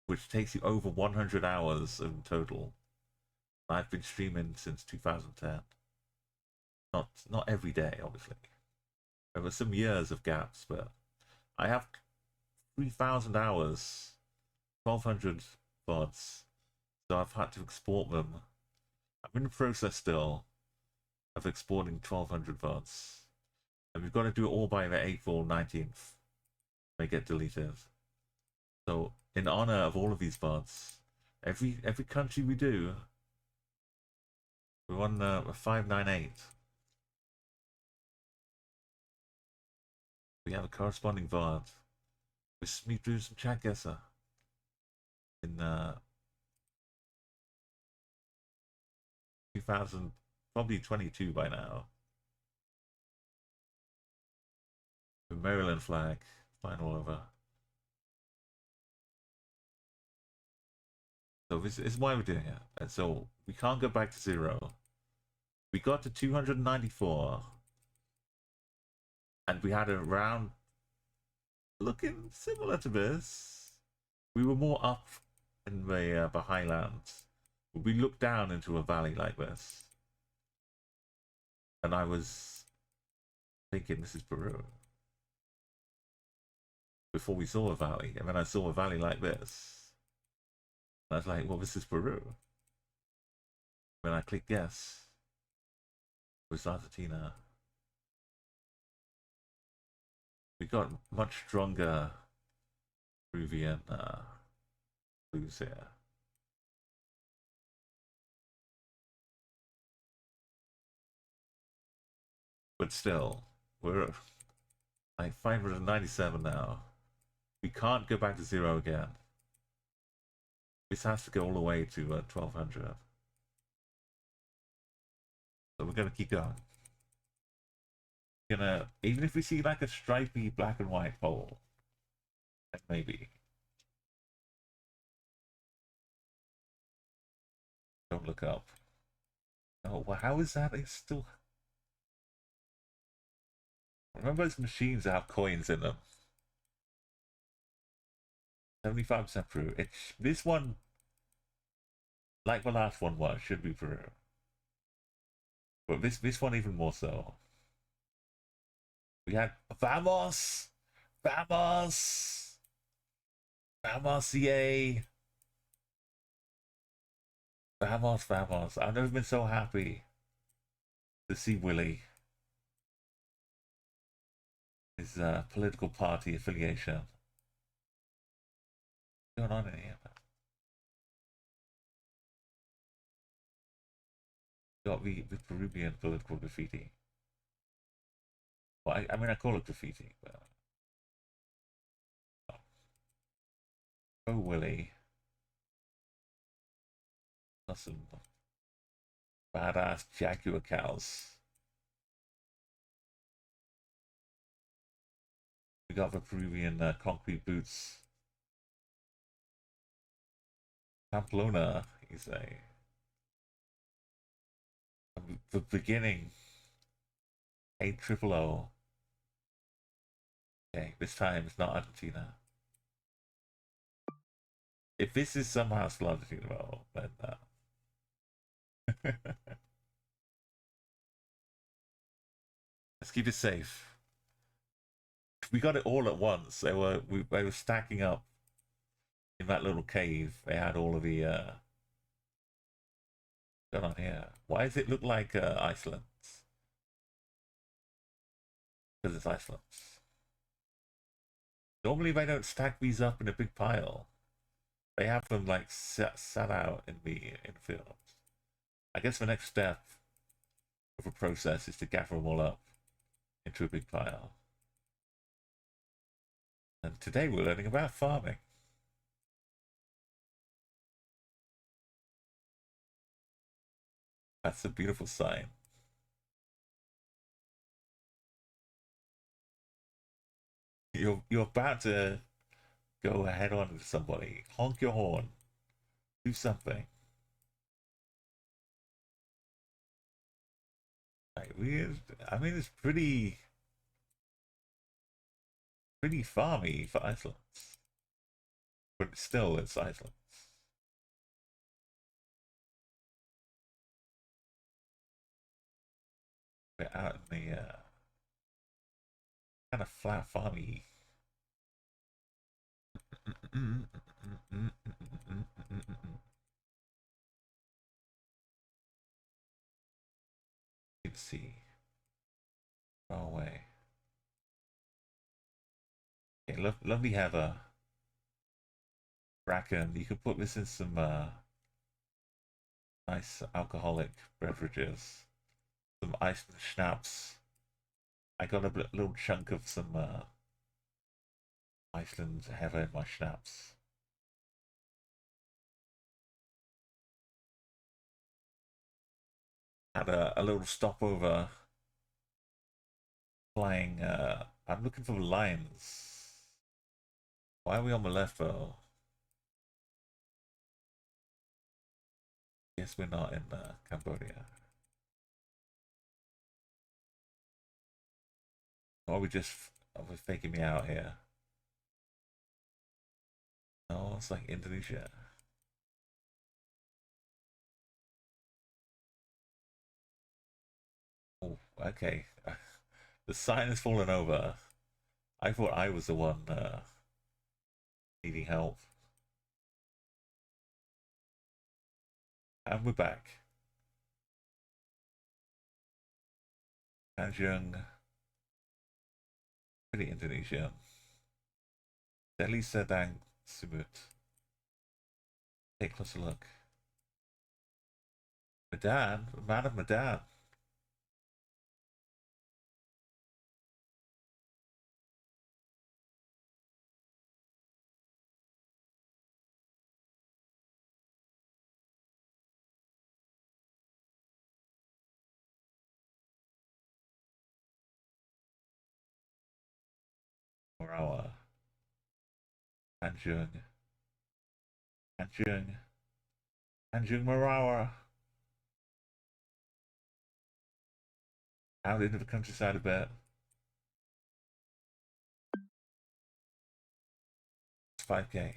which takes you over 100 hours in total. I've been streaming since 2010. Not every day, obviously. There were some years of gaps, but I have 3,000 hours, 1,200 VODs, so I've had to export them. I'm in the process still of exporting 1,200 VODs, and we've got to do it all by the April 19th. They get deleted. So, in honor of all of these VODs, every country we do, we're on 598. We have a corresponding VOD. We do some chat guesser in 2000, probably 22 by now. The Maryland flag, final over. So this is why we're doing it. And so we can't go back to 0. We got to 294. And we had a round looking similar to this. We were more up in the highlands. We looked down into a valley like this. And I was thinking this is Peru. Before we saw a valley. And then I saw a valley like this. I was like, well, this is Peru. When I clicked yes, it was Argentina. We got much stronger Peruvian clues here. But still, we're like 597 now. We can't go back to 0 again. This has to go all the way to 1,200. So we're gonna keep going. Even if we see like a stripy black and white pole, then maybe. Don't look up. Oh, well, how is that? It's still. Remember those machines that have coins in them? 75% Peru. This one, like the last one was, should be Peru. But this one even more so. We had Vamos! Vamos! Vamos, yay! Vamos, vamos. I've never been so happy to see Willie. His political party affiliation. What's going on in here? Got the Peruvian political graffiti. Well, I mean, I call it graffiti, but. Oh, Willie. Got some badass Jaguar cows. We got the Peruvian concrete boots. Pamplona, you say. the beginning. 800. Okay, this time it's not Argentina. If this is somehow still Argentina, well, then let's keep it safe. We got it all at once. They were stacking up in that little cave. They had all of the going on here. Why does it look like Iceland? Because it's Iceland. Normally they don't stack these up in a big pile. They have them like sat out in the field. I guess the next step of the process is to gather them all up into a big pile. And today we're learning about farming. That's a beautiful sign. You're about to go head on to somebody. Honk your horn. Do something. Like, weird. I mean, it's pretty farmy for Iceland. But still, it's Iceland. We're out in the kind of flat farmy. Let's see. Far away. Okay, lovely heather. Bracken. You could put this in some nice alcoholic beverages. Some Iceland schnapps. I got a little chunk of some Iceland heather in my schnapps. Had a little stopover flying. I'm looking for the lions. Why are we on the left though? Guess we're not in Cambodia. Or are we faking me out here? No, it's like Indonesia. Oh, okay. The sign has fallen over. I thought I was the one needing help. And we're back. Tanjung. Pretty Indonesian. Delhi Serdang Sumut. Take a closer look. Medan, man of Medan. Morawa. Tanjung. Tanjung. Tanjung Morawa. Out into the countryside a bit. It's 5K.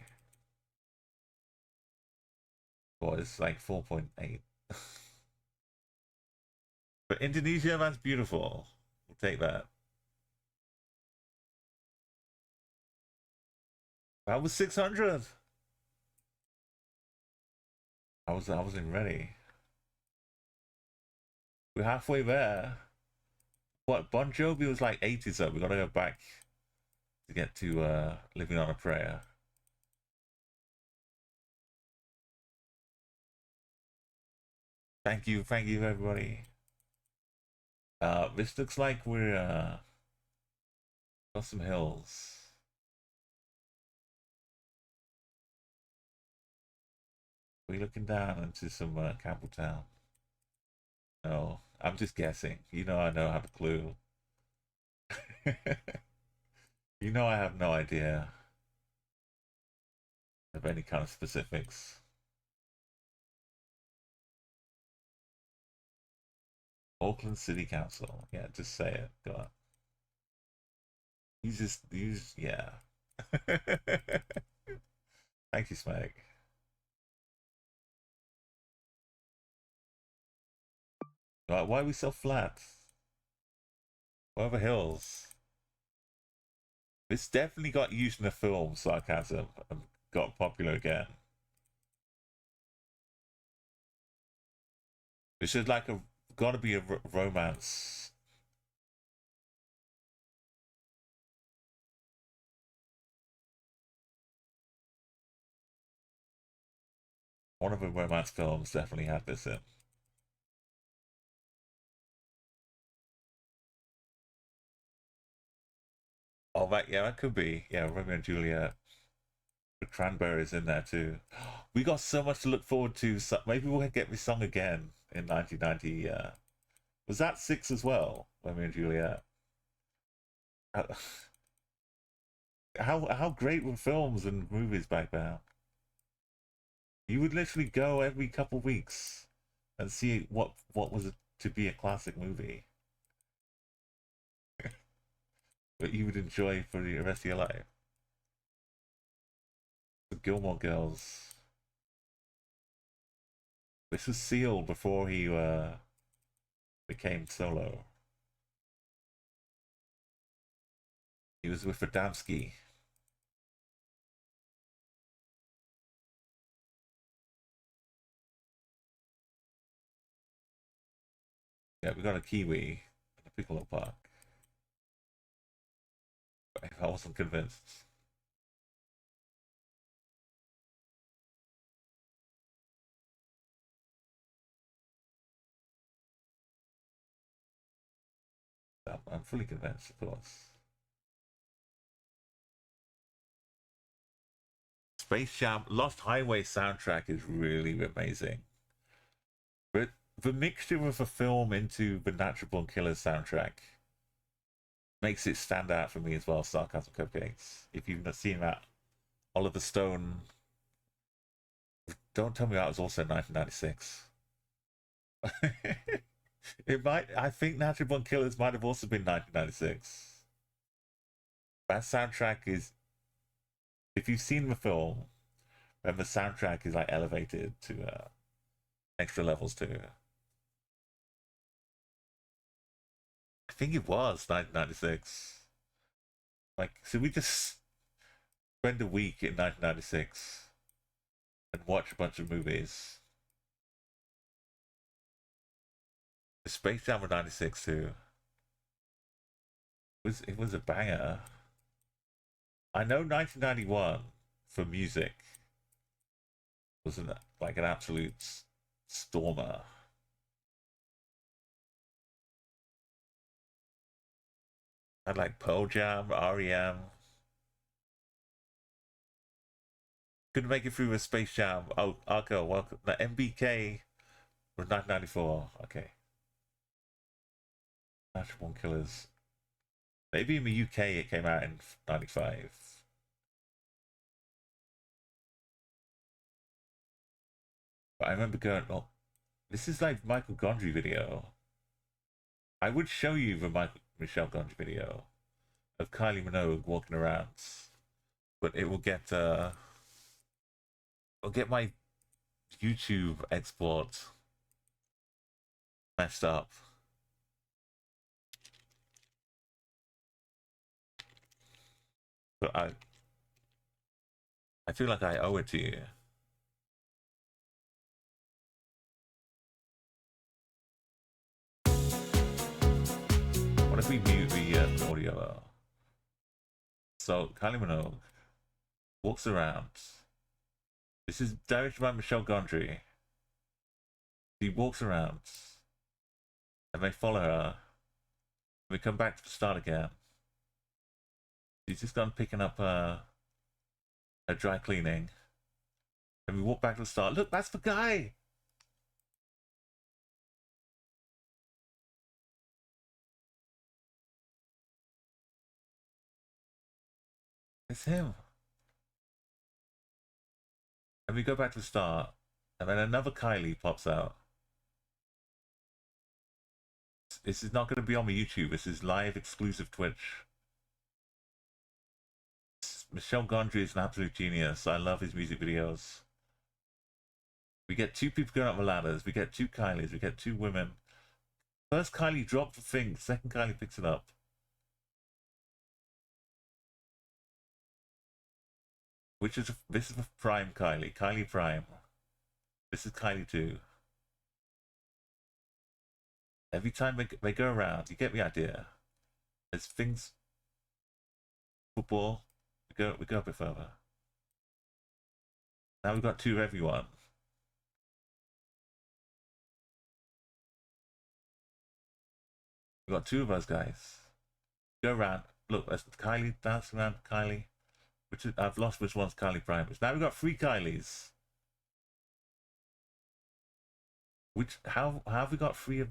Well, it's like 4.8. But Indonesia, that's beautiful. We'll take that. That was 600. I wasn't ready. We're halfway there. What, Bon Jovi was like 80, so we gotta go back to get to Living on a Prayer. Thank you everybody. This looks like we're got some hills. We're looking down into some Campbelltown. No, I'm just guessing. You know I know how to clue. You know I have no idea of any kind of specifics. Auckland City Council. Yeah, just say it. Go on. Yeah. Thank you, Smeg. Why are we so flat? Over hills. This definitely got used in the film, sarcasm, and got popular again. This is like gotta be a romance. One of the romance films definitely had this in. Oh, yeah, that could be. Yeah, Romeo and Juliet. The Cranberries in there too. We got so much to look forward to. So maybe we'll get this song again in 1990. Was that 6 as well? Romeo and Juliet. How how great were films and movies back then? You would literally go every couple weeks and see what was to be a classic movie that you would enjoy for the rest of your life. The Gilmore Girls. This was Seal before he became solo. He was with Adamski. Yeah, we got a Kiwi in the Piccolo Park. But I wasn't convinced. I'm fully convinced, of course. Space Jam Lost Highway soundtrack is really amazing. But the mixture of a film into the Natural Born Killers soundtrack makes it stand out for me as well. Sarcasm Cupcakes. If you've not seen that, Oliver Stone. Don't tell me that was also 1996. It might. I think Natural Born Killers might have also been 1996. That soundtrack is. If you've seen the film, then the soundtrack is like elevated to extra levels too. I think it was 1996. Like, so we just spend a week in 1996 and watch a bunch of movies. The Space Jam was 96 too. It was a banger. I know 1991 for music was like an absolute stormer. I had like Pearl Jam, REM. Couldn't make it through a Space Jam. Oh, Arco, welcome. The MBK was 1994. Okay. Natural Born Killers. Maybe in the UK it came out in 95. But I remember going, oh, this is like Michael Gondry video. I would show you the Michelle Gondry video of Kylie Minogue walking around, but it'll get my YouTube export messed up. But I feel like I owe it to you. What if we mute the audio? So Kylie Minogue walks around. This is directed by Michelle Gondry. She walks around, and they follow her. We come back to the start again. She's just gone picking up her dry cleaning, and we walk back to the start. Look, that's the guy. It's him. And we go back to the start, and then another Kylie pops out. This is not going to be on my YouTube. This is live exclusive Twitch. Michel Gondry is an absolute genius. I love his music videos. We get 2 people going up the ladders. We get 2 Kylies. We get 2 women. First Kylie drops the thing. Second Kylie picks it up. This is a Prime Kylie. Kylie Prime. This is Kylie 2. Every time they go around, you get the idea. There's things. Football. We go a bit further. Now we've got 2 of everyone. We've got 2 of us guys. Go around. Look, that's Kylie. Dance around Kylie. I've lost which one's Kylie Prime. Now we've got 3 Kylies. How have we got 3 of?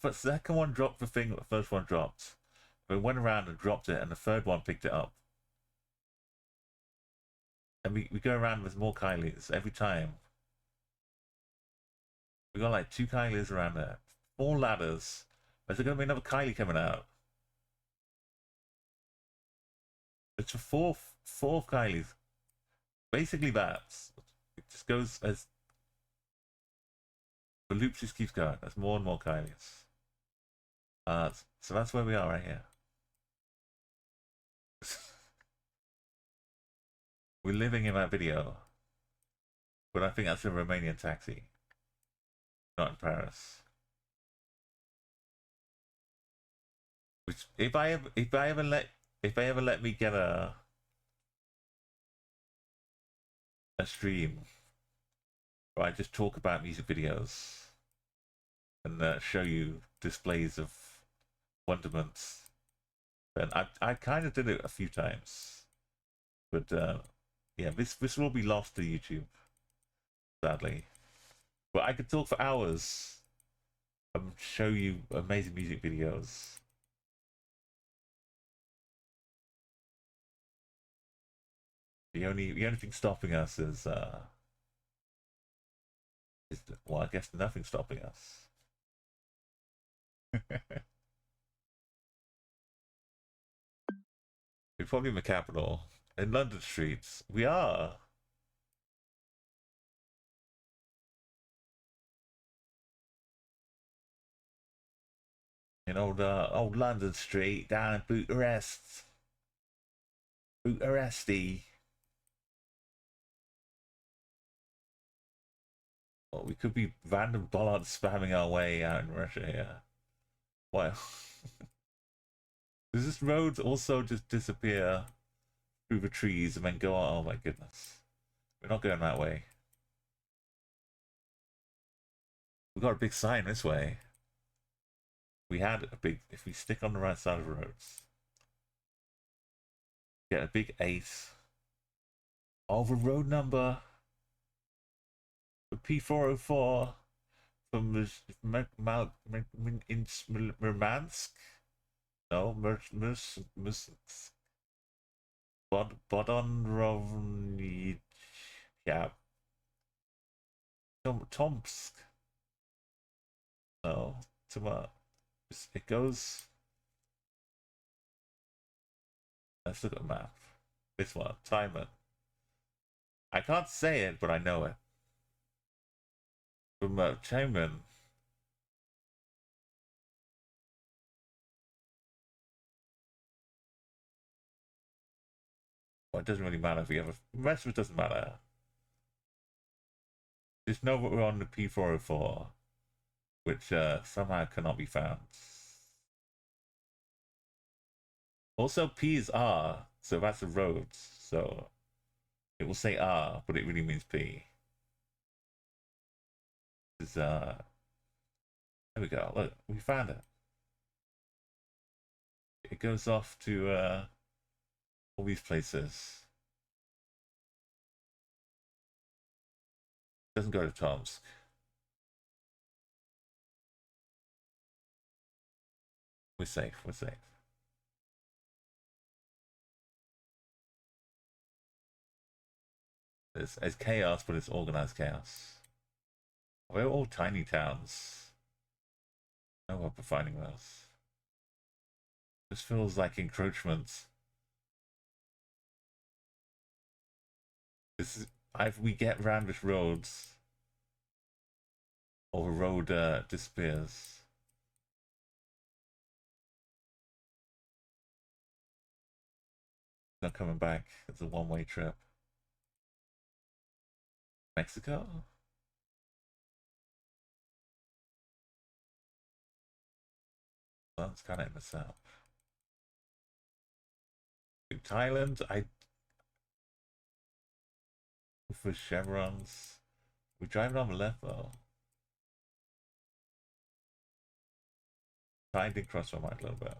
The second one dropped the thing that the first one dropped. We went around and dropped it, and the third one picked it up. And we go around with more Kylies every time. We got like 2 Kylies around there. 4 ladders. Is there going to be another Kylie coming out? It's a fourth Kylies. Basically that. It just goes as the loop just keeps going. There's more and more Kylies. So that's where we are right here. We're living in that video. But I think that's a Romanian taxi. Not in Paris. Which if I ever let me get a stream where I just talk about music videos and show you displays of wonderments, then I kind of did it a few times, but yeah, this will be lost to YouTube, sadly. But I could talk for hours and show you amazing music videos. The only thing stopping us is well, I guess nothing stopping us. We're probably in the capital, in London streets. We are. In old London Street down in Bucharest. Bucharesti. Well, we could be random bollards spamming our way out in Russia here. Well, does this road also just disappear through the trees and then go on? Oh my goodness. We're not going that way. We've got a big sign this way. We had a big, if we stick on the right side of the roads, get a big 8. Oh, the road number. The P404 from Murmansk. No, Bodonrovny. Yeah. Tomsk. No, it goes. Let's look at the map. This one, Timon. I can't say it, but I know it. From Timon. Well, it doesn't really matter if we have a. The rest of it doesn't matter. Just know that we're on the P404, which somehow cannot be found. Also, P is R, so that's a road. So it will say R, but it really means P. Is there we go. Look, we found it. It goes off to all these places. It doesn't go to Tomsk. We're safe. We're safe. It's chaos, but it's organized chaos. We're all tiny towns. No hope of finding those. This feels like encroachment. This is either we get around this roads or the road disappears. Not coming back. It's a one-way trip. Mexico? Well, that's kind of in the south. In Thailand, for chevrons. We're driving on the left though. I did cross my mind a little bit.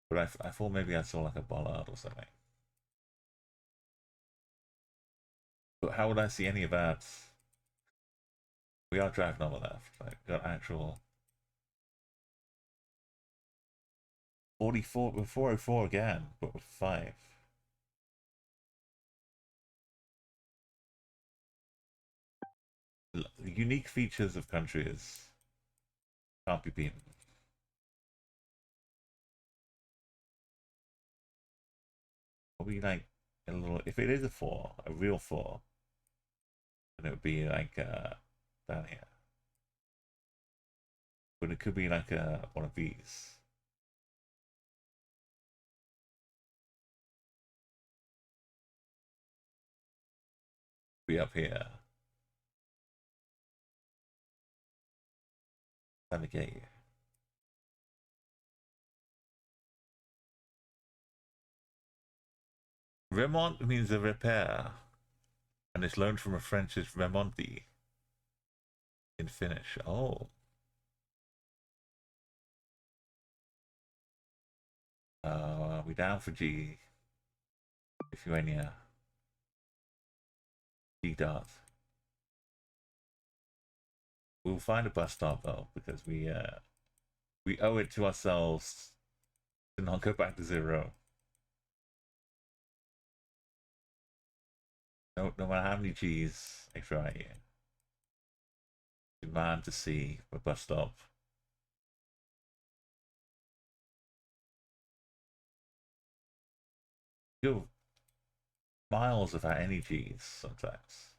But I thought maybe I saw like a bollard or something. But how would I see any of that? We are driving on the left. Like, got actual 44 with 404 again, but with 5. The unique features of countries can't be beaten. Probably like a little, if it is a 4, a real 4, then it would be like down here. But it could be like one of these. Be up here. Navigate. Remont means a repair, and it's loaned from a French's remonti in Finnish. Oh. We down for G. Lithuania. G dot. We'll find a bus stop though, because we owe it to ourselves to not go back to 0. No matter how many G's I throw at you. Demand to see a bus stop. Go miles without any G's sometimes.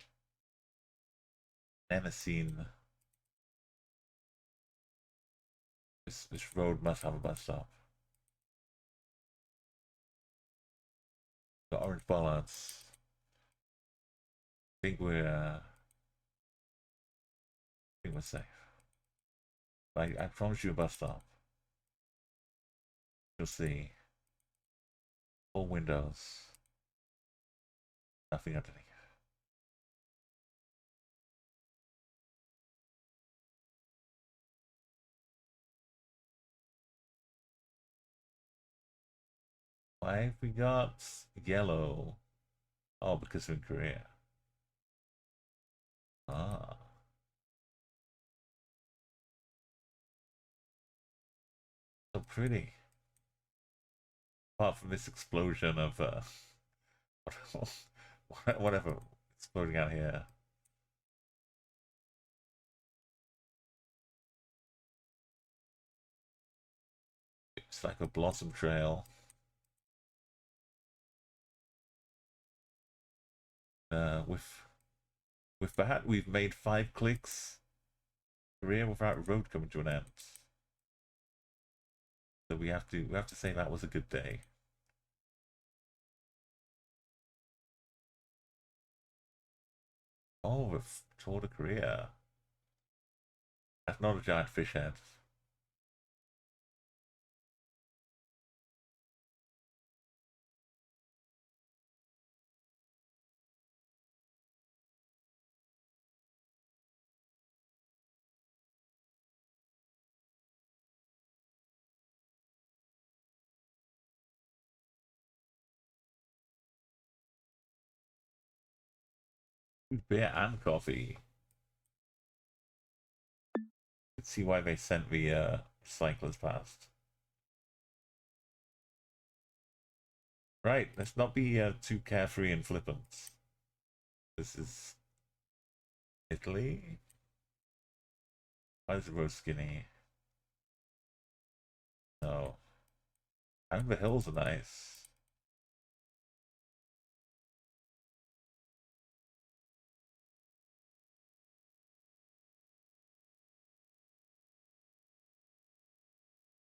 Never seen. This road must have a bus stop. The orange bollards. I think we're safe. I promise you a bus stop. You'll see. All windows. Nothing underneath. Why have we got yellow? Oh, because we're in Korea. Ah. So pretty. Apart from this explosion of whatever exploding out here. It's like a blossom trail. With that, we've made 5 clicks career without a road coming to an end. So we have to say that was a good day. Oh, we've toured a career. That's not a giant fish head. Beer and coffee. Let's see why they sent the cyclers past. Right, let's not be too carefree and flippant. This is Italy. Why is the road skinny? No. I think the hills are nice.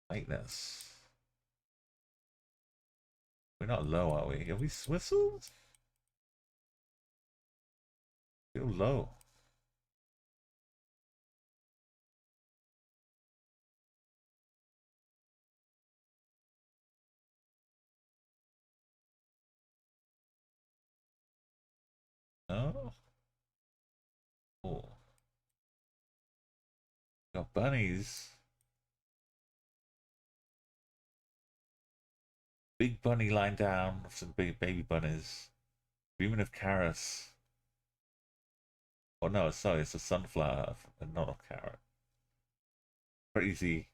Lightness. We're not low, are we? Are we whistled? Feel low. No? Oh. Got bunnies. Big bunny lying down with some big baby bunnies. Dreaming of carrots. Oh no, sorry, it's a sunflower and not a carrot. Crazy.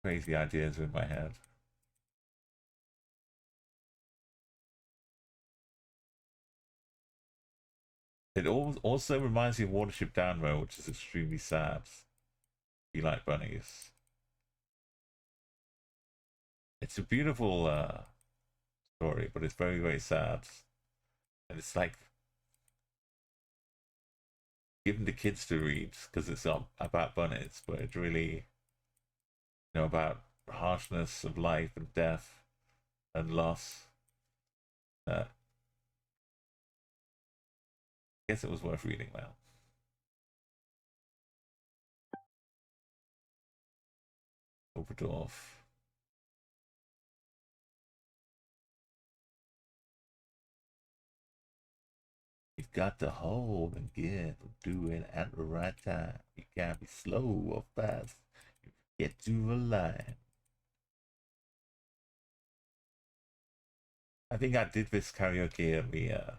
Crazy ideas in my head. It also reminds me of Watership Down Road, which is extremely sad. If you like bunnies. It's a beautiful story, but it's very, very sad. And it's like given to kids to read because it's not about bunnies, but it's really, about harshness of life and death and loss. I guess it was worth reading now. Oberdorf. You've got to hold and give and do it at the right time. You can't be slow or fast. You get to the line. I think I did this karaoke in the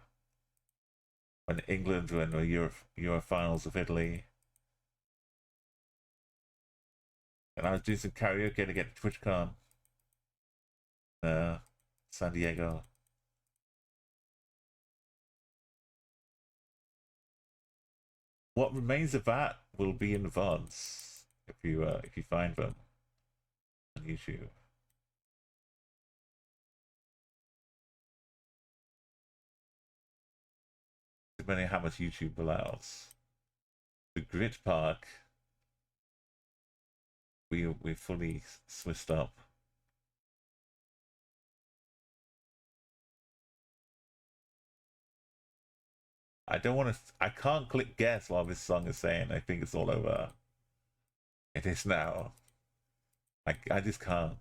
when England were in the Euro finals of Italy. And I was doing some karaoke to get to TwitchCon. San Diego. What remains of that will be in the VODs if you find them on YouTube. Depending on how much YouTube allows. The Grit Park, we fully switched up. I don't want to. I can't click guess while this song is saying. I think it's all over. It is now. I just can't.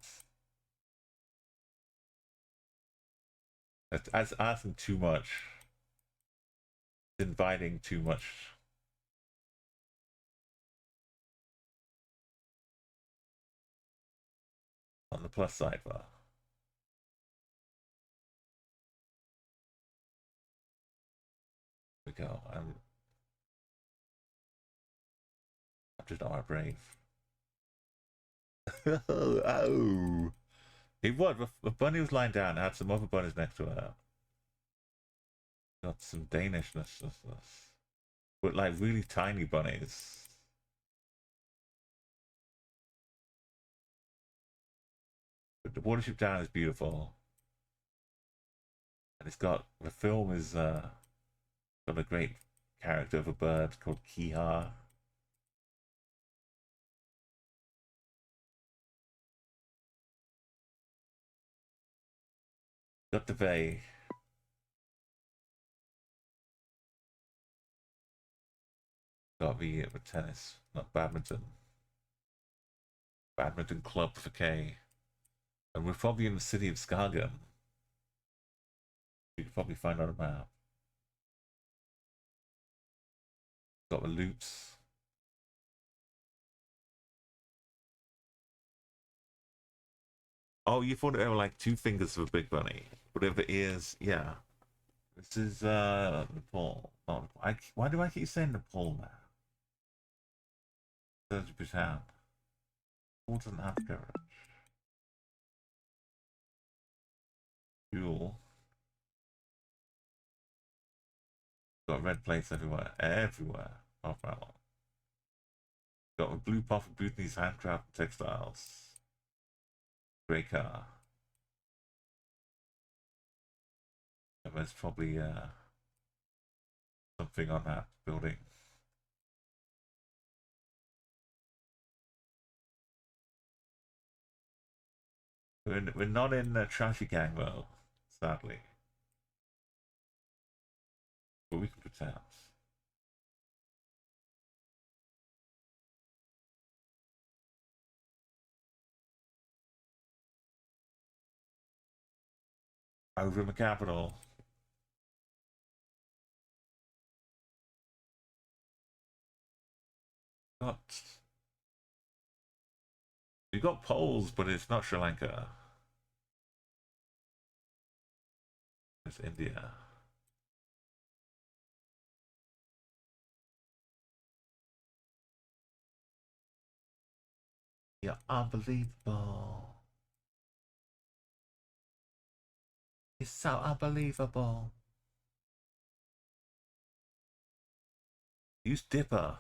That's asking too much. It's inviting too much. On the plus side bar. We go. I'm just not my brave. Oh. He was. The bunny was lying down. I had some other bunnies next to her. Got some Danishness. But like really tiny bunnies. But the Watership Down is beautiful. And it's got, the film is got a great character of a bird called Kiha. Got the Bay. Got the tennis, not badminton. Badminton club for K. And we're probably in the city of Skagen. You can probably find on a map. Got the loops. Oh, you thought there were like two fingers of a big bunny. Whatever it is, yeah. This is Nepal. Oh, why do I keep saying Nepal now? 30%. Nepal doesn't have courage. Fuel. Got red plates everywhere. Everywhere. Half hour. Got a blue puff of Bhutanese handcraft textiles. Grey car. And there's probably something on that building. We're not in the trashy gang though, sadly. But we can pretend. Over in the capital. You got Poles, but it's not Sri Lanka. It's India. You're unbelievable. It's so unbelievable. Use dipper.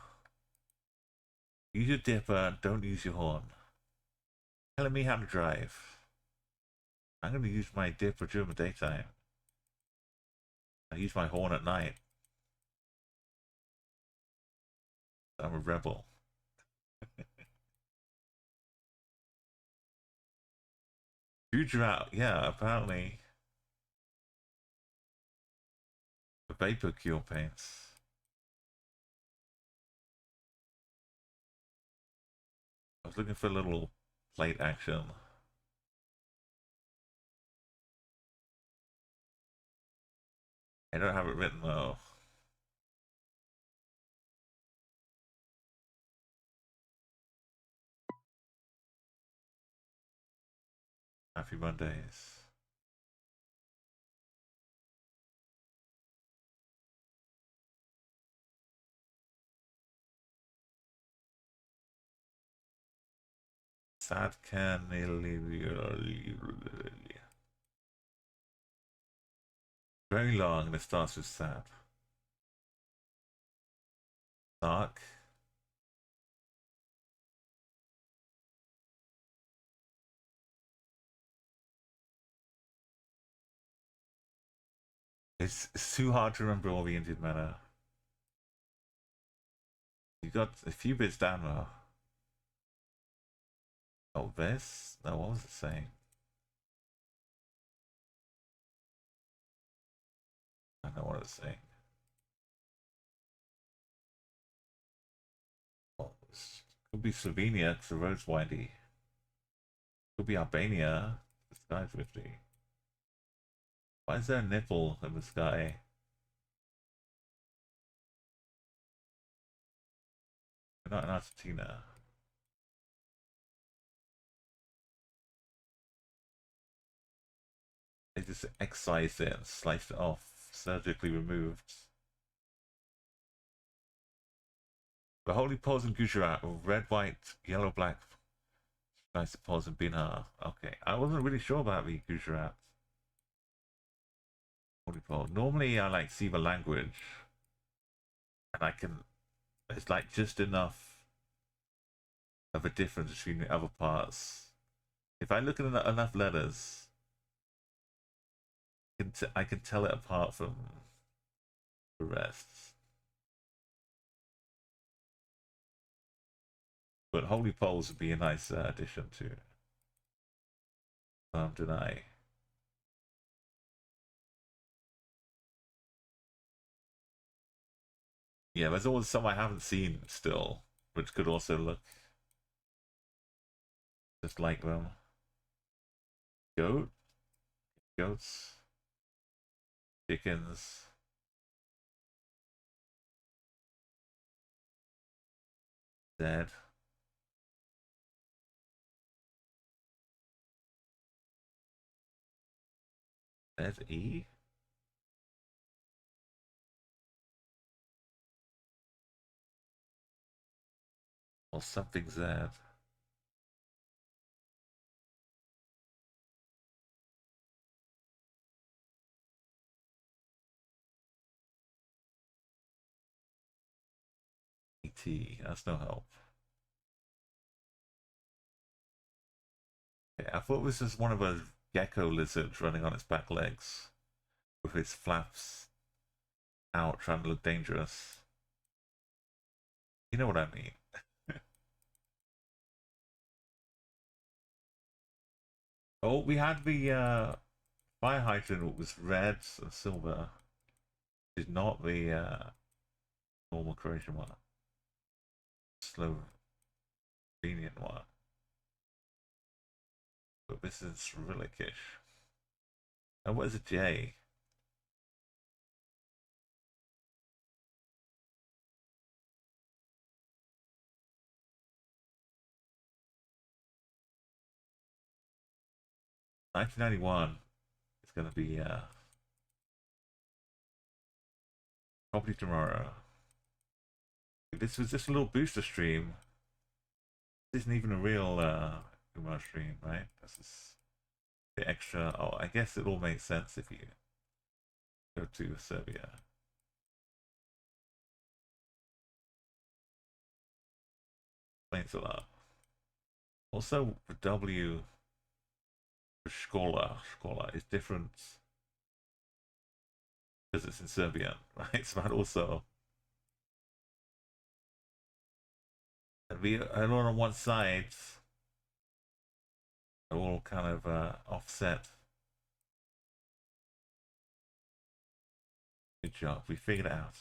Use your dipper, don't use your horn. Telling me how to drive. I'm going to use my dipper during the daytime. I use my horn at night. I'm a rebel. Gujarat, yeah, apparently. The vapor cure paints. I was looking for a little plate action. I don't have it written though. Happy Mondays. Sad can very long and it starts with sad. Dark. It's too hard to remember all the Indian mana. You got a few bits down though. Oh, this? No, what was it saying? I know what it's saying. Oh, this could be Slovenia because the road's windy. Could be Albania. The sky's 50. Why is there a nipple in the sky? We're not in Argentina. They just excised it and sliced it off, surgically removed. The holy pose in Gujarat, red, white, yellow, black. Nice pose in Bihar. Okay, I wasn't really sure about the Gujarat. Holy pose. Normally, I like see the language, and I can. It's like just enough of a difference between the other parts. If I look at enough letters, I can tell it apart from the rest. But holy poles would be a nice addition to Deny. Yeah, there's always some I haven't seen still, which could also look just like them. Goat? Goats? Chickens? Dead? There's E? Or something Z? ET, that's no help. Yeah, I thought this was one of those gecko lizards running on its back legs with its flaps out trying to look dangerous. You know what I mean? Oh, we had the fire hydrant that was red and silver. It's not the normal Croatian one. Slovenian one. But this is Cyrillic-ish. And what is a J? $19.91 is going to be probably tomorrow. This was just a little booster stream. This isn't even a real Umar stream, right? This is the extra. Oh, I guess it all makes sense if you go to Serbia. Explains a lot. Also, the W for Škola is different because it's in Serbian, right? So that also. I know on one side, they're all kind of offset. Good job, we figured it out.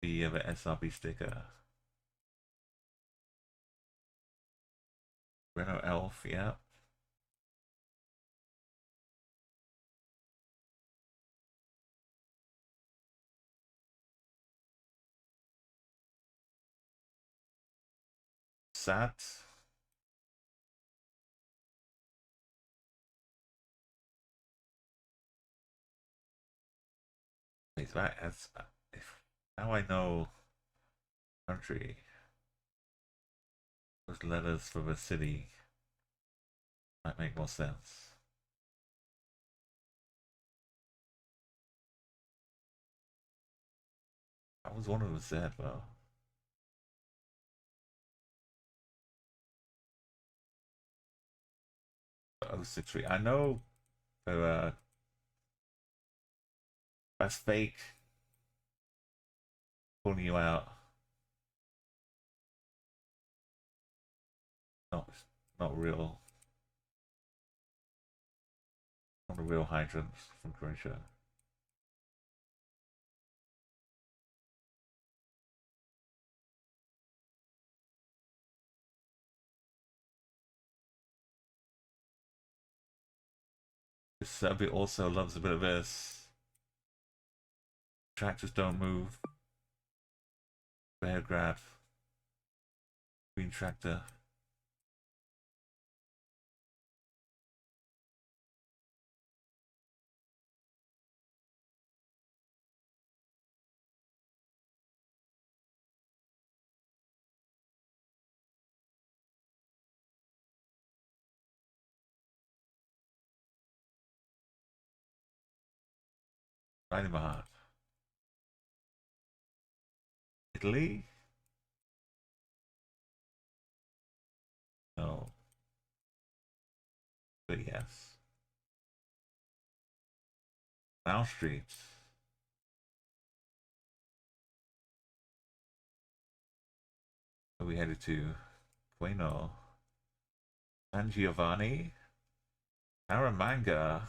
The SRB sticker. Renault Elf, yeah. Sat. Is that as if now I know country. Those letters for the city might make more sense. I was one of them said though. Oh, 6-3. I know that's fake. Pulling you out. Not real. Not a real hydrant from Croatia. Serbia also loves a bit of this. Tractors don't move. Bear grab. Green tractor. Right in my heart. Italy? No. But yes. Mount Street. So we headed to Queno. San Giovanni. Aramanga.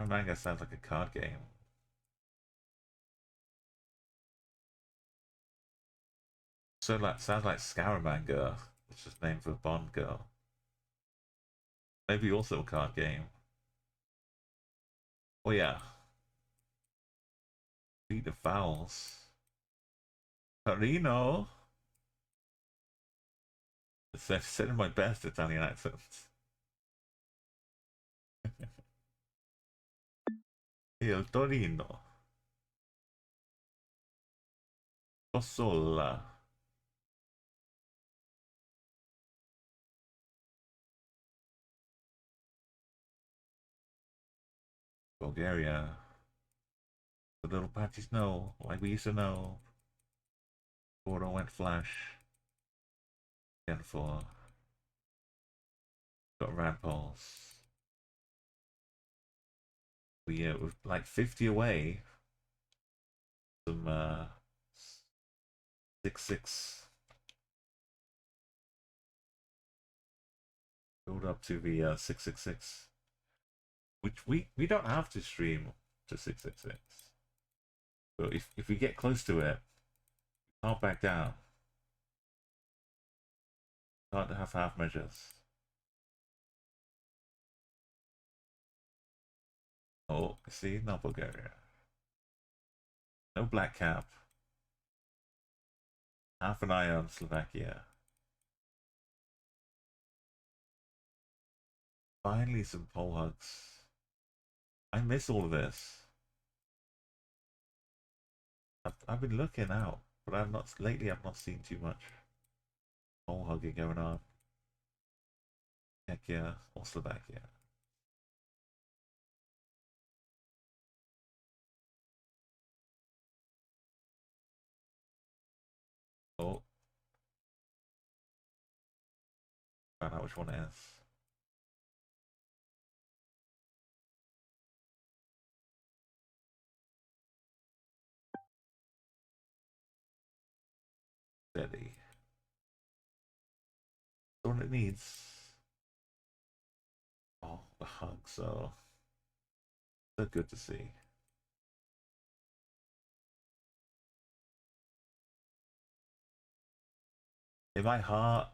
Aramanga sounds like a card game. So like sounds like Scaramanga, which is named for Bond girl. Maybe also a card game. Oh yeah. Beat the fouls. Torino. Said in my best Italian accent. Il Torino. Ossola. Bulgaria. The little patchy snow, like we used to know. Before it all went flash. Gen 4. Got rad poles. We're like 50 away. Some 6-6. Build up to the 666. Which we don't have to stream to 666. But if we get close to it, we can't back down. Can't have half measures. Oh, see, no Bulgaria. No black cap. Half an eye on Slovakia. Finally some pole hugs. I miss all of this. I've been looking out, but I've not seen too much pole hugging going on. Czechia or Slovakia. Oh. Found out which one it is. Steady. The one it needs. Oh, the hug, so good to see. In my heart,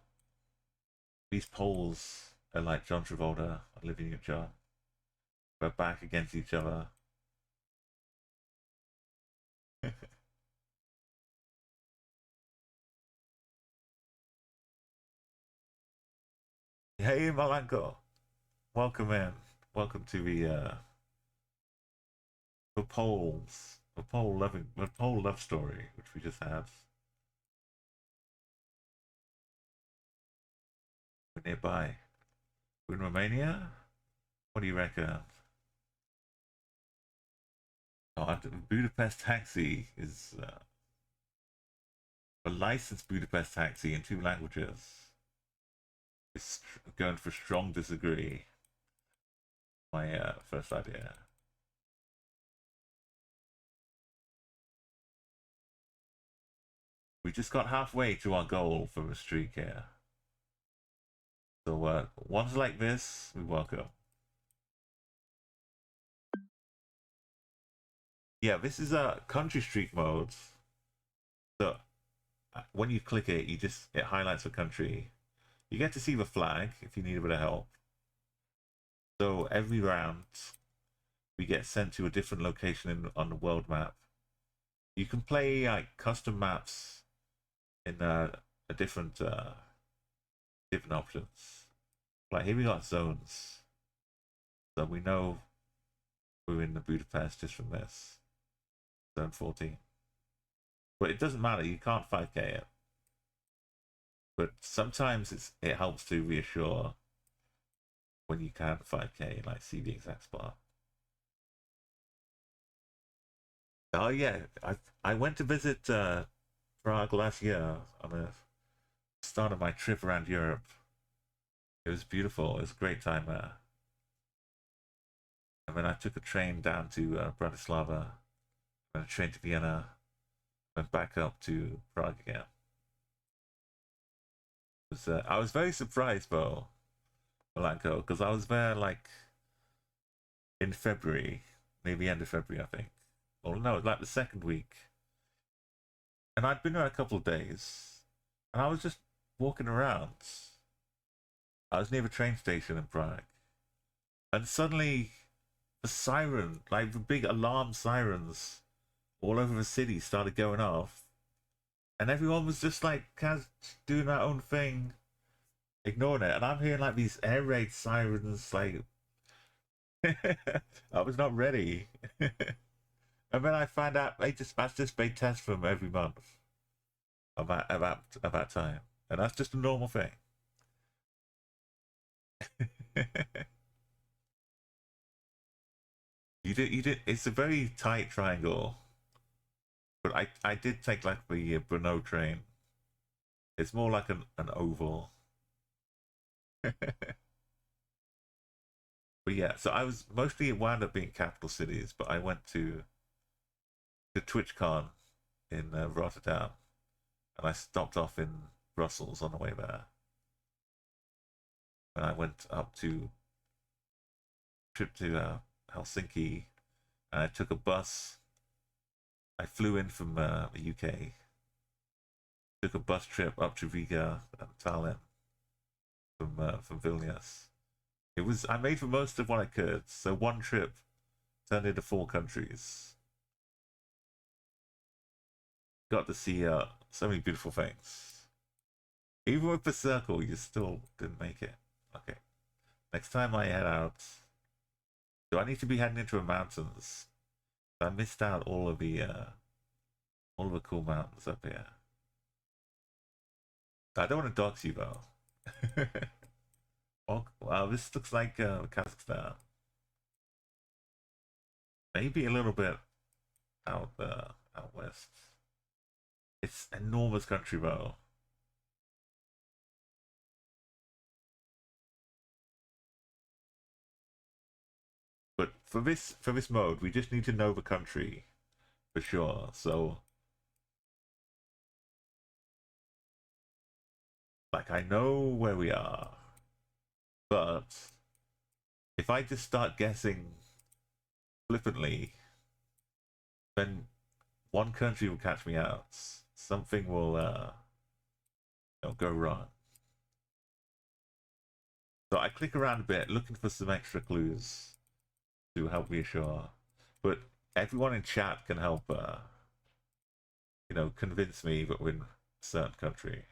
these poles are like John Travolta and Olivia Newton-John. We're back against each other. Hey Malanko, welcome in. Welcome to the poles, the pole love story, which we just had. We're nearby. We're in Romania. What do you reckon? Oh, Budapest taxi is a licensed Budapest taxi in 2 languages. It's going for strong disagree. My first idea. We just got halfway to our goal for a streak here. So ones like this, we welcome. Yeah, this is a country streak mode. So when you click it, it highlights the country. You get to see the flag if you need a bit of help. So every round, we get sent to a different location on the world map. You can play like custom maps in a different options. Like here we got zones, so we know we're in the Budapest just from this zone 14. But it doesn't matter; you can't 5K it. But sometimes it helps to reassure when you can't 5K, like see the exact spot. Oh yeah, I went to visit Prague last year on the start of my trip around Europe. It was beautiful. It was a great time there. And then I took a train down to Bratislava, then a train to Vienna, and back up to Prague again. I was very surprised though, Malanko, because I was there like in February, maybe end of February, I think. Or no, like the second week. And I'd been there a couple of days, and I was just walking around. I was near the train station in Prague, and suddenly the siren, like the big alarm sirens all over the city started going off, and everyone was just like doing their own thing, ignoring it. And I'm hearing like these air raid sirens, like I was not ready. And then I find out that's just they test them every month about time, and that's just a normal thing. You did. It's a very tight triangle. But I did take like the Brno train. It's more like an oval. But yeah, so I was mostly it wound up being capital cities, but I went to TwitchCon in Rotterdam, and I stopped off in Brussels on the way there. And I went up to trip to Helsinki, and I took a bus. I flew in from the UK, took a bus trip up to Riga and Tallinn from Vilnius. It was I made the most of what I could. So one trip turned into 4 countries. Got to see so many beautiful things. Even with the circle, you still didn't make it. Okay. Next time I head out, do I need to be heading into the mountains? I missed out all of the cool mountains up here. I don't want to dox you though. Oh, wow, this looks like Kazakhstan. Maybe a little bit out west. It's enormous country though. But for this mode, we just need to know the country for sure. So like I know where we are. But if I just start guessing flippantly, then one country will catch me out. Something will go wrong. So I click around a bit, looking for some extra clues to help reassure. But everyone in chat can help, convince me that we're in a certain country.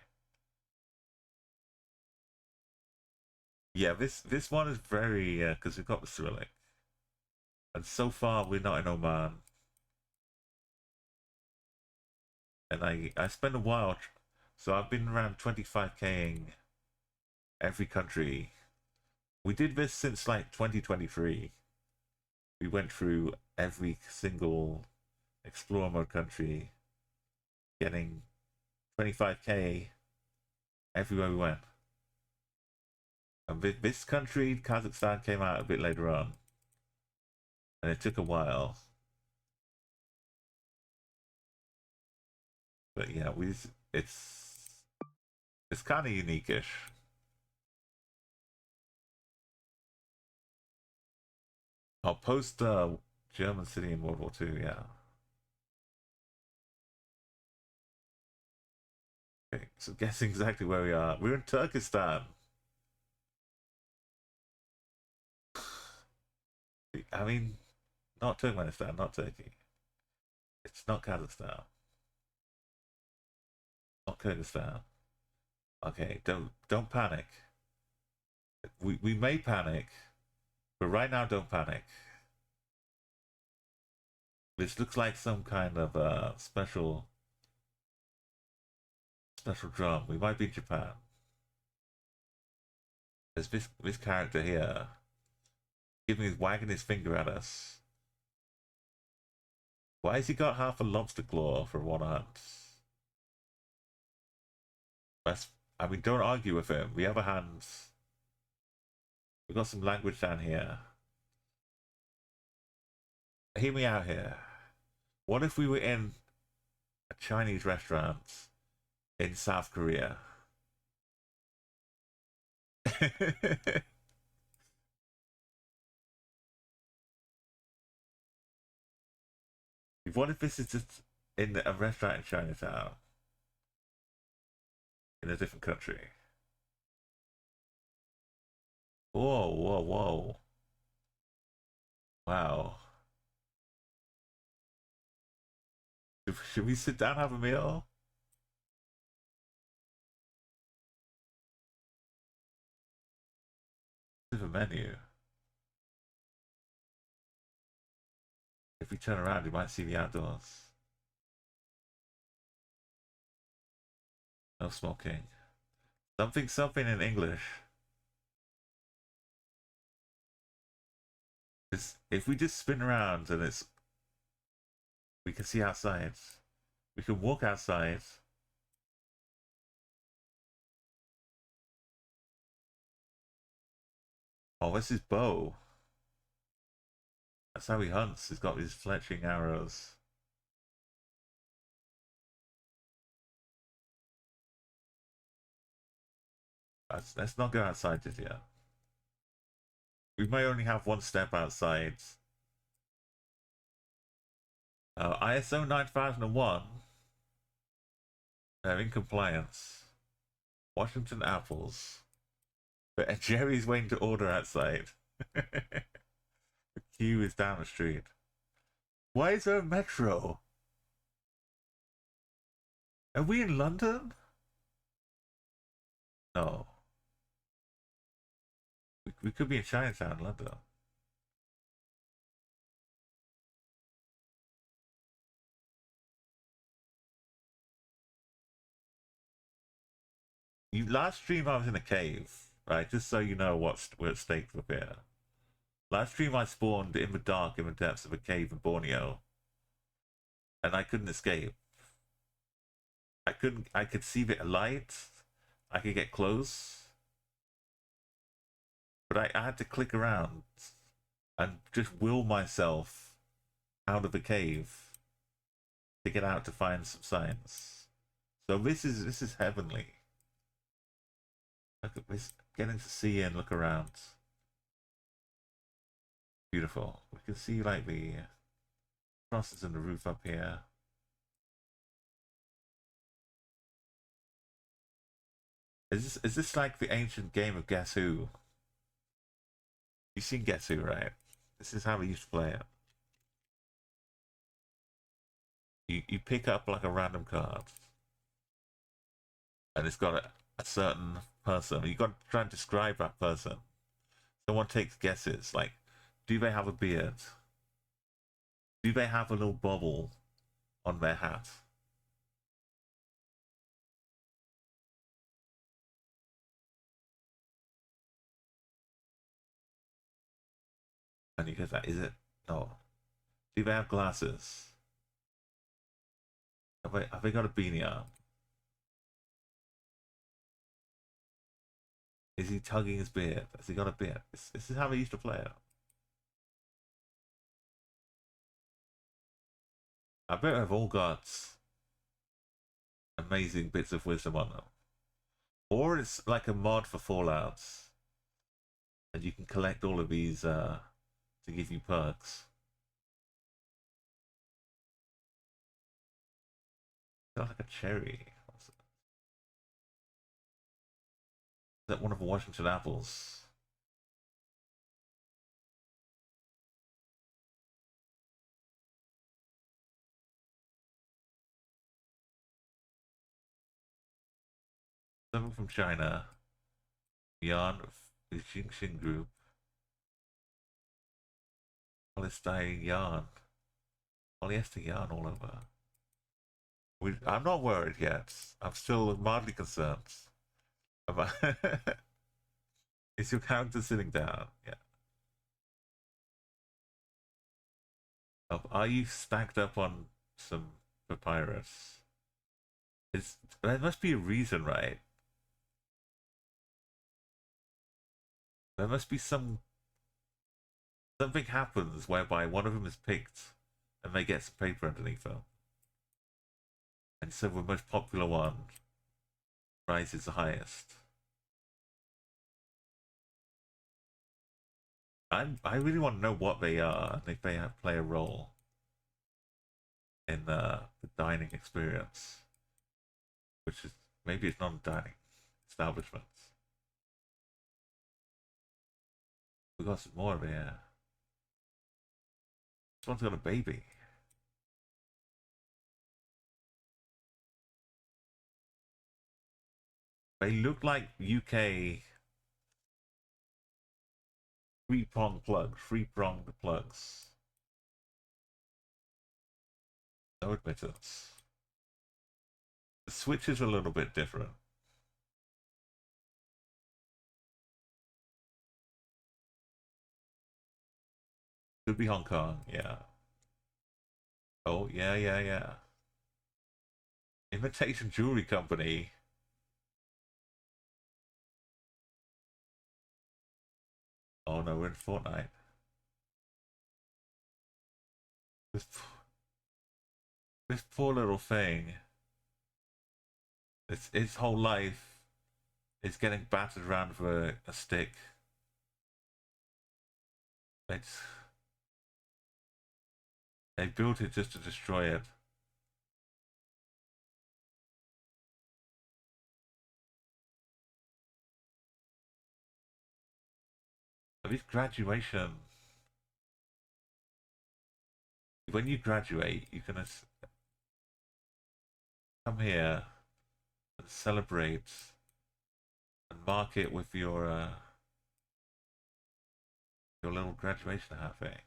Yeah, this one is very because we've got the Cyrillic, and so far we're not in Oman. And I spent a while, so I've been around 25K'ing every country. We did this since like 2023. We went through every single explore mode country, getting 25K everywhere we went. And this country, Kazakhstan, came out a bit later on. And it took a while. But yeah, it's kind of unique-ish. I'll post German city in World War II, yeah. Okay, so guessing exactly where we are. We're in Turkestan. I mean, not Turkmenistan, not Turkey. It's not Kazakhstan. Not Kyrgyzstan. Okay, don't panic. We may panic, but right now don't panic. This looks like some kind of special drum. We might be in Japan. There's this character here, wagging his finger at us. Why has he got half a lobster claw for one hand? I mean, don't argue with him. The other hand, we've got some language down here. Hear me out here. What if we were in a Chinese restaurant in South Korea? What if this is just in a restaurant in Chinatown? In a different country? Whoa, whoa, whoa. Wow. Should we sit down and have a meal? There's a menu. If we turn around, you might see the outdoors. No smoking. Something in English. if we just spin around and we can see outside. We can walk outside. Oh, what's his bow? That's how he hunts. He's got these fletching arrows. Let's not go outside just yet. We may only have one step outside. ISO 9001. They're in compliance. Washington apples. But Jerry's waiting to order outside. The queue is down the street. Why is there a metro? Are we in London? No. We could be in Chinatown, London. Last stream I was in a cave, right? Just so you know what's at stake for here. Last stream I spawned in the dark, in the depths of a cave in Borneo, and I couldn't escape. I could see the light. I could get close, but I had to click around and just will myself out of the cave to get out to find some signs. So this is heavenly. Look at this, getting to see and look around. Beautiful. We can see like the crosses in the roof up here. Is this like the ancient game of Guess Who? You've seen Guess Who, right? This is how we used to play it. You pick up like a random card, and it's got a certain person. You got to try and describe that person. Someone takes guesses like, do they have a beard? Do they have a little bubble on their hat? And you go, that is it? No. Do they have glasses? Have they got a beanie on? Is he tugging his beard? Has he got a beard? This is how we used to play it. I bet they've all got amazing bits of wisdom on them. Or it's like a mod for Fallout, and you can collect all of these to give you perks. Got like a cherry. What's it? Is that one of the Washington apples? Someone from China. Yarn of the Xingxin group. Polystyrene yarn. Polyester yarn all over. I'm not worried yet. I'm still mildly concerned. About Is your character sitting down? Yeah. Are you stacked up on some papyrus? There must be a reason, right? There must be something happens whereby one of them is picked and they get some paper underneath them. And so the most popular one rises the highest. I really want to know what they are and if they play a role in the dining experience, which is maybe it's not a dining establishment. We got some more over here. This one's got a baby. They look like UK three-pronged plugs. No admittance. The switch is a little bit different. Could be Hong Kong, yeah. Oh, yeah, yeah, yeah. Imitation Jewelry Company. Oh no, we're in Fortnite. This, this poor little thing. Its whole life is getting battered around with a stick. It's they built it just to destroy it. At least graduation. When you graduate, you're gonna come here and celebrate and mark it with your little graduation hat thing.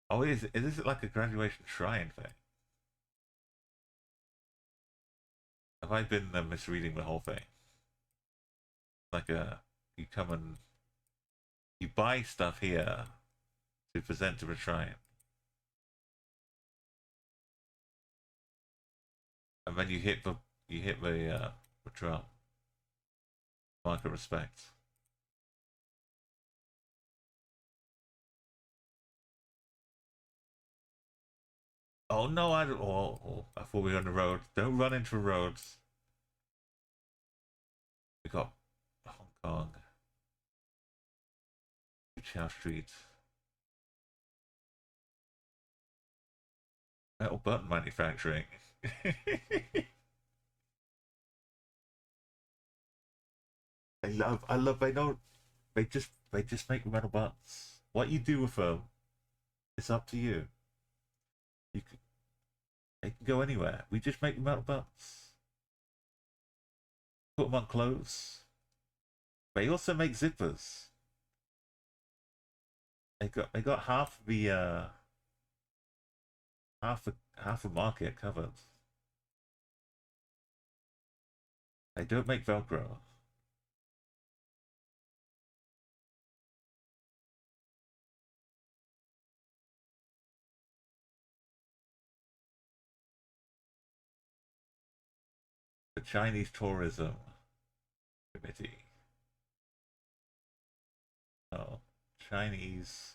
Oh, is it like a graduation shrine thing? Have I been misreading the whole thing? Like you come and you buy stuff here to present to the shrine, and then you hit the drum, mark of respect. Oh no, I don't. I thought we were on the road. Don't run into roads. We got Hong Kong, Chow Street, metal button manufacturing. I love. They just make metal buttons. What you do with them, it's up to you. You can, they can go anywhere. We just make metal buttons. Put them on clothes. They also make zippers. They got half the half the market covered. They don't make Velcro. The Chinese Tourism Committee. Oh, Chinese.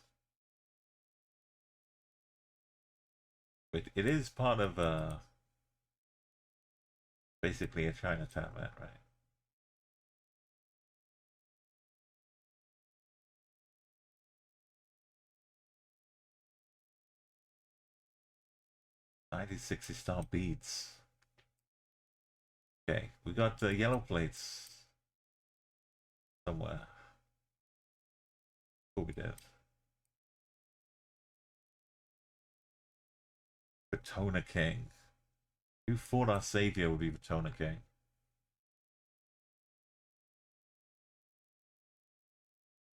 It is part of basically a Chinatown, right? 1960 style beads. Okay, we got the yellow plates somewhere. What we did. Batona King. Who thought our savior would be Batona King?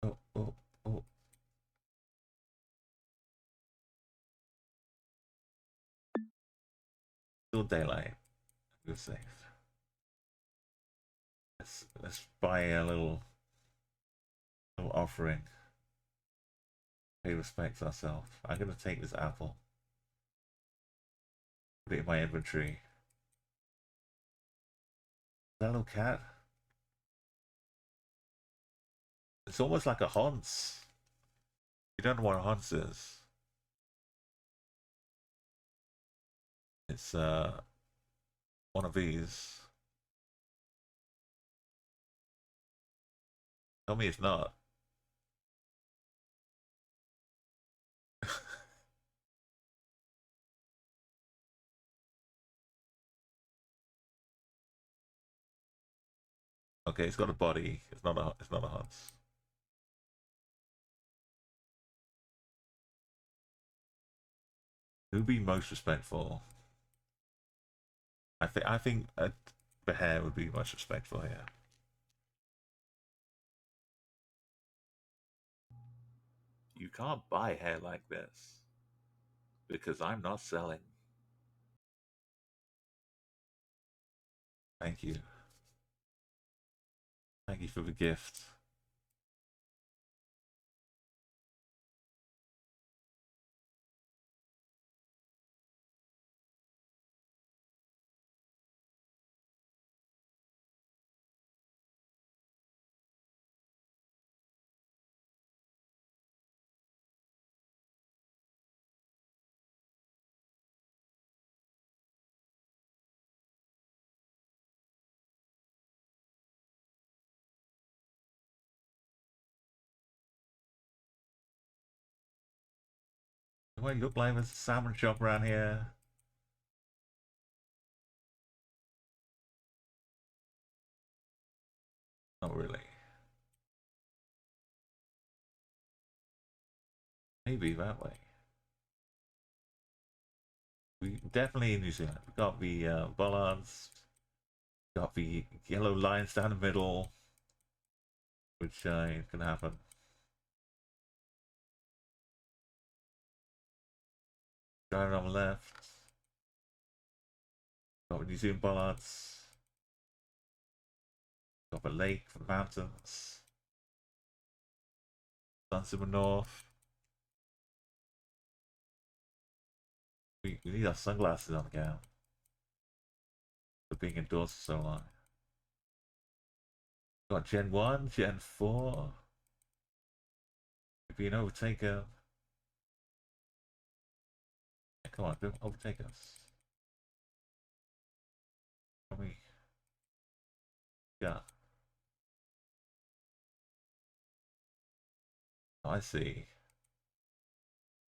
Oh, oh, oh. Still daylight. We're safe. Let's buy a little offering. Pay respects ourselves. I'm gonna take this apple. Put it in my inventory. That little cat. It's almost like a Hans. You don't know what a Hans is. It's one of these. Tell me it's not. Okay, it's got a body. It's not a Hans. Who'd be most respectful? I think the hair would be most respectful here. You can't buy hair like this because I'm not selling. Thank you. Thank you for the gift. Do I look like there's a salmon shop around here? Not really. Maybe that way. We definitely in New Zealand. We got the bollards, got the yellow lines down the middle, which can happen. Driving on the left. Got the New Zealand bollards. Got the lake, the mountains. Suns in the north. We need our sunglasses on again. For being indoors for so long. Got Gen 1, Gen 4. Maybe an overtaker. Yeah, come on, don't overtake us. What we got? Oh, I see.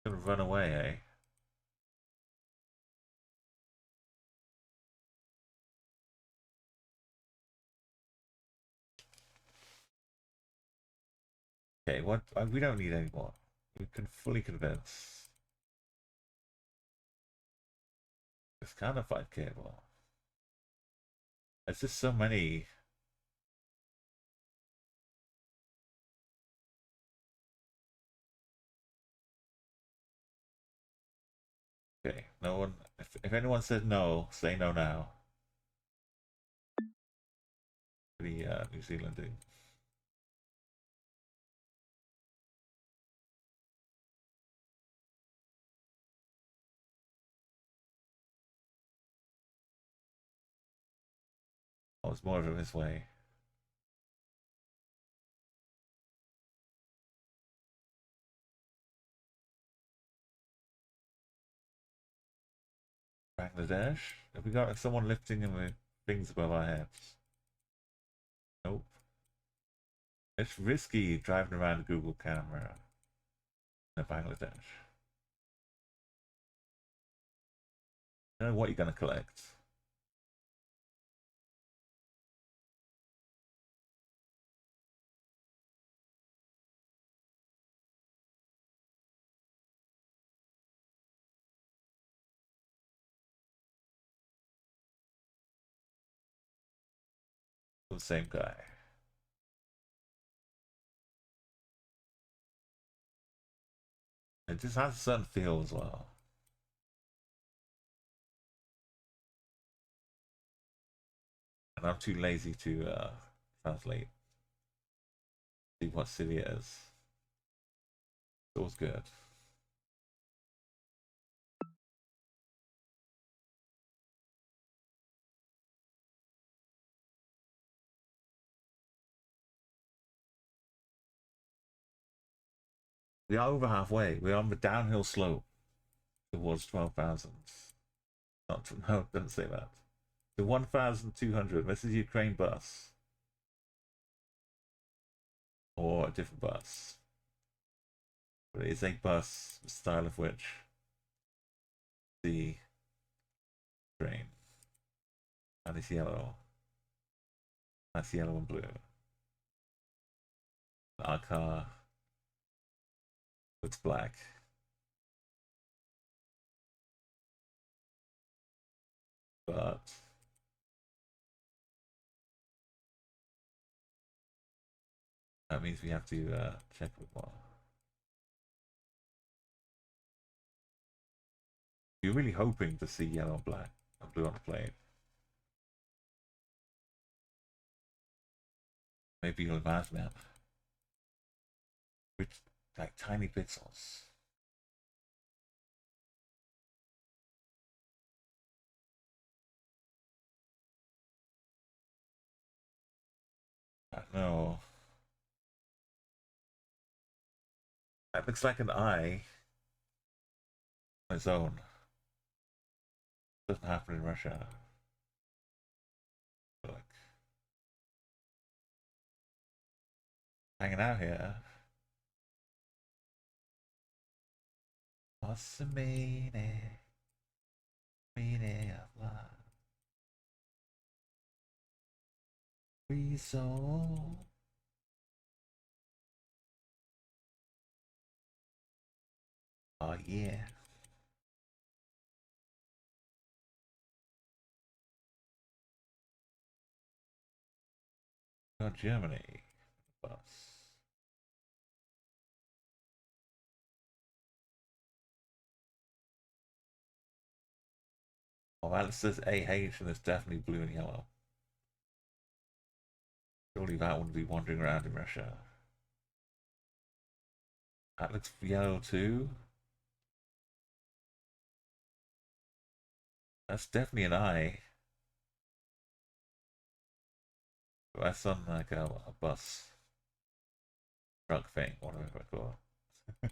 Gonna run away, eh? Okay, what? We don't need any more. We can fully convince. It's kind of 5k more. There's just so many. Okay, no one. If anyone says no, say no now. The New Zealand thing. I was more of this way. Bangladesh? Have we got someone lifting the things above our heads? Nope. It's risky driving around a Google camera in Bangladesh. I don't know what you're gonna collect. The same guy. It just has a certain feel as well. And I'm too lazy to translate. See what city it is. It's always good. We are over halfway. We're on the downhill slope towards 12,000. Not no, don't say that. To 1,200. This is Ukraine bus. Or a different bus. But it is a bus, the style of which the train. And it's yellow. That's yellow and blue. Our car. It's black. But that means we have to check with more. You're really hoping to see yellow and black and blue on the plane. Maybe you'll imagine that. With like tiny pixels. I don't know. That looks like an eye on its own. Doesn't happen in Russia. Look. Hanging out here. What's the meaning of life? Free soul. Oh yeah. Oh, Germany. Bus. Oh, Alex says AH and it's definitely blue and yellow. Surely that wouldn't be wandering around in Russia. That looks yellow too. That's definitely an eye. That's on like a bus truck thing, whatever I call it.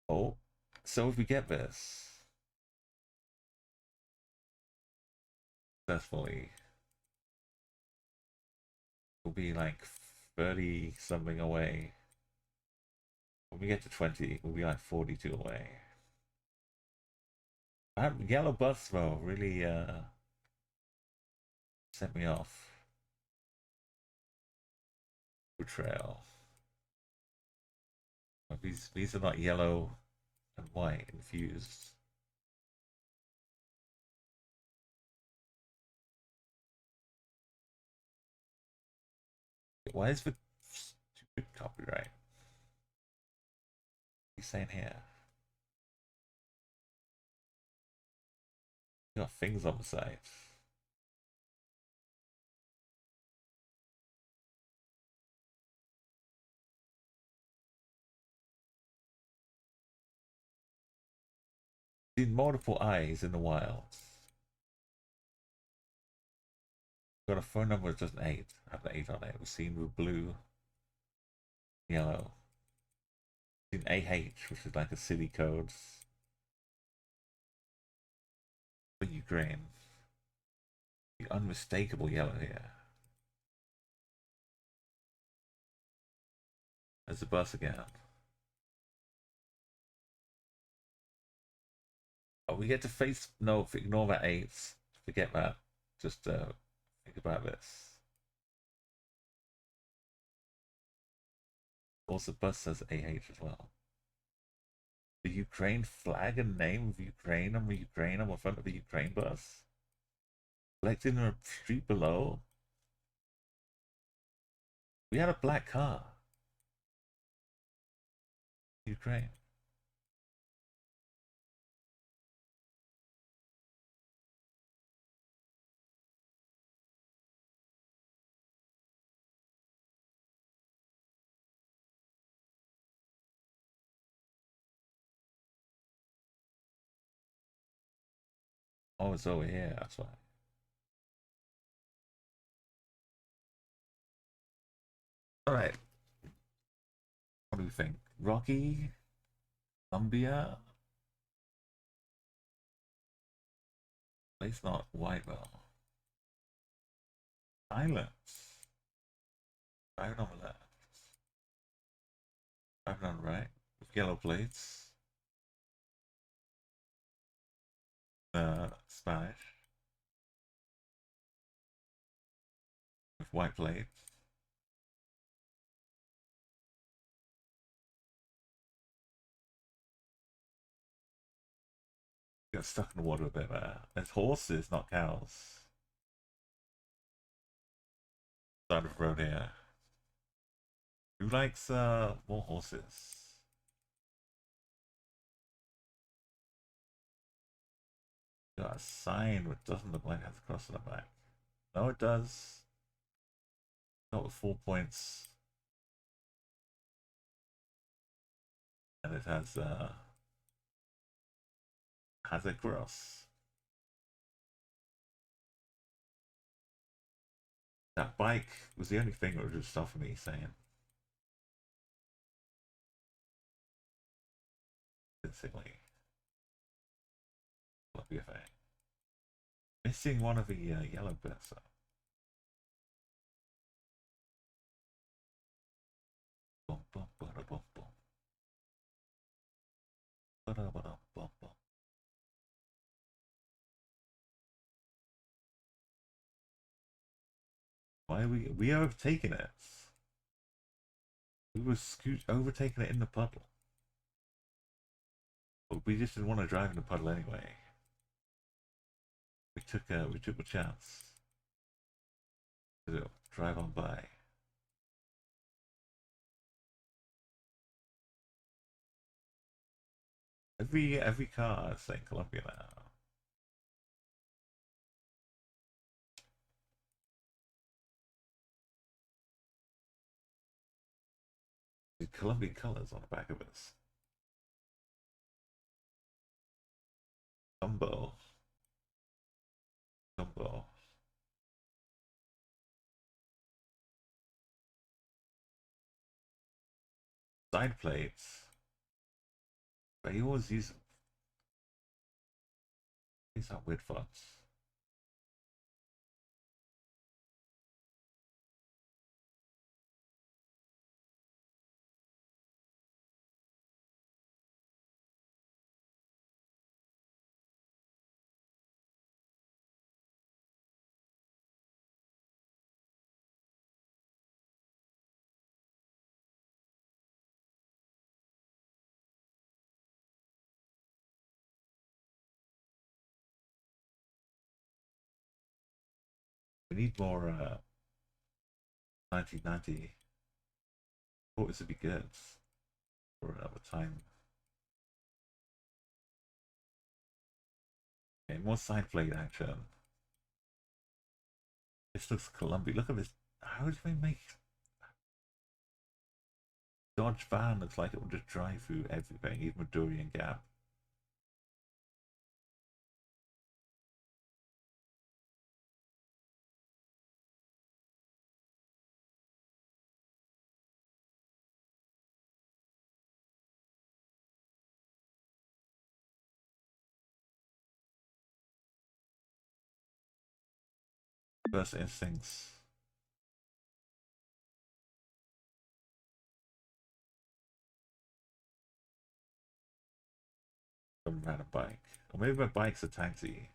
Oh, so if we get this successfully, we'll be like 30 something away. When we get to 20, we'll be like 42 away. That yellow bus though really set me off. Betrayal. These are not yellow and white infused. Why is the stupid copyright? He's saying here. You got things on the site. Seen multiple eyes in the wild. Got a phone number with just an 8. I have an 8 on it. We've seen with blue, yellow. Seen AH, which is like a city code for Ukraine. The unmistakable yellow here. There's the bus again. Oh, we get to face, no, ignore that 8. Forget that. Just think about this. Also, bus says AH as well. The Ukraine flag and name of Ukraine on the Ukraine on the front of the Ukraine bus. Collected in a street below. We had a black car. Ukraine. Oh, it's over here, that's why. Alright. What do we think? Rocky? Columbia? Place not white though. Silence. Driving on the left. Driving on the right. With yellow plates. Spanish. With white plates. Got stuck in the water a bit there. There's horses, not cows. Side of the road here. Who likes more horses? Got a sign which doesn't look like it has a cross on the back. No, it does. Got with 4 points. And it has a cross. That bike was the only thing that was just stopping me saying. Convincingly. What be a thing. Missing one of the yellow bits. Boom, boom, boom, boom, boom. Why are we overtaking it? We were overtaking it in the puddle. But we just didn't want to drive in the puddle anyway. We took a chance to drive on by. Every car is saying Colombia now. The Colombian colors on the back of us. Gumbo. Gumbo. Side plates. But you always use them. These are weird fonts. We need more 1990. Thought this would be good for another time. Okay, more side plate action. This looks Columbia. Look at this. How did we make Dodge van? Looks like it will just drive through everything, even Durian Gap. First instincts. Come around a bike. Or maybe my bike's a taxi.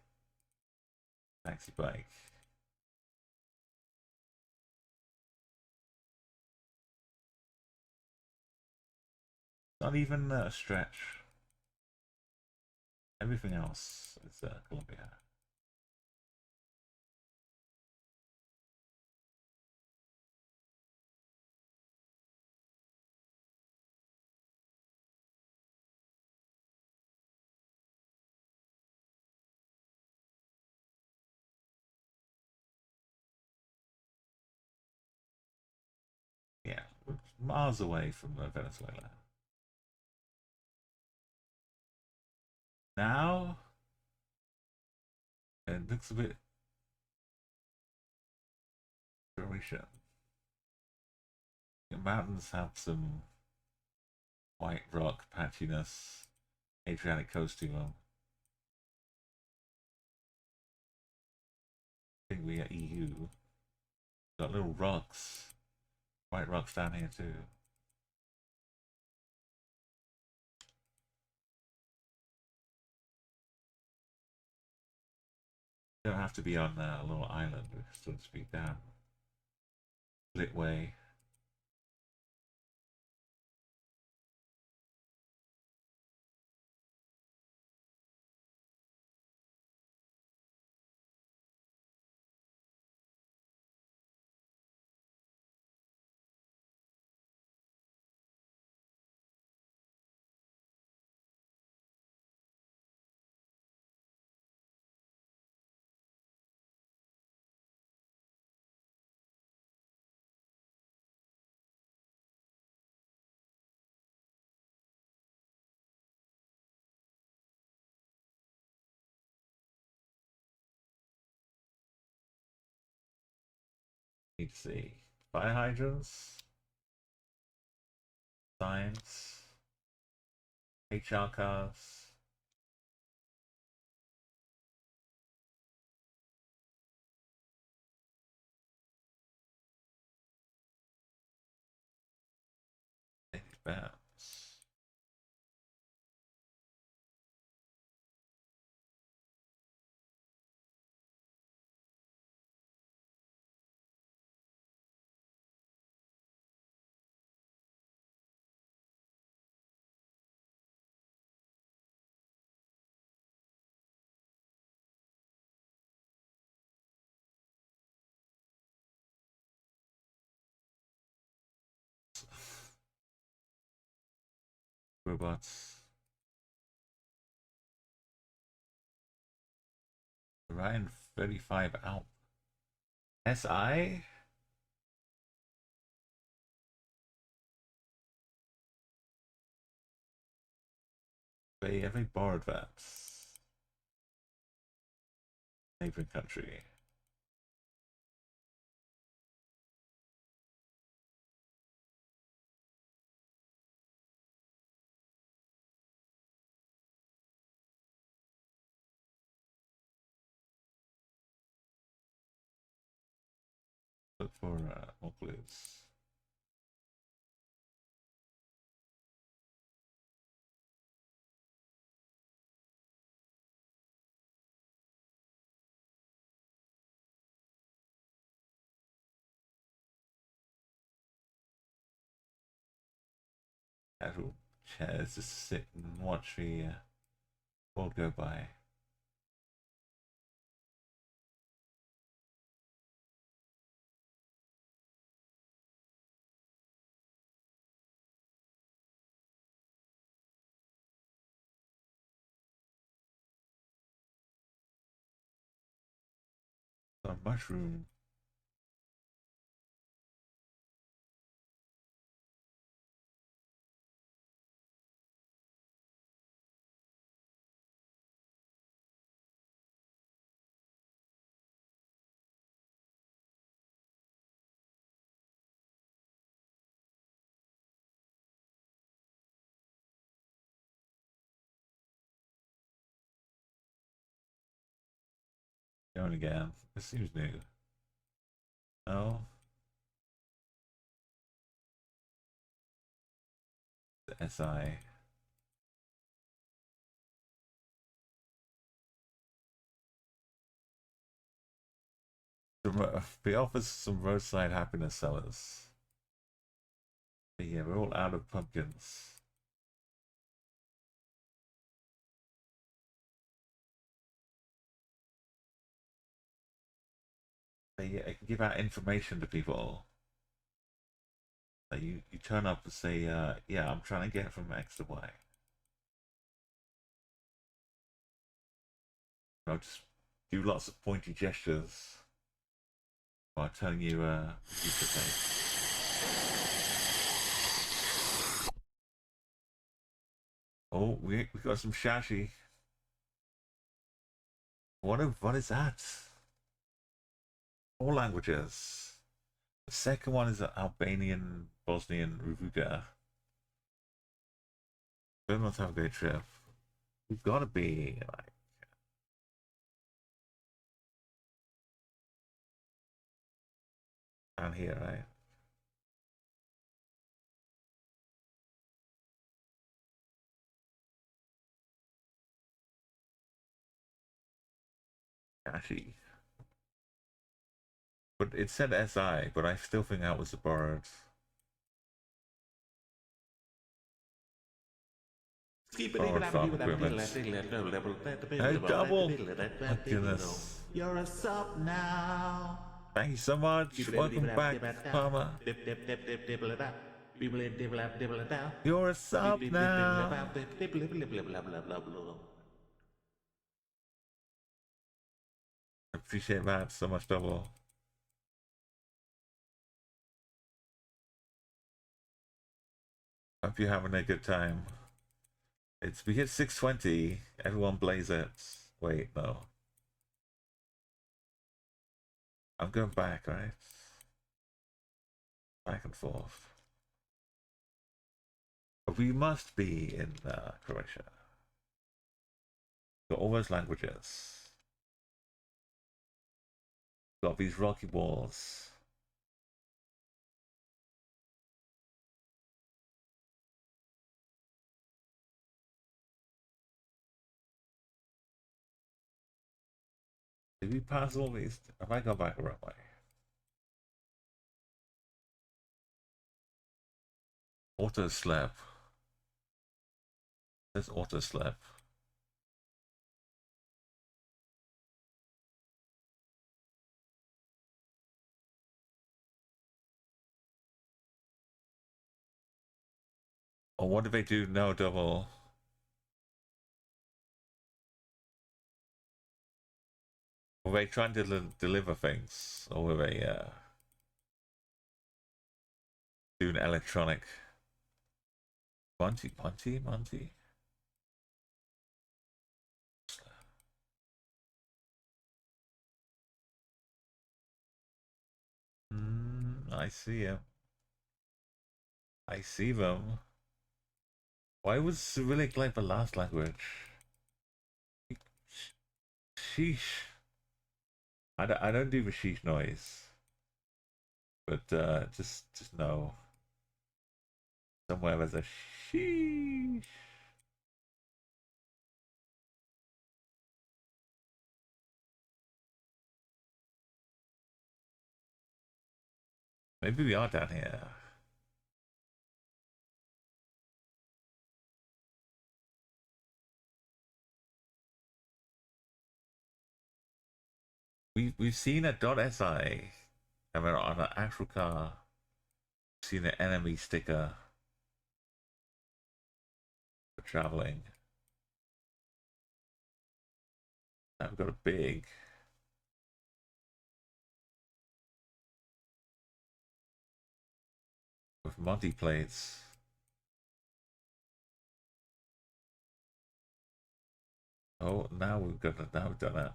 Taxi bike. Not even a stretch. Everything else is Columbia. Yeah, we're miles away from Venezuela. Now, it looks a bit Croatian. The mountains have some white rock patchiness, Adriatic coast to them. I think we are EU. Got little rocks, white rocks down here too. Don't have to be on a little island, so to speak, down Litway. Need to see fire hydrants, science, HR cars. Bounce. Robots. Ryan 35 out. SI? They every borrowed that. Neighboring country. Look for more clues. Casual chairs, just sit and watch the world go by. A mushroom. Going again. This seems new. No. The SI. He offers some roadside happiness sellers. But yeah, we're all out of pumpkins. They give out information to people. You turn up and say, yeah, I'm trying to get from X to Y. I'll just do lots of pointy gestures while telling you future things. Oh, we got some shashi. What is that? All languages. The second one is Albanian, Bosnian, Ruvuga. Everyone's have a great trip. We've got to be like down here, right? Shashi. But it said SI, but I still think that was the borrowed. Borrowed farm equipment. Hey, double! My goodness. You're a sub now. Thank you so much. Welcome back, Palmer. You're a sub now. I appreciate that so much, double. Hope you're having a good time. We hit 620. Everyone blaze it. Wait, no. I'm going back, right? Back and forth. But we must be in Croatia. Got all those languages. Got these rocky walls. Did we pass all these? Have I gone back the wrong way? Auto slap. There's auto slap. Or what do they do? No double. Were they trying to deliver things? Or were they doing electronic? Monty? I see him. I see them. Why was Cyrillic like the last language? Sheesh. I don't do the sheesh noise. But just know. Somewhere there's a sheesh. Maybe we are down here. We've seen a .si. I mean, on an actual car. We've seen an enemy sticker for traveling. Now we've got a big. With Monty plates. Oh, now we've got it. Now we've done it.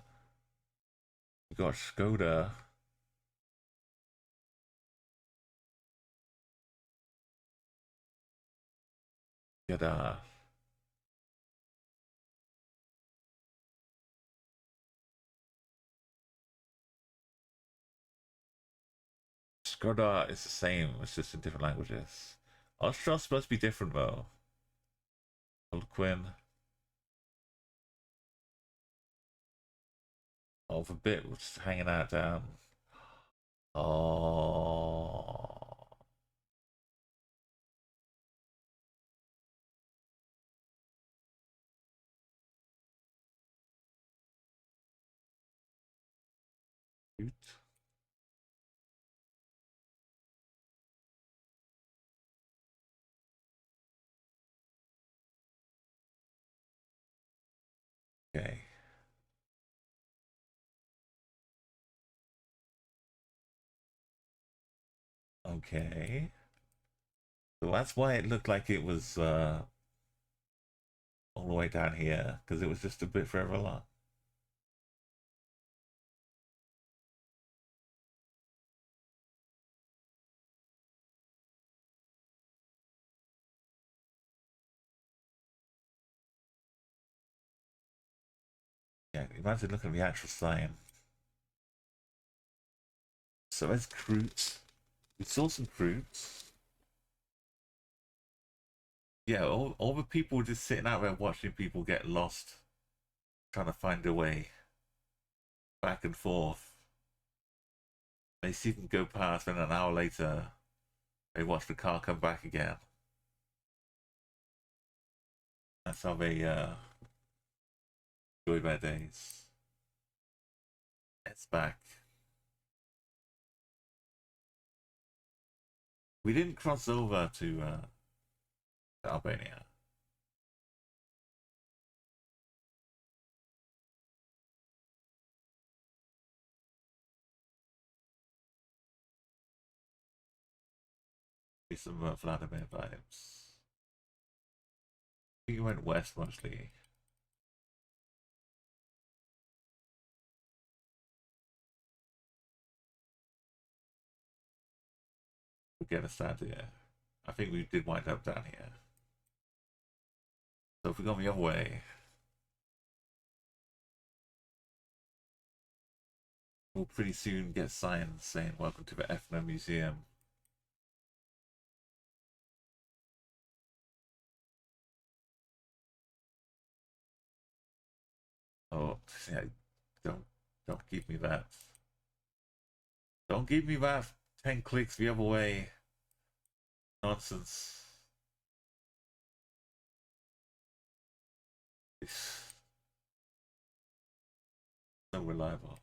We've got Skoda. Skoda. Skoda is the same. It's just in different languages. Austral's supposed to be different though. Quinn. Oh, the bit was just hanging out down. Oh. Cute. Okay. Okay. So that's why it looked like it was all the way down here, because it was just a bit further along. Yeah, imagine looking at the actual sign. So there's Croots. We saw some Croots. Yeah, all the people just sitting out there watching people get lost, trying to find a way back and forth. They see them go past, and an hour later, they watch the car come back again. That's how they enjoy their days. It's back. We didn't cross over to Albania. Some Vladimir vibes. I think we went west mostly. We'll get us down here. I think we did wind up down here. So if we go the other way, we'll pretty soon get signs saying welcome to the Ethno Museum. Oh, yeah, don't give me that. Don't give me that 10 clicks the other way. Nonsense. It's so reliable.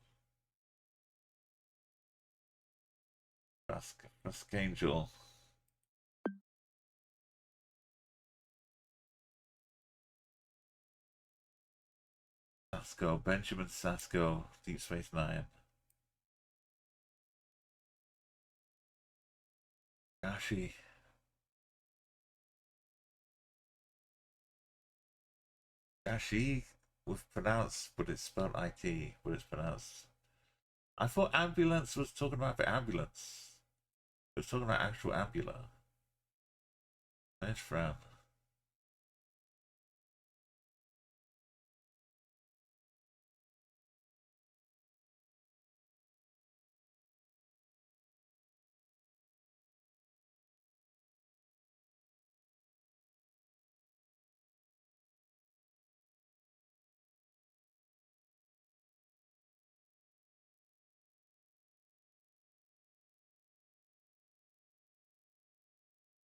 Dusk Angel. Sasko, Benjamin Sasko, Deep Space Nine. Gashi. Gashi was pronounced, but it's spelled IT, but it's pronounced. I thought ambulance was talking about the ambulance. It was talking about actual ambulance. Nice frown.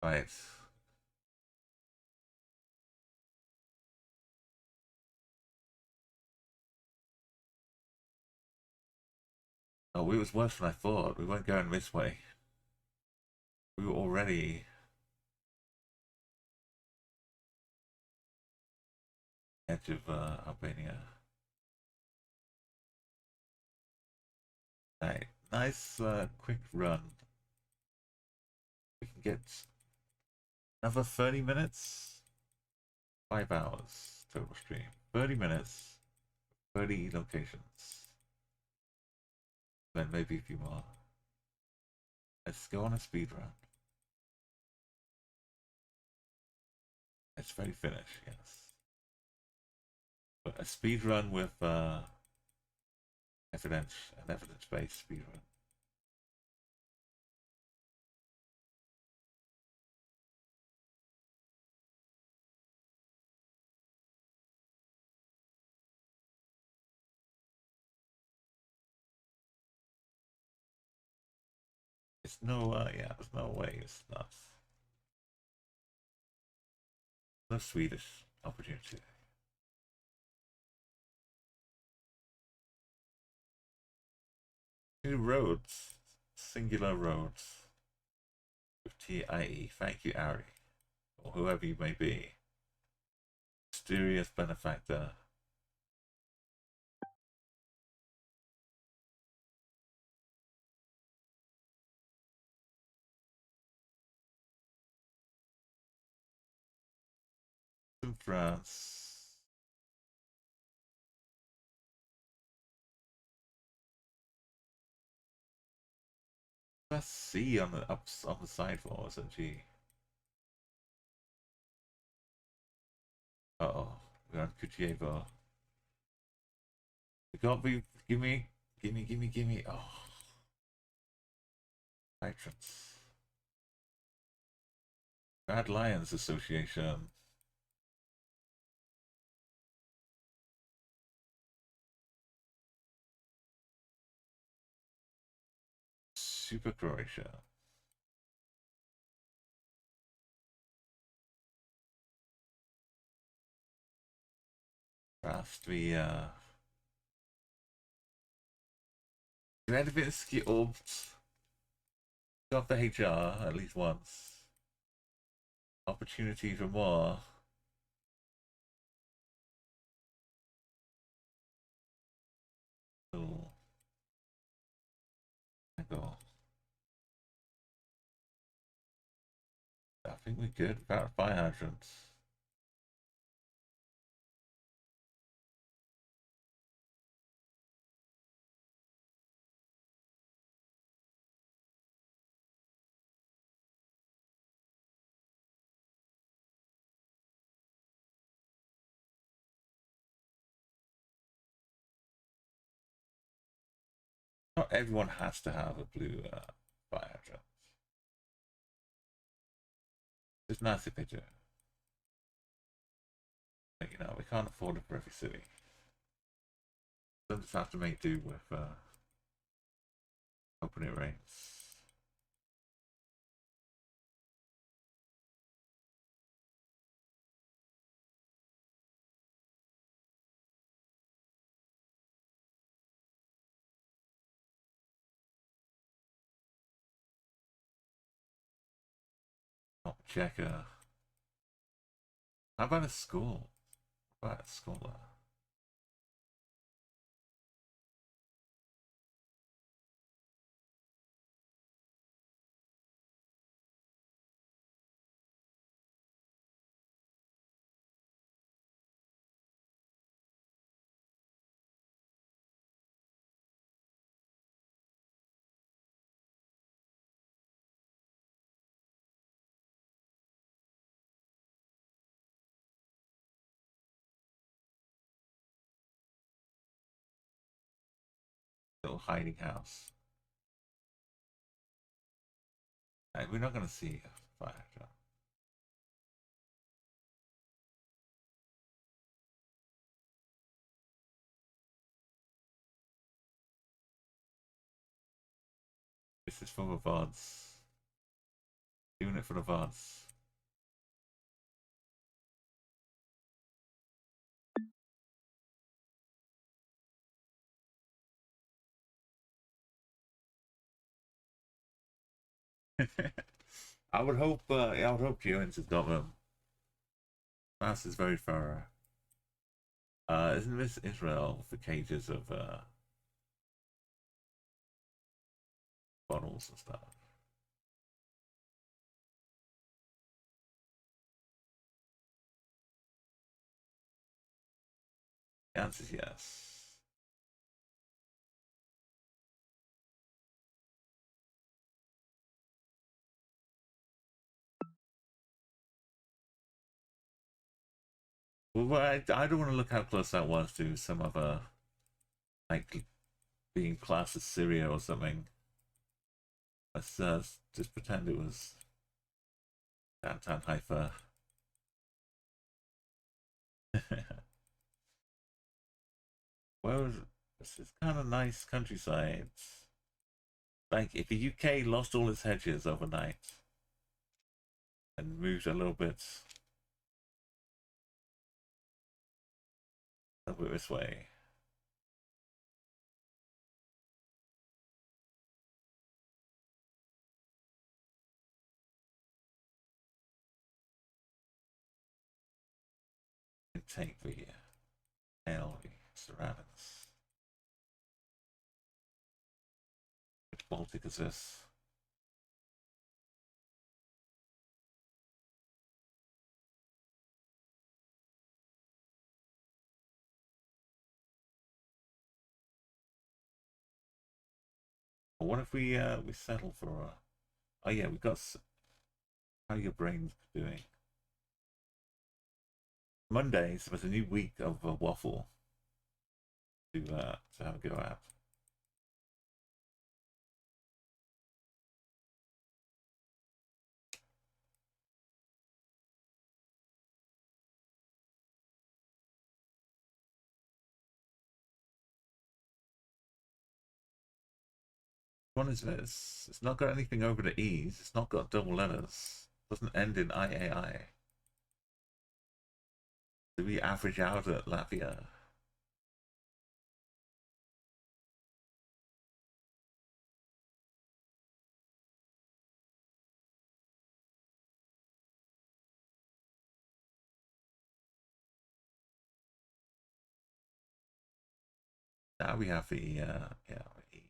Right. Oh, it was worse than I thought. We weren't going this way. We were already edge of Albania. Right. Nice quick run. We can get another 30 minutes. 5 hours total stream. 30 minutes. 30 locations. Then maybe a few more. Let's go on a speed run. Let's ready finish, yes. But a speed run with an evidence-based speed run. It's no, yeah, there's no way it's not. No Swedish opportunity. New roads, singular roads with TIE. Thank you, Ari, or whoever you may be. Mysterious benefactor. In France. That's C on the on the side for us, and G. Uh-oh, we're on Kutyevo. You can't be, gimme. Oh, patrons. Bad Lions Association. Super Croatia. Rafstvi, Medvinski Obt. Got the HR at least once. Opportunity for more. Oh. I think we're good. About fire hydrants. Not everyone has to have a blue fire hydrant. It's nice if they do. But, you know, we can't afford it for every city. Some just have to make do with hoping it rains. Checker. How about a school? How about a school? hiding house. Right, we're not gonna see a fire truck. This is for the VODs. Doing it for the VODs. I would hope. I would hope Jones has got them. Mass is very thorough. Isn't this Israel for cages of bottles and stuff? The answer is yes. Well, I don't want to look how close that was to some other, like, being classed as Syria or something. Let's just pretend it was downtown Haifa. Well, this is kind of nice countryside. Like, if the UK lost all its hedges overnight and moved a little bit this way. And take the the surroundings. Which Baltic is this? Well, what if we settle for oh yeah, we got how your brain's doing. Mondays there's a new week of waffle to have a go at. What is this? It's not got anything over the E's. It's not got double letters. It doesn't end in IAI. Do we average out at Latvia? Now we have the yeah. E.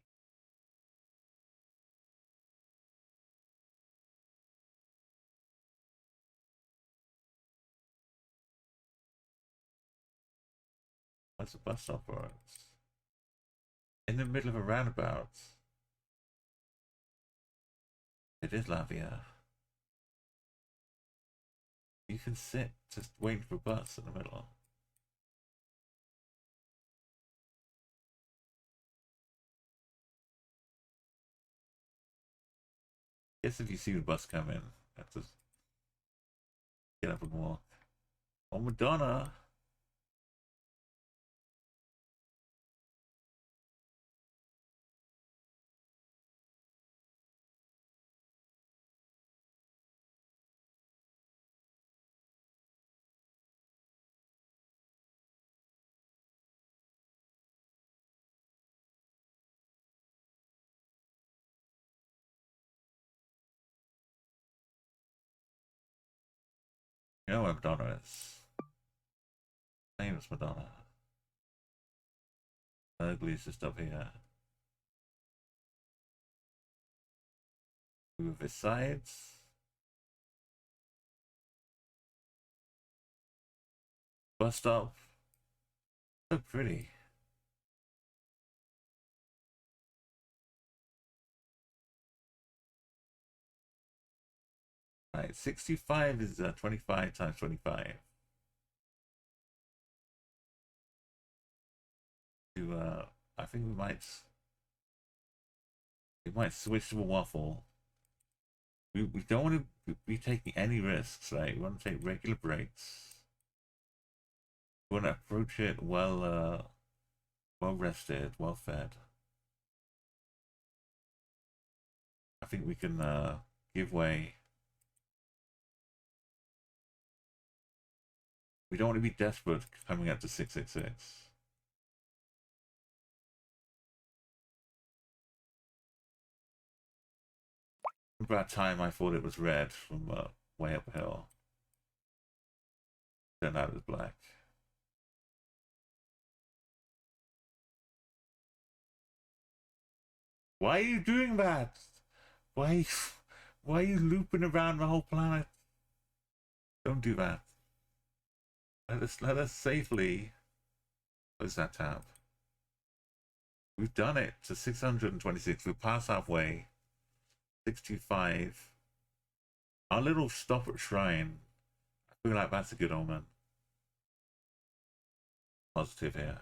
What's the bus stop for us? In the middle of a roundabout. It is Latvia. You can sit just waiting for a bus in the middle. Guess if you see the bus come in, you have to get up and walk. Oh, Madonna! You know where Madonna is. Famous Madonna. Ugliest just up here. Move his sides. Bus stop. So pretty. Right, 65 is 25 times 25. To I think we might We might switch to a waffle. We don't want to be taking any risks, right? We want to take regular breaks. We want to approach it well rested, well fed. I think we can give way. We don't want to be desperate coming up to 666. Remember that time I thought it was red from way uphill. Turned out it was black. Why are you doing that? Why are you looping around the whole planet? Don't do that. Let us safely close that tab. We've done it to 626. We're past halfway. 625. Our little stop at shrine. I feel like that's a good omen. Positive here.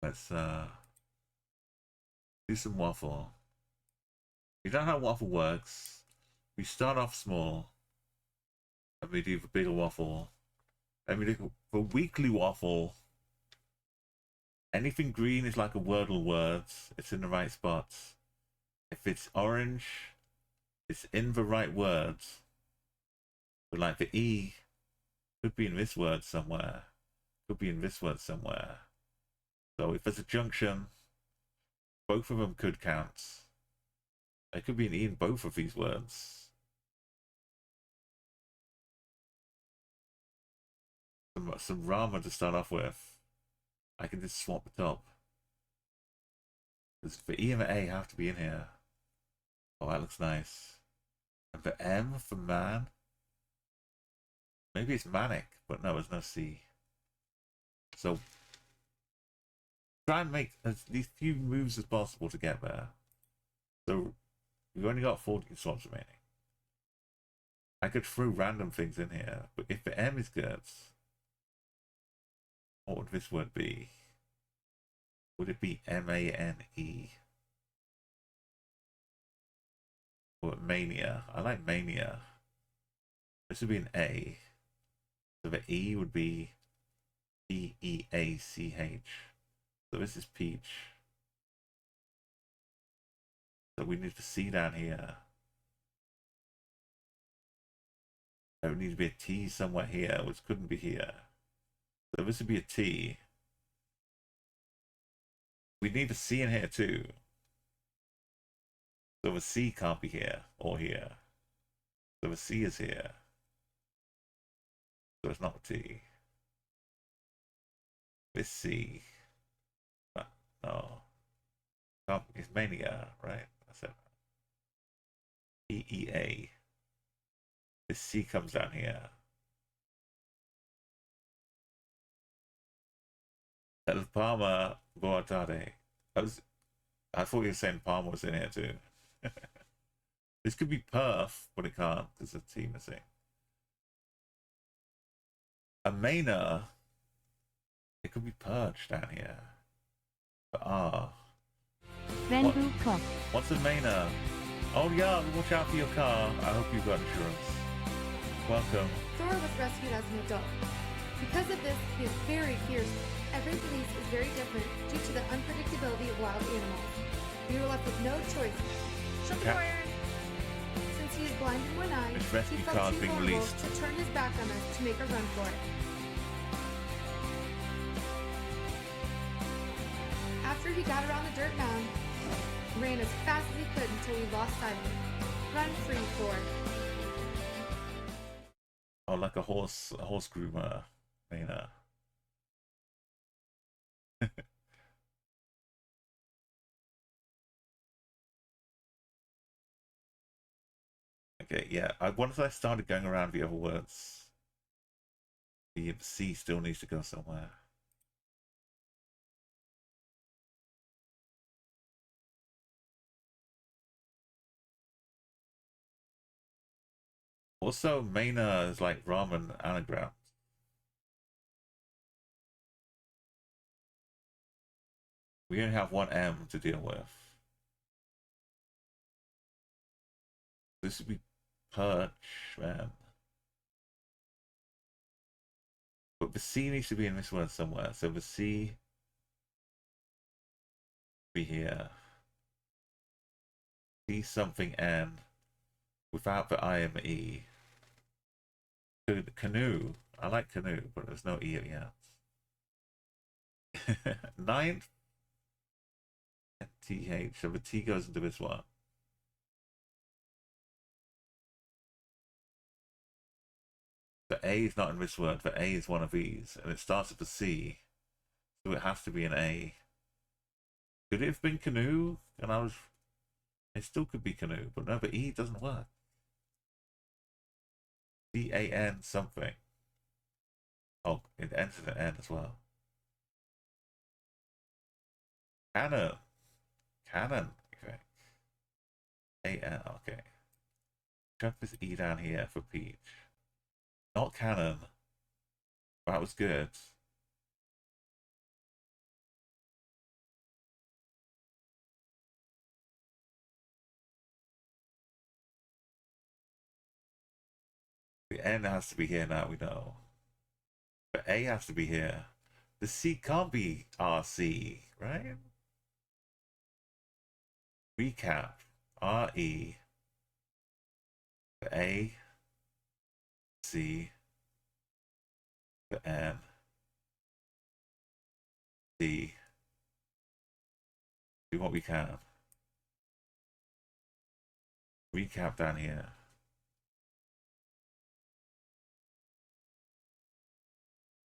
Let's do some waffle. You know how waffle works. We start off small. And we do the bigger waffle. And we do the weekly waffle. Anything green is like a Wordle word. It's in the right spots. If it's orange, it's in the right words. But like the E could be in this word somewhere. Could be in this word somewhere. So if there's a junction, both of them could count. There could be an E in both of these words. Some ramen to start off with. I can just swap the top. Because the E and the A have to be in here. Oh, that looks nice. And the M for man. Maybe it's manic, but no, there's no C. So try and make as these few moves as possible to get there. So we've only got 40 swaps remaining. I could throw random things in here, but if the M is good, what would this word be? Would it be M-A-N-E? Or mania? I like mania. This would be an A. So the E would be P-E-A-C-H. So this is peach. So we need to C down here. There would need to be a T somewhere here, which couldn't be here. So this would be a T. We need a C in here too. So the C can't be here or here. So the C is here. So it's not a T. This C. No. It's mania, right? That's it. E-E-A. This C comes down here. El Palma Boatade. I thought you were saying Palma was in here too. This could be Perth, but it can't. There's a T missing. A Maina. It could be Perch down here. But Rainbow Clock. What's a Maina? Oh yeah, watch out for your car. I hope you've got insurance. Welcome. Thor was rescued as an adult. Because of this, he is very fierce. Every release is very different due to the unpredictability of wild animals. We were left with no choice. Shut the door, Aaron! Since he is blind in one eye, This rescue he car felt is too being vulnerable released. to turn his back on us to make a run for it. After he got around the dirt mound, ran as fast as he could until he lost sight of it. Run free, Thor. Oh, like a horse groomer, Maina. Okay, yeah. Once I started going around the other words, the C still needs to go somewhere. Also, Maina is like ramen anagram. We only have one M to deal with. This would be perch, man. But the C needs to be in this word somewhere. So the C be here. C something N without the I and the E. Canoe. I like canoe, but there's no E at the end. Ninth. TH. So the T goes into this one. The A is not in this word. The A is one of these, and it starts with a C, so it has to be an A. Could it have been canoe? And I was. It still could be canoe, but no, the E doesn't work. CAN something. Oh, it ends with an N as well. Cannon. Cannon. Okay. AN. Okay. Chuck this E down here for peach. Not cannon. That was good. The N has to be here now, we know. But A has to be here. The C can't be RC, right? Recap. RE. The A. C. The N. D. Do what we can. Recap down here.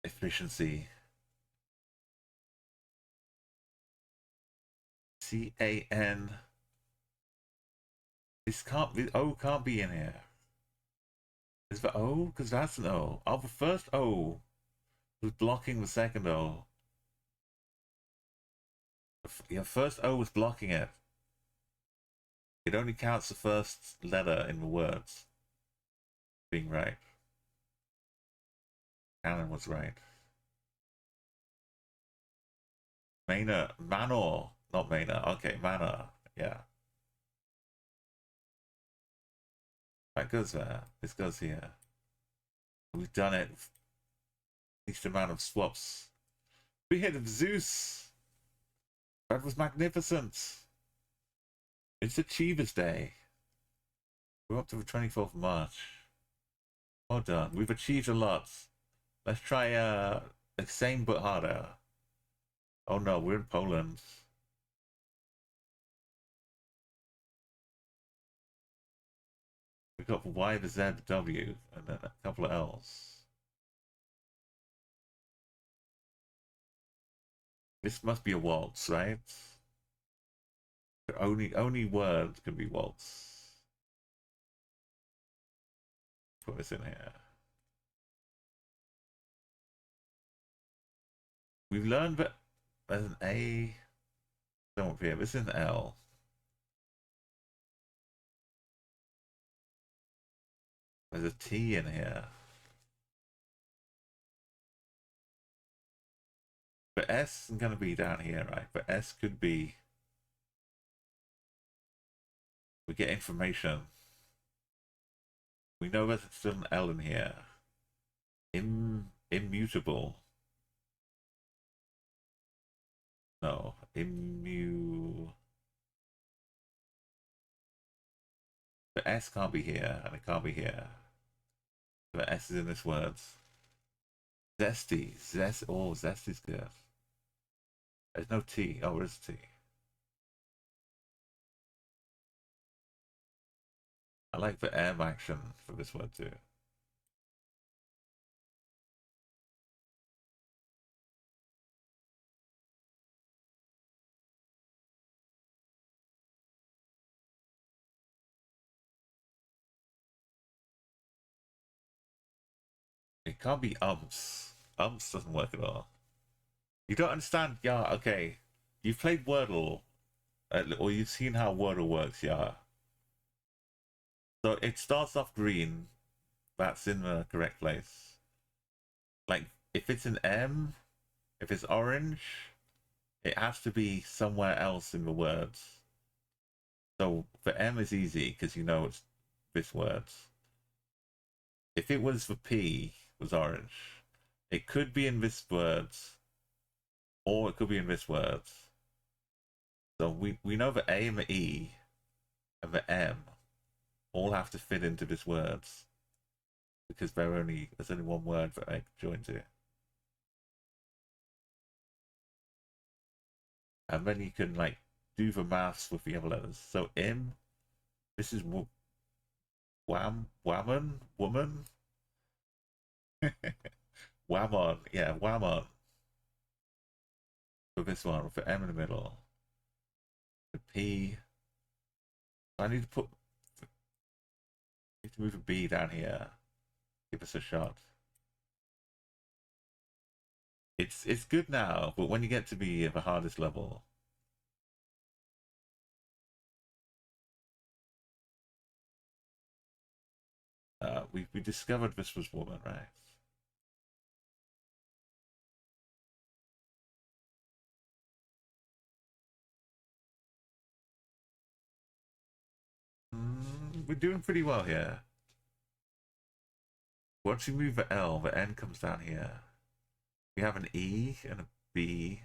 Efficiency. CAN. This can't be. O can't be in here. Is the O? Because that's an O. Oh, the first O was blocking the second O. Yeah, first O was blocking it. It only counts the first letter in the words being right. Alan was right. Manor, not Manor. Okay, Manor. Yeah. That goes there. This goes here. We've done it. Least amount of swaps. Behead of Zeus. That was magnificent. It's Achievers Day. We're up to the 24th of March. Well done. We've achieved a lot. Let's try the same but harder. Oh no, we're in Poland. We've got the Y, the Z, the W, and then a couple of L's. This must be a waltz, right? The only word can be waltz. Put this in here. We've learned that there's an A. Don't here. This is an L. There's a T in here. But S is going to be down here, right? But S could be. We get information. We know there's still an L in here. Immutable. No, The S can't be here, and it can't be here. The S is in this word. Zesty. Oh, zesty's good. There's no T. Oh, there's T. I like the M action for this word too. It can't be umps. Umps doesn't work at all. You don't understand? Yeah, okay. You've played Wordle, or you've seen how Wordle works, yeah. So it starts off green. That's in the correct place. Like, if it's an M, if it's orange, it has to be somewhere else in the words. So the M is easy, because you know it's this words. If it was for P, was orange, it could be in this words, or it could be in this words. So we know the A and the E and the M all have to fit into this words because there's only one word that I join to. And then you can like do the maths with the other letters. So M, this is whammon, woman. Whammon, yeah, whammon. For this one, with the M in the middle. The P. I need to move a B down here. Give us a shot. It's good now, but when you get to be the hardest level, we discovered this was woman, right? We're doing pretty well here. Once you move the L, the N comes down here. We have an E and a B.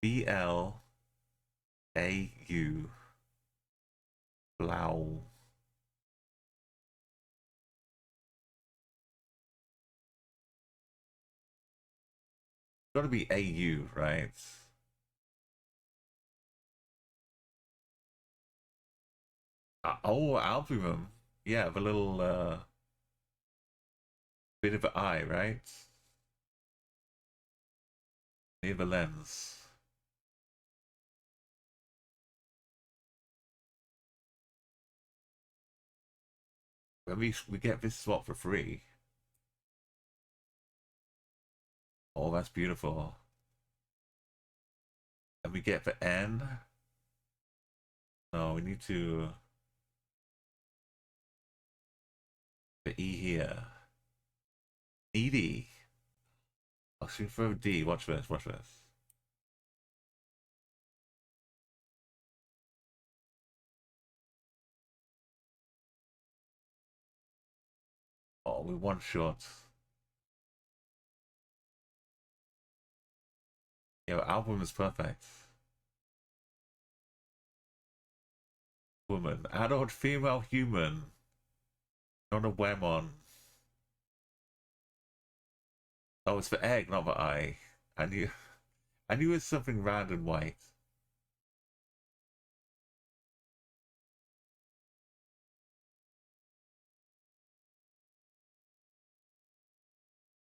B L A U. Blow. Got to be AU, right? Oh, albumin. Yeah, the little bit of an eye, right? Near the lens. When we get this swap for free. Oh, that's beautiful. And we get the N. No, we need to... The E here. Needy. I'll shoot for D. Watch this, watch this. Oh, we one shot. Yeah, album is perfect. Woman. Adult female human. Not a Wemon. Oh, it's for egg, not for I. I knew it was something round and white.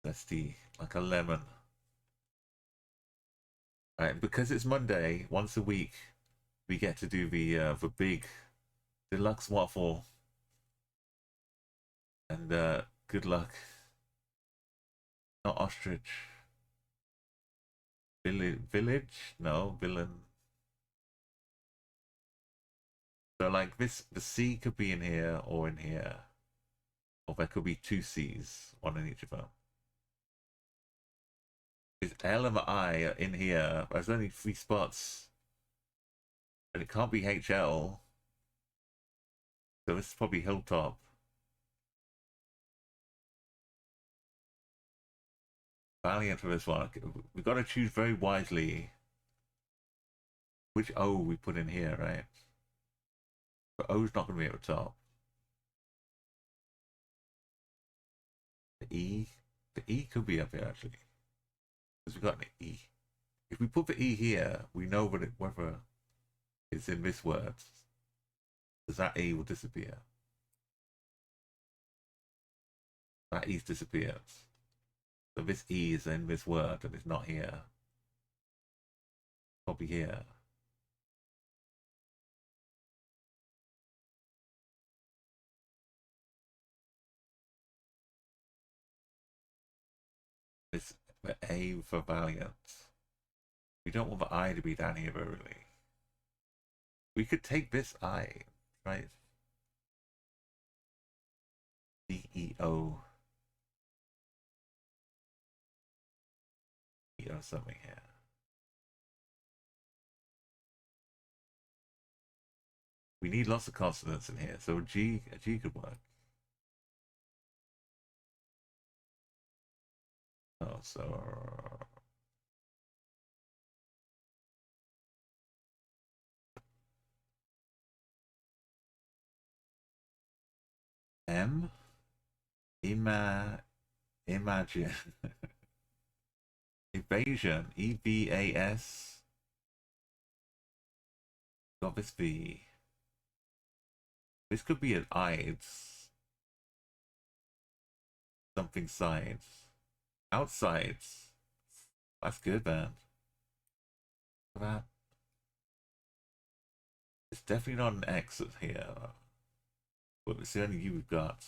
Zesty, like a lemon. Right, because it's Monday, once a week, we get to do the big deluxe waffle. And good luck. Not ostrich. Village? No, villain. So like this, the C could be in here or in here. Or there could be two C's, one in each of them. Because L and I are in here. There's only 3 spots. And it can't be HL. So this is probably Hilltop. Valiant for this one. We've got to choose very wisely which O we put in here, right? But O's not going to be at the top. The E could be up here actually. Because we've got an E. If we put the E here, we know whether it's in this word. Because that E will disappear. That E's disappeared. So this E is in this word and it's not here. Probably here. It's the A for Valiant. We don't want the I to be down here really. We could take this I, right? CEO. Something here. We need lots of consonants in here, so a G could work. Oh, so M, imagine, evasion, EVAS, got this V. This could be an IDS, something sides, outsides. That's good, man. That it's definitely not an X here, but it's the only U we've got.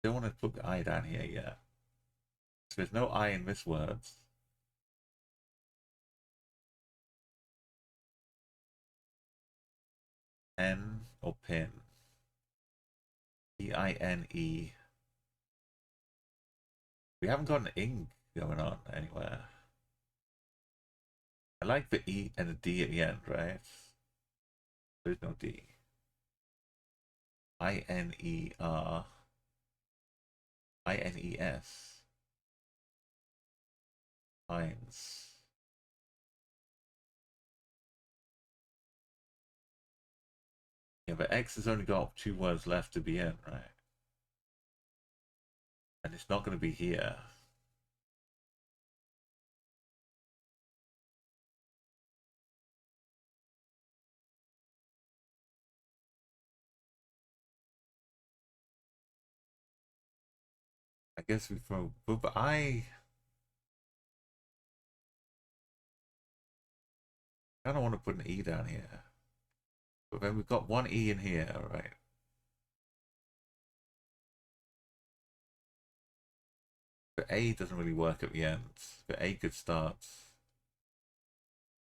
Don't want to put the I down here yet. So there's no I in this word. N or pin. P-I-N-E. We haven't got an ing going on anywhere. I like the E and the D at the end, right? There's no D. I-N-E-R. I-N-E-S. Lines. Yeah, but X has only got 2 words left to be in, right? And it's not going to be here. I guess we throw, but I don't want to put an E down here. But then we've got one E in here, right? But A doesn't really work at the end. But A could start.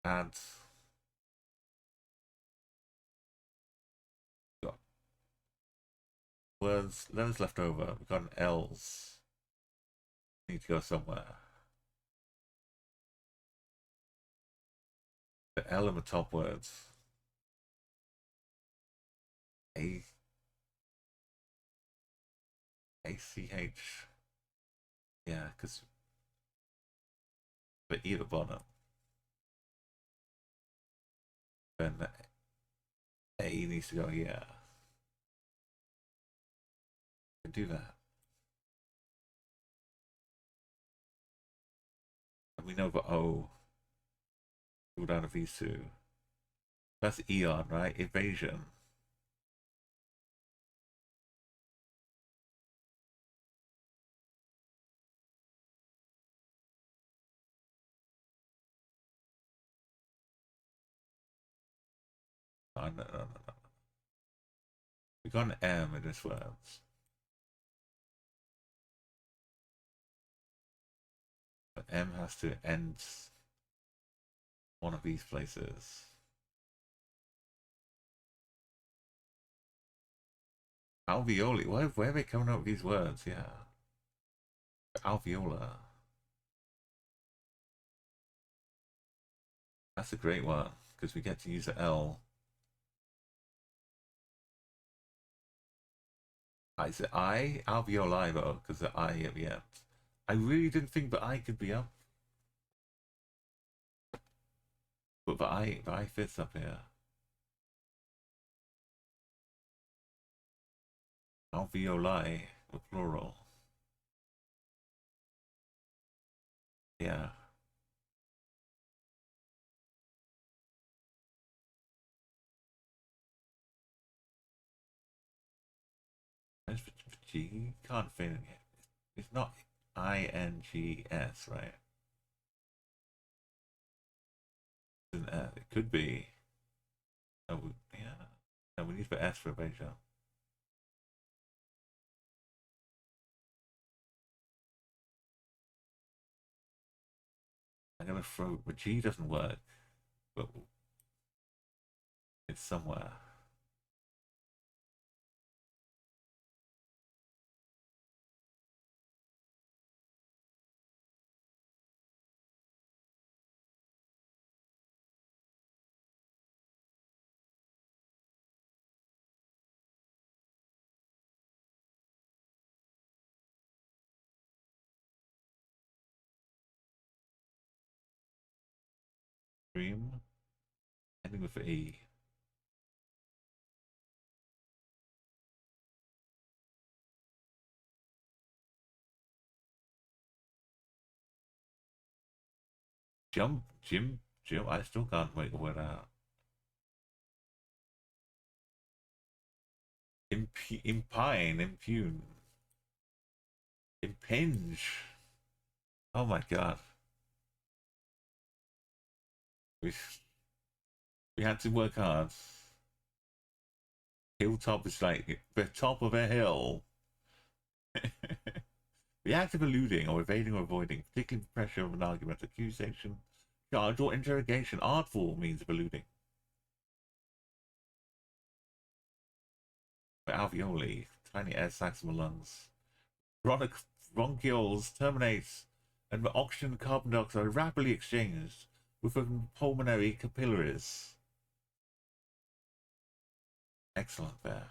And got words, letters left over. We've got an L's. Need to go somewhere. The L in the top words. A A-C-H. Yeah, because the E at the bottom. Then the A needs to go here. Can do that. And we know the O. Go down to these two. That's Eon, right? Evasion. Oh, no. We got an M in this word. But M has to end one of these places. Alveoli. Where are they coming up with these words? Yeah. Alveolar. That's a great one because we get to use the L. Is it I? Alveoli though, because the I at the end. I really didn't think the I could be up. But the I fits up here. Alveoli, the plural. Yeah. Where's the G? Can't fit in it. It's not I-N-G-S, right? It could be. Oh, yeah. No, we need the S for evasion. I'm gonna throw, but G doesn't work. But it's somewhere. Stream. Ending with E. Jim. I still can't make the word out. Impugn. Impinge. Oh my god. We had to work hard. Hilltop is like the top of a hill. The act of eluding or evading or avoiding, particularly the pressure of an argument, accusation, charge, or interrogation. Artful means of eluding. Alveoli, tiny air sacs in the lungs. Bronchioles terminate and the oxygen and carbon dioxide are rapidly exchanged with the pulmonary capillaries. Excellent there.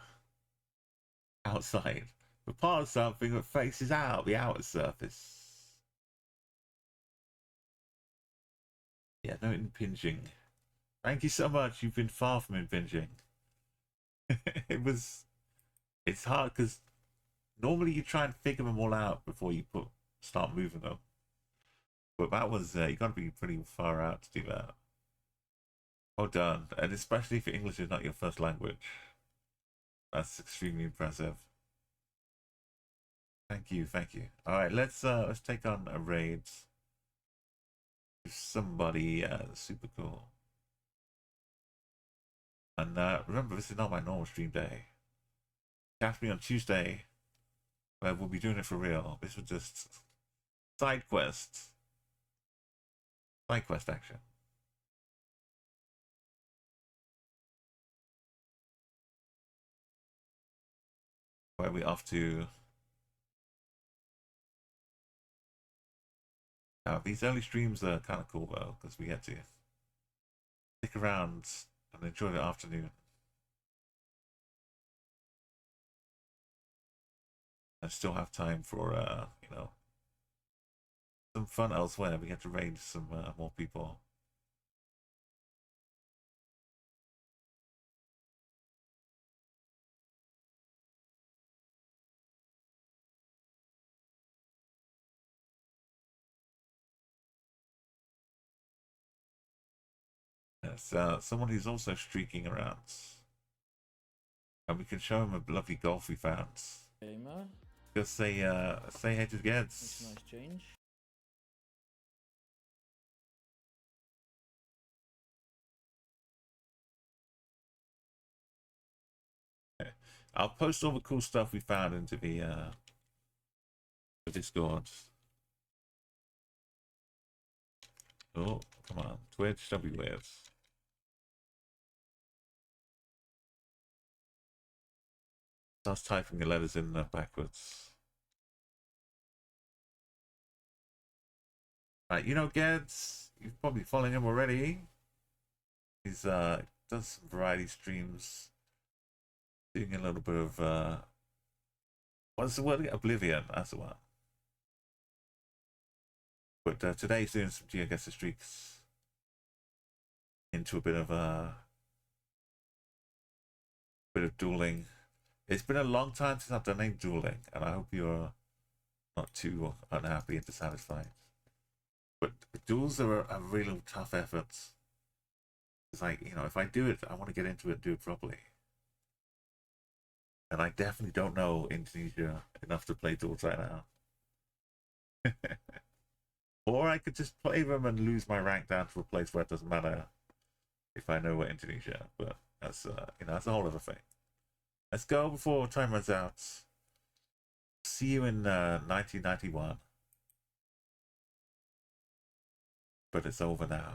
Outside. The part of something that faces out the outer surface. Yeah, no impinging. Thank you so much. You've been far from impinging. It's hard because normally you try and figure them all out before you start moving them. But that was, you got to be pretty far out to do that. Well done. And especially if English is not your first language. That's extremely impressive. Thank you. All right, let's take on a raid with somebody super cool. And remember, this is not my normal stream day. Catch me on Tuesday, where we'll be doing it for real. This was just side quest action. Where are we off to? Now, these early streams are kind of cool though, because we get to stick around and enjoy the afternoon. And still have time for, you know, some fun elsewhere. We get to raid some more people. Yes, someone who's also streaking around. And we can show him a lovely golf we found. Gamer. Just say hey to Geds. That's a nice change. I'll post all the cool stuff we found into the Discord. Oh, come on. Twitch, don't be weird. Starts typing the letters in backwards. Right, you know Geds, you're probably following him already. He's does some variety streams, doing a little bit of what's the word? Oblivion, that's the one. But today he's doing some geoguessr streaks into a bit of dueling. It's been a long time since I've done any dueling, and I hope you're not too unhappy and dissatisfied. But duels are a really tough effort. It's like, you know, if I do it, I want to get into it and do it properly. And I definitely don't know Indonesia enough to play duels right now. Or I could just play them and lose my rank down to a place where it doesn't matter if I know Indonesia. But that's you know, that's a whole other thing. Let's go before time runs out. See you in 1991. But it's over now.